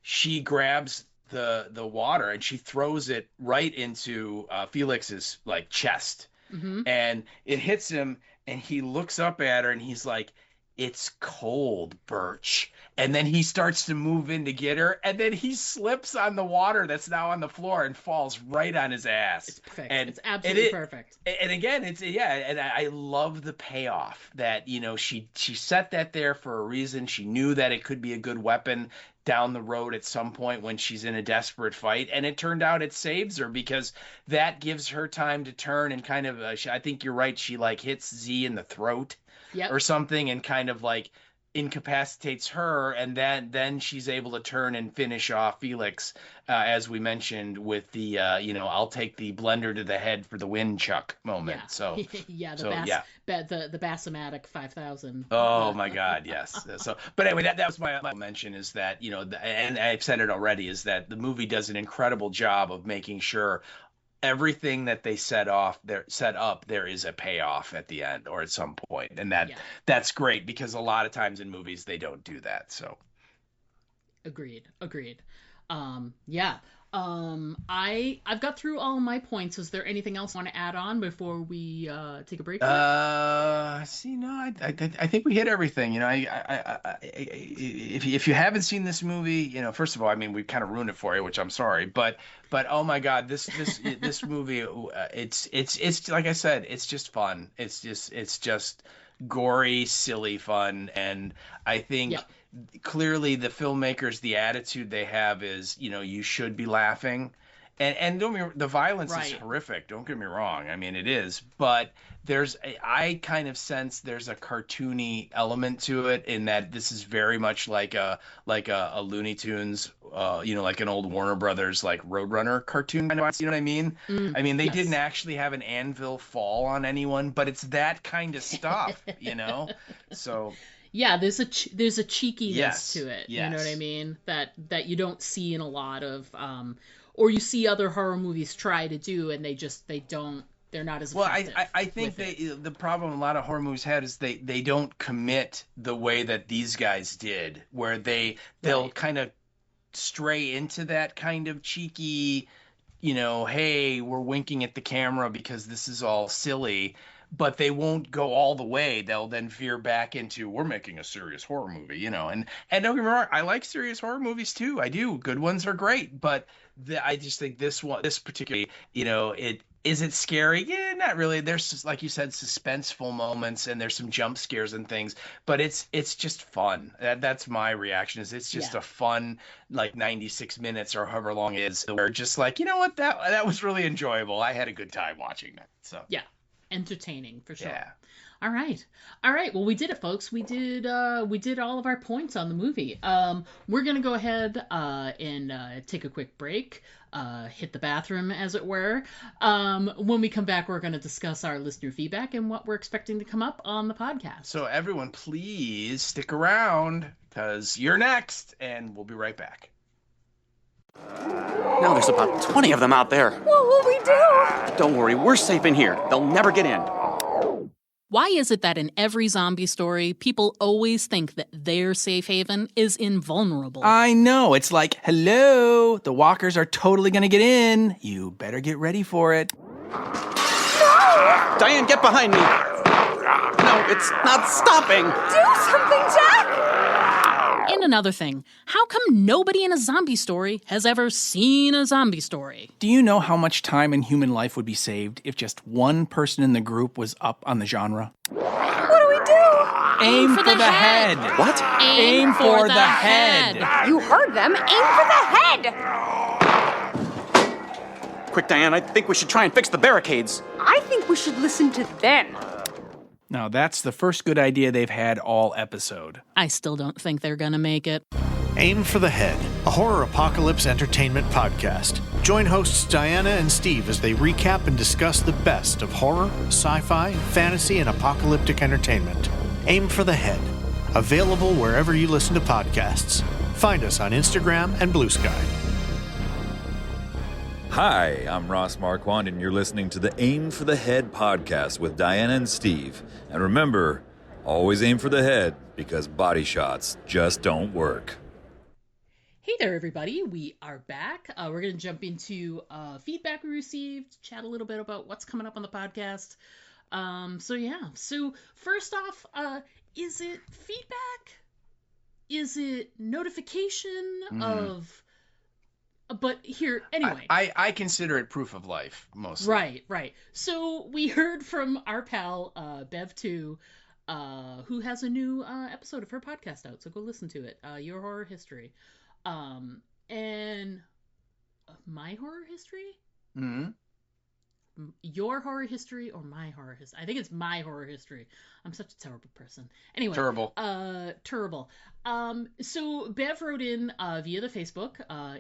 she grabs the water and she throws it right into Felix's like chest, and it hits him, and he looks up at her and he's like, "It's cold, Birch." And then he starts to move in to get her, and then he slips on the water that's now on the floor and falls right on his ass. It's perfect. And it's absolutely perfect. And again, and I love the payoff that, you know, she set that there for a reason. She knew that it could be a good weapon down the road at some point when she's in a desperate fight, and it turned out it saves her because that gives her time to turn and kind of I think you're right, she like hits Z in the throat or something and kind of like incapacitates her, and then she's able to turn and finish off Felix, as we mentioned, with the I'll take the blender to the head for the win, Chuck moment. So the Bassomatic 5000. Oh my God, yes. So, but anyway, that was my mention, is that, you know, and I've said it already, is that the movie does an incredible job of making sure everything that they set up, there is a payoff at the end or at some point, and that's great, because a lot of times in movies they don't do that. So agreed. I've got through all my points. Is there anything else you want to add on before we take a break? I think we hit everything. You know, if you haven't seen this movie, you know, first of all, I mean, we kind of ruined it for you, which I'm sorry, but oh my God, this movie, it's like I said, it's just fun. It's just gory, silly fun, and I think. Yep. Clearly the filmmakers, the attitude they have is, you know, you should be laughing, and the violence is horrific, don't get me wrong, I mean it is, but I kind of sense there's a cartoony element to it, in that this is very much like a Looney Tunes, like an old Warner Brothers like Roadrunner cartoon kind of, you know what I mean? I mean, they didn't actually have an anvil fall on anyone, but it's that kind of stuff, you know. So yeah, there's a cheekiness to it. You know what I mean? That you don't see in a lot of, or you see other horror movies try to do, and they're not as effective. Well, I think the problem a lot of horror movies had is they don't commit the way that these guys did, where they'll kind of stray into that kind of cheeky, you know, hey, we're winking at the camera because this is all silly. But they won't go all the way. They'll then veer back into, we're making a serious horror movie, you know. And don't get me wrong, I like serious horror movies too. I do. Good ones are great. But I just think this particularly, you know, is it scary? Yeah, not really. There's, like you said, suspenseful moments, and there's some jump scares and things. But it's just fun. That's my reaction. It's just a fun, like 96 minutes or however long it is. We're just like, you know what, that was really enjoyable. I had a good time watching that. So yeah. Entertaining for sure. Yeah. All right. Well, we did it, folks. We did all of our points on the movie. We're gonna go ahead and take a quick break, hit the bathroom, as it were. When we come back, we're gonna discuss our listener feedback and what we're expecting to come up on the podcast. So everyone, please stick around, because you're next, and we'll be right back. Now there's about 20 of them out there. What will we do? Don't worry, we're safe in here. They'll never get in. Why is it that in every zombie story, people always think that their safe haven is invulnerable? I know. It's like, hello, the walkers are totally going to get in. You better get ready for it. No! Diane, get behind me. No, it's not stopping. Do something, Jack! And another thing, how come nobody in a zombie story has ever seen a zombie story? Do you know how much time in human life would be saved if just one person in the group was up on the genre? What do we do? Aim for the head. What? Aim for the head. You heard them. Aim for the head. Quick, Diane, I think we should try and fix the barricades. I think we should listen to them. Now, that's the first good idea they've had all episode. I still don't think they're gonna make it. Aim for the Head, a horror apocalypse entertainment podcast. Join hosts Diana and Steve as they recap and discuss the best of horror, sci-fi, fantasy, and apocalyptic entertainment. Aim for the Head, available wherever you listen to podcasts. Find us on Instagram and Blue Sky. Hi, I'm Ross Marquand, and you're listening to the Aim for the Head podcast with Diana and Steve. And remember, always aim for the head, because body shots just don't work. Hey there, everybody. We are back. We're going to jump into feedback we received, chat a little bit about what's coming up on the podcast. So first off, is it feedback? Is it notification of... But here, anyway. I consider it proof of life, mostly. Right. So we heard from our pal, Bev2, who has a new episode of her podcast out. So go listen to it. Your Horror History. And My Horror History? Mm-hmm. Your Horror History or My Horror History? I think it's My Horror History. I'm such a terrible person. Anyway. Terrible. So Bev wrote in via the Facebook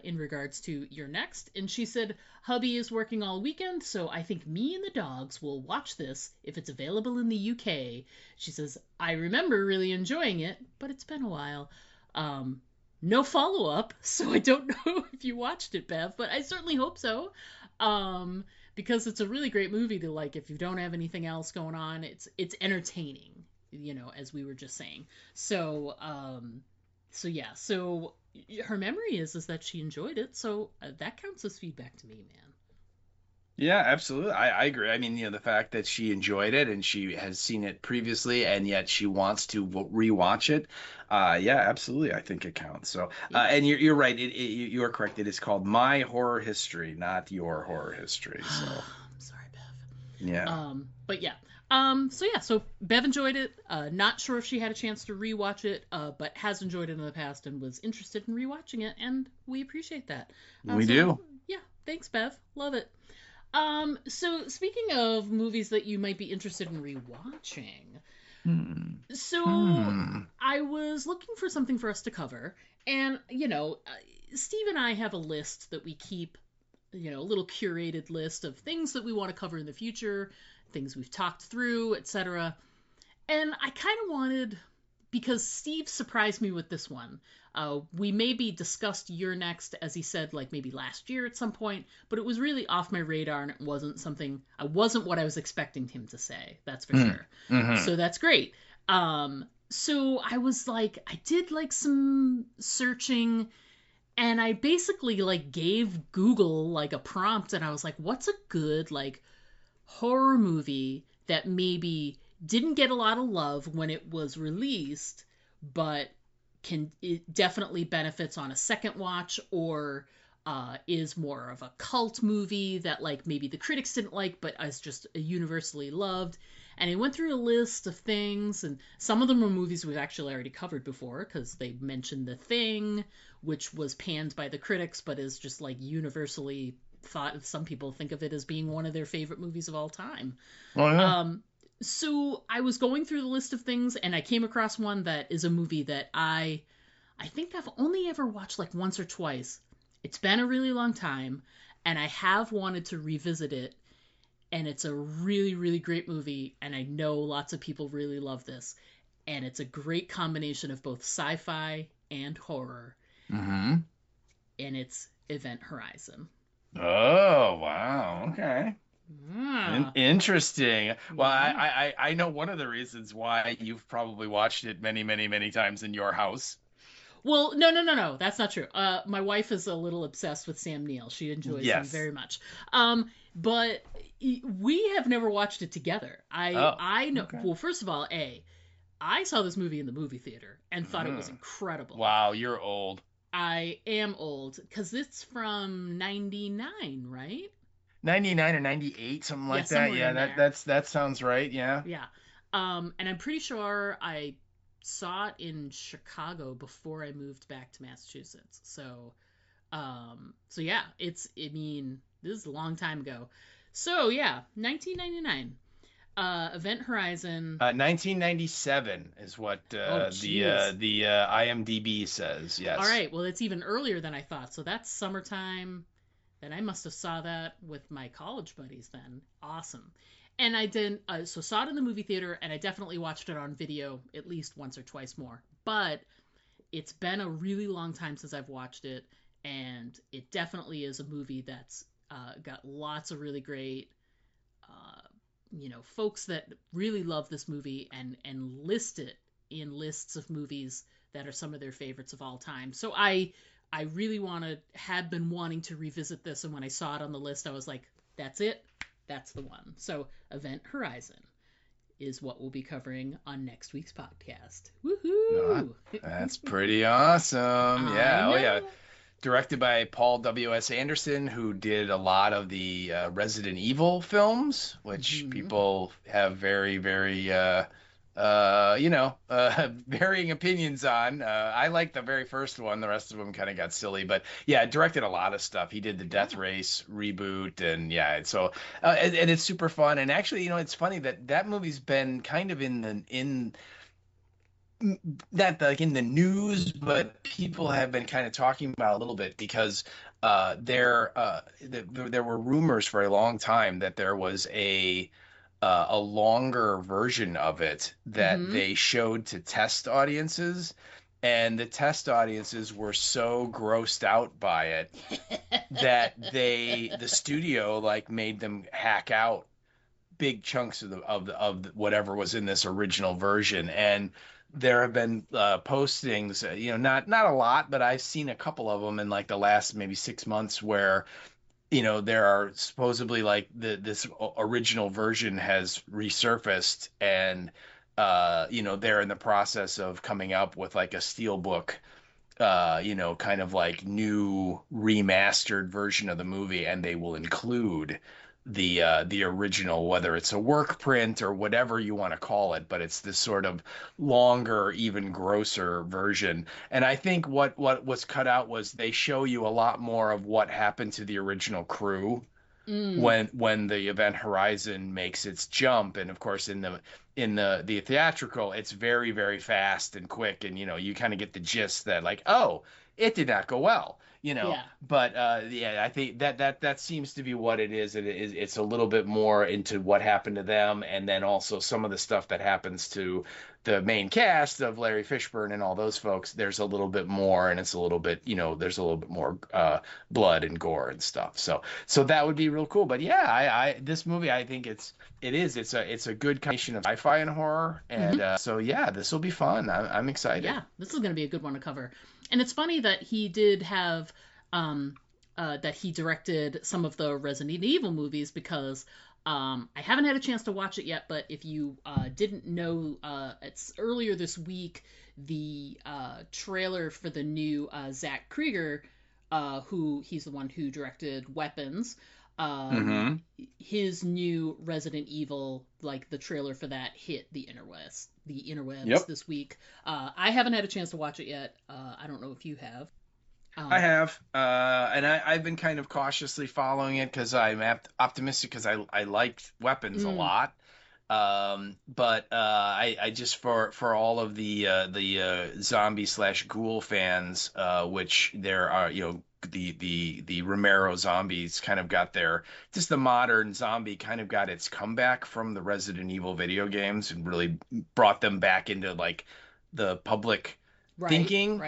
in regards to Your Next, and she said, hubby is working all weekend, so I think me and the dogs will watch this if it's available in the UK. She says, I remember really enjoying it, but it's been a while. No follow-up, so I don't know if you watched it, Bev, but I certainly hope so. Because it's a really great movie to like if you don't have anything else going on. It's entertaining, as we were just saying. So her memory is that she enjoyed it, so that counts as feedback to me, man. Yeah, absolutely. I agree. I mean, the fact that she enjoyed it and she has seen it previously and yet she wants to rewatch it. Yeah, absolutely. I think it counts. So, and you're right. You are correct. It is called My Horror History, not Your Horror History. So, I'm sorry, Bev. Yeah. But yeah. So Bev enjoyed it. Not sure if she had a chance to rewatch it, but has enjoyed it in the past and was interested in rewatching it, and we appreciate that. We do. Yeah. Thanks, Bev. Love it. So speaking of movies that you might be interested in rewatching, I was looking for something for us to cover, and Steve and I have a list that we keep, a little curated list of things that we want to cover in the future, things we've talked through, etc. And I kind of wanted, because Steve surprised me with this one. We maybe discussed Your Next, as he said, like maybe last year at some point, but it was really off my radar and it wasn't what I was expecting him to say. That's for sure. Mm-hmm. So that's great. So I was like, I did like some searching and I basically like gave Google like a prompt and I was like, what's a good like horror movie that maybe didn't get a lot of love when it was released, but it definitely benefits on a second watch, or is more of a cult movie that like maybe the critics didn't like but is just universally loved. And he went through a list of things, and some of them were movies we've actually already covered before because they mentioned The Thing, which was panned by the critics but is just like universally thought, some people think of it as being one of their favorite movies of all time. Oh, yeah. So I was going through the list of things and I came across one that is a movie that I think I've only ever watched like once or twice. It's been a really long time and I have wanted to revisit it, and it's a really, really great movie and I know lots of people really love this, and it's a great combination of both sci-fi and horror. Mm-hmm. And it's Event Horizon. Oh, wow. Okay. Yeah. Interesting. Well, I know one of the reasons why you've probably watched it many, many, many times in your house. Well, no. That's not true. My wife is a little obsessed with Sam Neill. She enjoys him very much. But we have never watched it together. I know. Okay. Well, first of all, I saw this movie in the movie theater and thought it was incredible. Wow, you're old. I am old because it's from 99, right? 99 or 98, something like that. Yeah, that sounds right. Yeah. Yeah. And I'm pretty sure I saw it in Chicago before I moved back to Massachusetts. So yeah, I mean, this is a long time ago. So yeah, 1999. Event Horizon. 1997 is what the IMDb says. Yes. All right, well, it's even earlier than I thought. So that's summertime. Then I must have saw that with my college buddies then. Awesome. And I didn't, so saw it in the movie theater, and I definitely watched it on video at least once or twice more. But it's been a really long time since I've watched it, and it definitely is a movie that's got lots of really great, folks that really love this movie and list it in lists of movies that are some of their favorites of all time. So I really had been wanting to revisit this, and when I saw it on the list, I was like, that's it. That's the one. So Event Horizon is what we'll be covering on next week's podcast. Woohoo! That's pretty awesome. Yeah. Oh, yeah. Directed by Paul W.S. Anderson, who did a lot of the Resident Evil films, which people have very, very, varying opinions on. I like the very first one. The rest of them kind of got silly. But yeah, directed a lot of stuff. He did the Death Race reboot. And yeah, so and it's super fun. And actually, it's funny that movie's been kind of not like in the news, but people have been kind of talking about it a little bit because there were rumors for a long time that there was a longer version of it that they showed to test audiences, and the test audiences were so grossed out by it that the studio made them hack out big chunks of whatever was in this original version. And there have been postings, not a lot, but I've seen a couple of them in the last maybe 6 months where, there are supposedly this original version has resurfaced, and, they're in the process of coming up with a steelbook, kind of new remastered version of the movie, and they will include the original, whether it's a work print or whatever you want to call it, but it's this sort of longer, even grosser version. And I think what was cut out was they show you a lot more of what happened to the original crew when the Event Horizon makes its jump. And of course in the theatrical, it's very, very fast and quick, and you kind of get the gist that oh, it did not go well. Yeah. But I think that seems to be what it is. It's a little bit more into what happened to them, and then also some of the stuff that happens to the main cast of Larry Fishburne and all those folks. There's a little bit more, and it's a little bit, there's a little bit more blood and gore and stuff. So that would be real cool. But yeah, I this movie, I think it's a good combination of sci-fi and horror, and so yeah, this will be fun. I'm excited. Yeah, this is going to be a good one to cover. And it's funny that he did have, that he directed some of the Resident Evil movies, because I haven't had a chance to watch it yet, but if you didn't know, it's earlier this week, the trailer for the new Zach Krieger, he's the one who directed Weapons, his new Resident Evil, the trailer for that hit the interwebs this week. I haven't had a chance to watch it yet. I don't know if you have. I have, and I've been kind of cautiously following it because I'm optimistic, because I liked Weapons a lot. But I just for all of the zombie / ghoul fans, which there are, the Romero zombies kind of got the modern zombie kind of got its comeback from the Resident Evil video games, and really brought them back into the public thinking,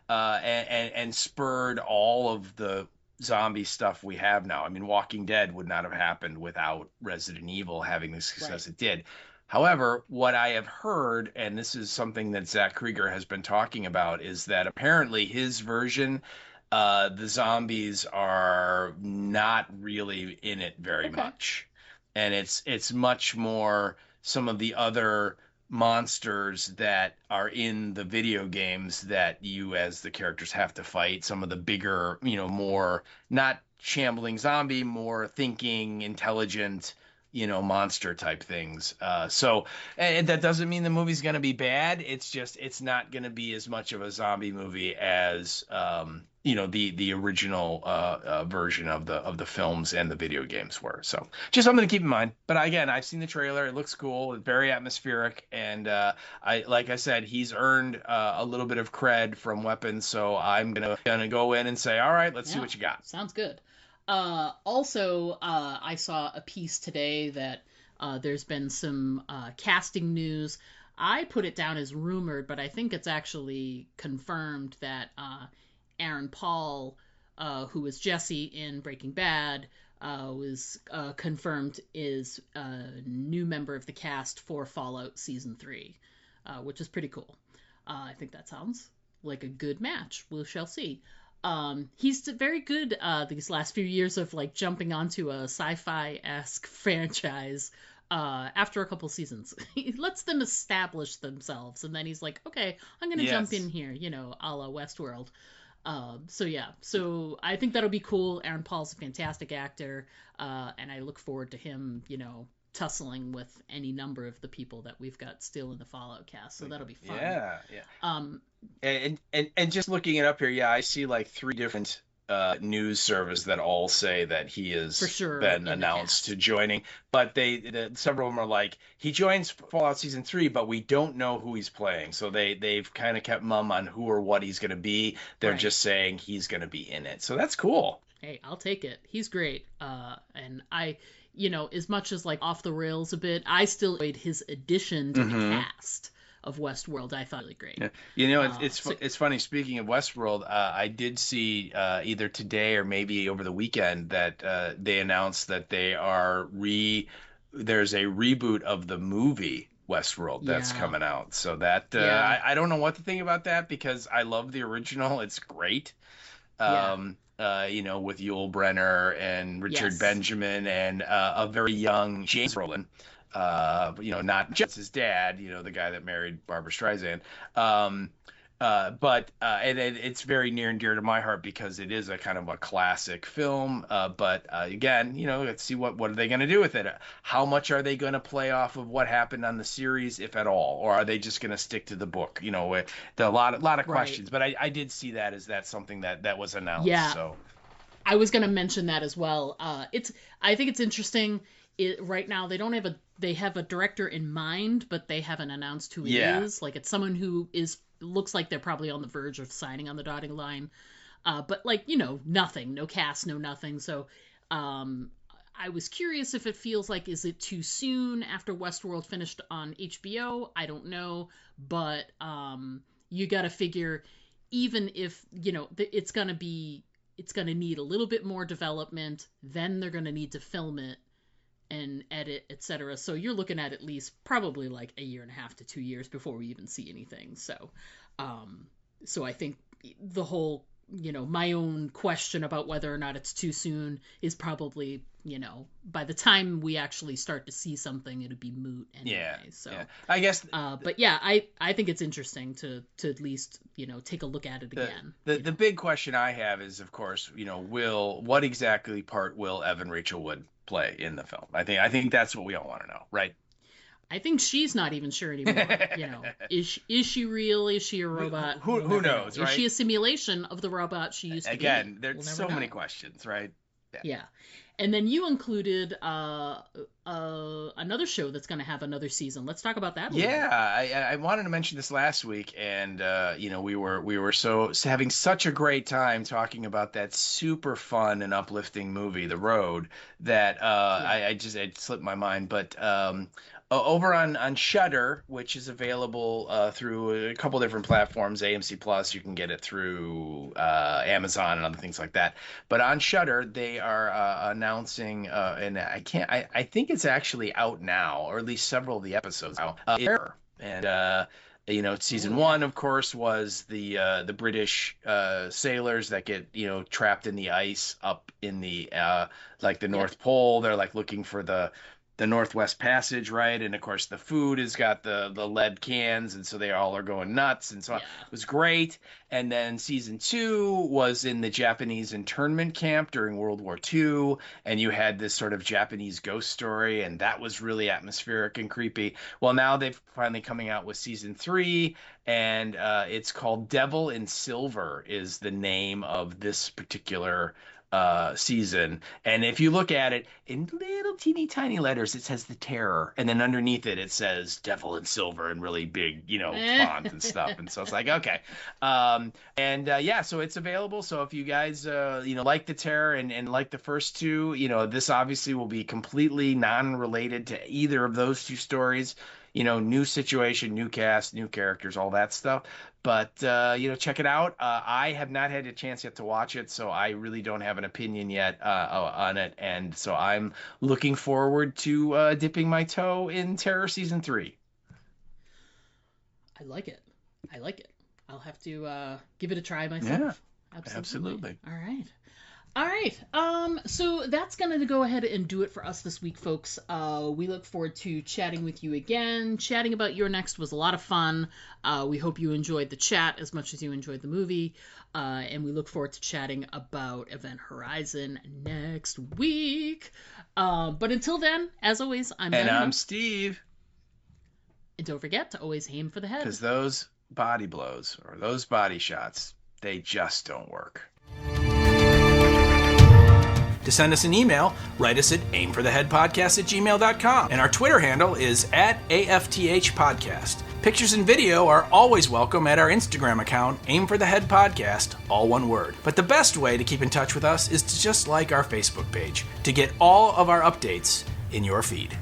and spurred all of the zombie stuff we have now. I mean, Walking Dead would not have happened without Resident Evil having the success it did. However, what I have heard, and this is something that Zach Krieger has been talking about, is that apparently his version, the zombies are not really in it very much. And it's much more some of the other monsters that are in the video games that you as the characters have to fight. Some of the bigger, more not shambling zombie, more thinking, intelligent monster type things. So and that doesn't mean the movie's going to be bad. It's just it's not going to be as much of a zombie movie as the original version of the films and the video games were. So just something to keep in mind. But again, I've seen the trailer. It looks cool. It's very atmospheric, and like I said, he's earned a little bit of cred from Weapons. So I'm gonna go in and say, all right, let's see what you got. Sounds good. Also, I saw a piece today that there's been some casting news. I put it down as rumored, but I think it's actually confirmed that Aaron Paul, who was Jesse in Breaking Bad, was confirmed is a new member of the cast for Fallout Season 3, which is pretty cool. I think that sounds like a good match. We shall see. He's very good these last few years of like jumping onto a sci-fi-esque franchise after a couple seasons. He lets them establish themselves, and then he's like, okay, I'm gonna jump in here, a la Westworld. So I think that'll be cool. Aaron Paul's a fantastic actor, and I look forward to him, tussling with any number of the people that we've got still in the Fallout cast. So that'll be fun. And just looking it up here, I see like 3 different news services that all say that he has been announced to joining, but several of them are like, he joins Fallout Season 3, but we don't know who he's playing. So they've kind of kept mum on who or what he's going to be. They're just saying he's going to be in it. So that's cool. Hey, I'll take it. He's great. And I, as much as like off the rails a bit, I still enjoyed his addition to the cast of Westworld. I thought really great. Yeah. It's funny. Speaking of Westworld, I did see either today or maybe over the weekend that they announced that there's a reboot of the movie Westworld that's coming out. So that I don't know what to think about that, because I love the original. It's great. With Yul Brynner and Richard Benjamin and a very young James Brolin. Not just his dad, the guy that married Barbara Streisand. But it's very near and dear to my heart because it is a kind of a classic film. But again, let's see what are they going to do with it? How much are they going to play off of what happened on the series, if at all, or are they just going to stick to the book? A lot of questions. But I did see that as that's something that was announced. Yeah. So I was going to mention that as well. I think it's interesting. Right now they have a director in mind, but they haven't announced who it is. Like, it's someone who looks like they're probably on the verge of signing on the dotting line. But like, nothing, no cast, no nothing. So, I was curious if it feels like, is it too soon after Westworld finished on HBO? I don't know, but, you gotta figure, even if, it's gonna need a little bit more development, then they're gonna need to film it and edit, etc. So you're looking at least probably like a year and a half to 2 years before we even see anything. So, so I think the whole, my own question about whether or not it's too soon is probably, by the time we actually start to see something, it'll be moot anyway. I guess. But yeah, I think it's interesting to at least, take a look at it again. The big question I have is, of course, what exactly part will Evan Rachel Wood play in the film? I think that's what we all want to know, right? I think she's not even sure anymore. Is she real? Is she a robot? Who knows, right? Is she a simulation of the robot she used to be? Again, there's so many questions, right? Yeah. And then you included another show that's going to have another season. Let's talk about that a little bit. I wanted to mention this last week, and we were having such a great time talking about that super fun and uplifting movie, The Road, that it slipped my mind. But over on Shudder, which is available through a couple different platforms, AMC Plus, you can get it through Amazon and other things like that. But on Shudder, they are announcing, and I think it's actually out now, or at least several of the episodes now. Error. And season 1, of course, was the British sailors that get trapped in the ice up in the the North Pole. They're like looking for the the Northwest Passage, right? And of course the food has got the lead cans, and so they all are going nuts, and so it was great. And then season 2 was in the Japanese internment camp during World War II, and you had this sort of Japanese ghost story, and that was really atmospheric and creepy. Well, now they've finally coming out with season 3, and it's called Devil in Silver is the name of this particular season. And if you look at it in little teeny tiny letters, it says The Terror, and then underneath it says Devil in Silver in really big, font and stuff. And so it's like, okay. So it's available. So if you guys like The Terror and like the first two, this obviously will be completely non-related to either of those two stories. New situation, new cast, new characters, all that stuff. But, check it out. I have not had a chance yet to watch it, so I really don't have an opinion yet on it. And so I'm looking forward to dipping my toe in Terror Season 3. I like it. I'll have to give it a try myself. Yeah, absolutely. All right. So that's going to go ahead and do it for us this week, folks. We look forward to chatting with you again. Chatting about Your Next was a lot of fun. We hope you enjoyed the chat as much as you enjoyed the movie. And we look forward to chatting about Event Horizon next week. But until then, as always, I'm And Diana. I'm Steve. And don't forget to always aim for the head. Because those body blows or those body shots, they just don't work. To send us an email, write us at aimfortheheadpodcast@gmail.com. And our Twitter handle is @AFTH Podcast. Pictures and video are always welcome at our Instagram account, Aim for the Head Podcast, all one word. But the best way to keep in touch with us is to just like our Facebook page to get all of our updates in your feed.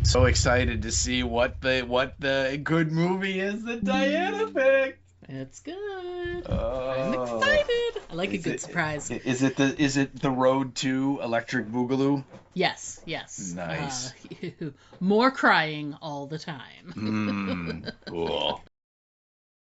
So excited to see what the good movie is that Diana picked. It's good. I'm excited. I like a good surprise. Is it the Road to Electric Boogaloo? Yes. Nice. More crying all the time. Cool.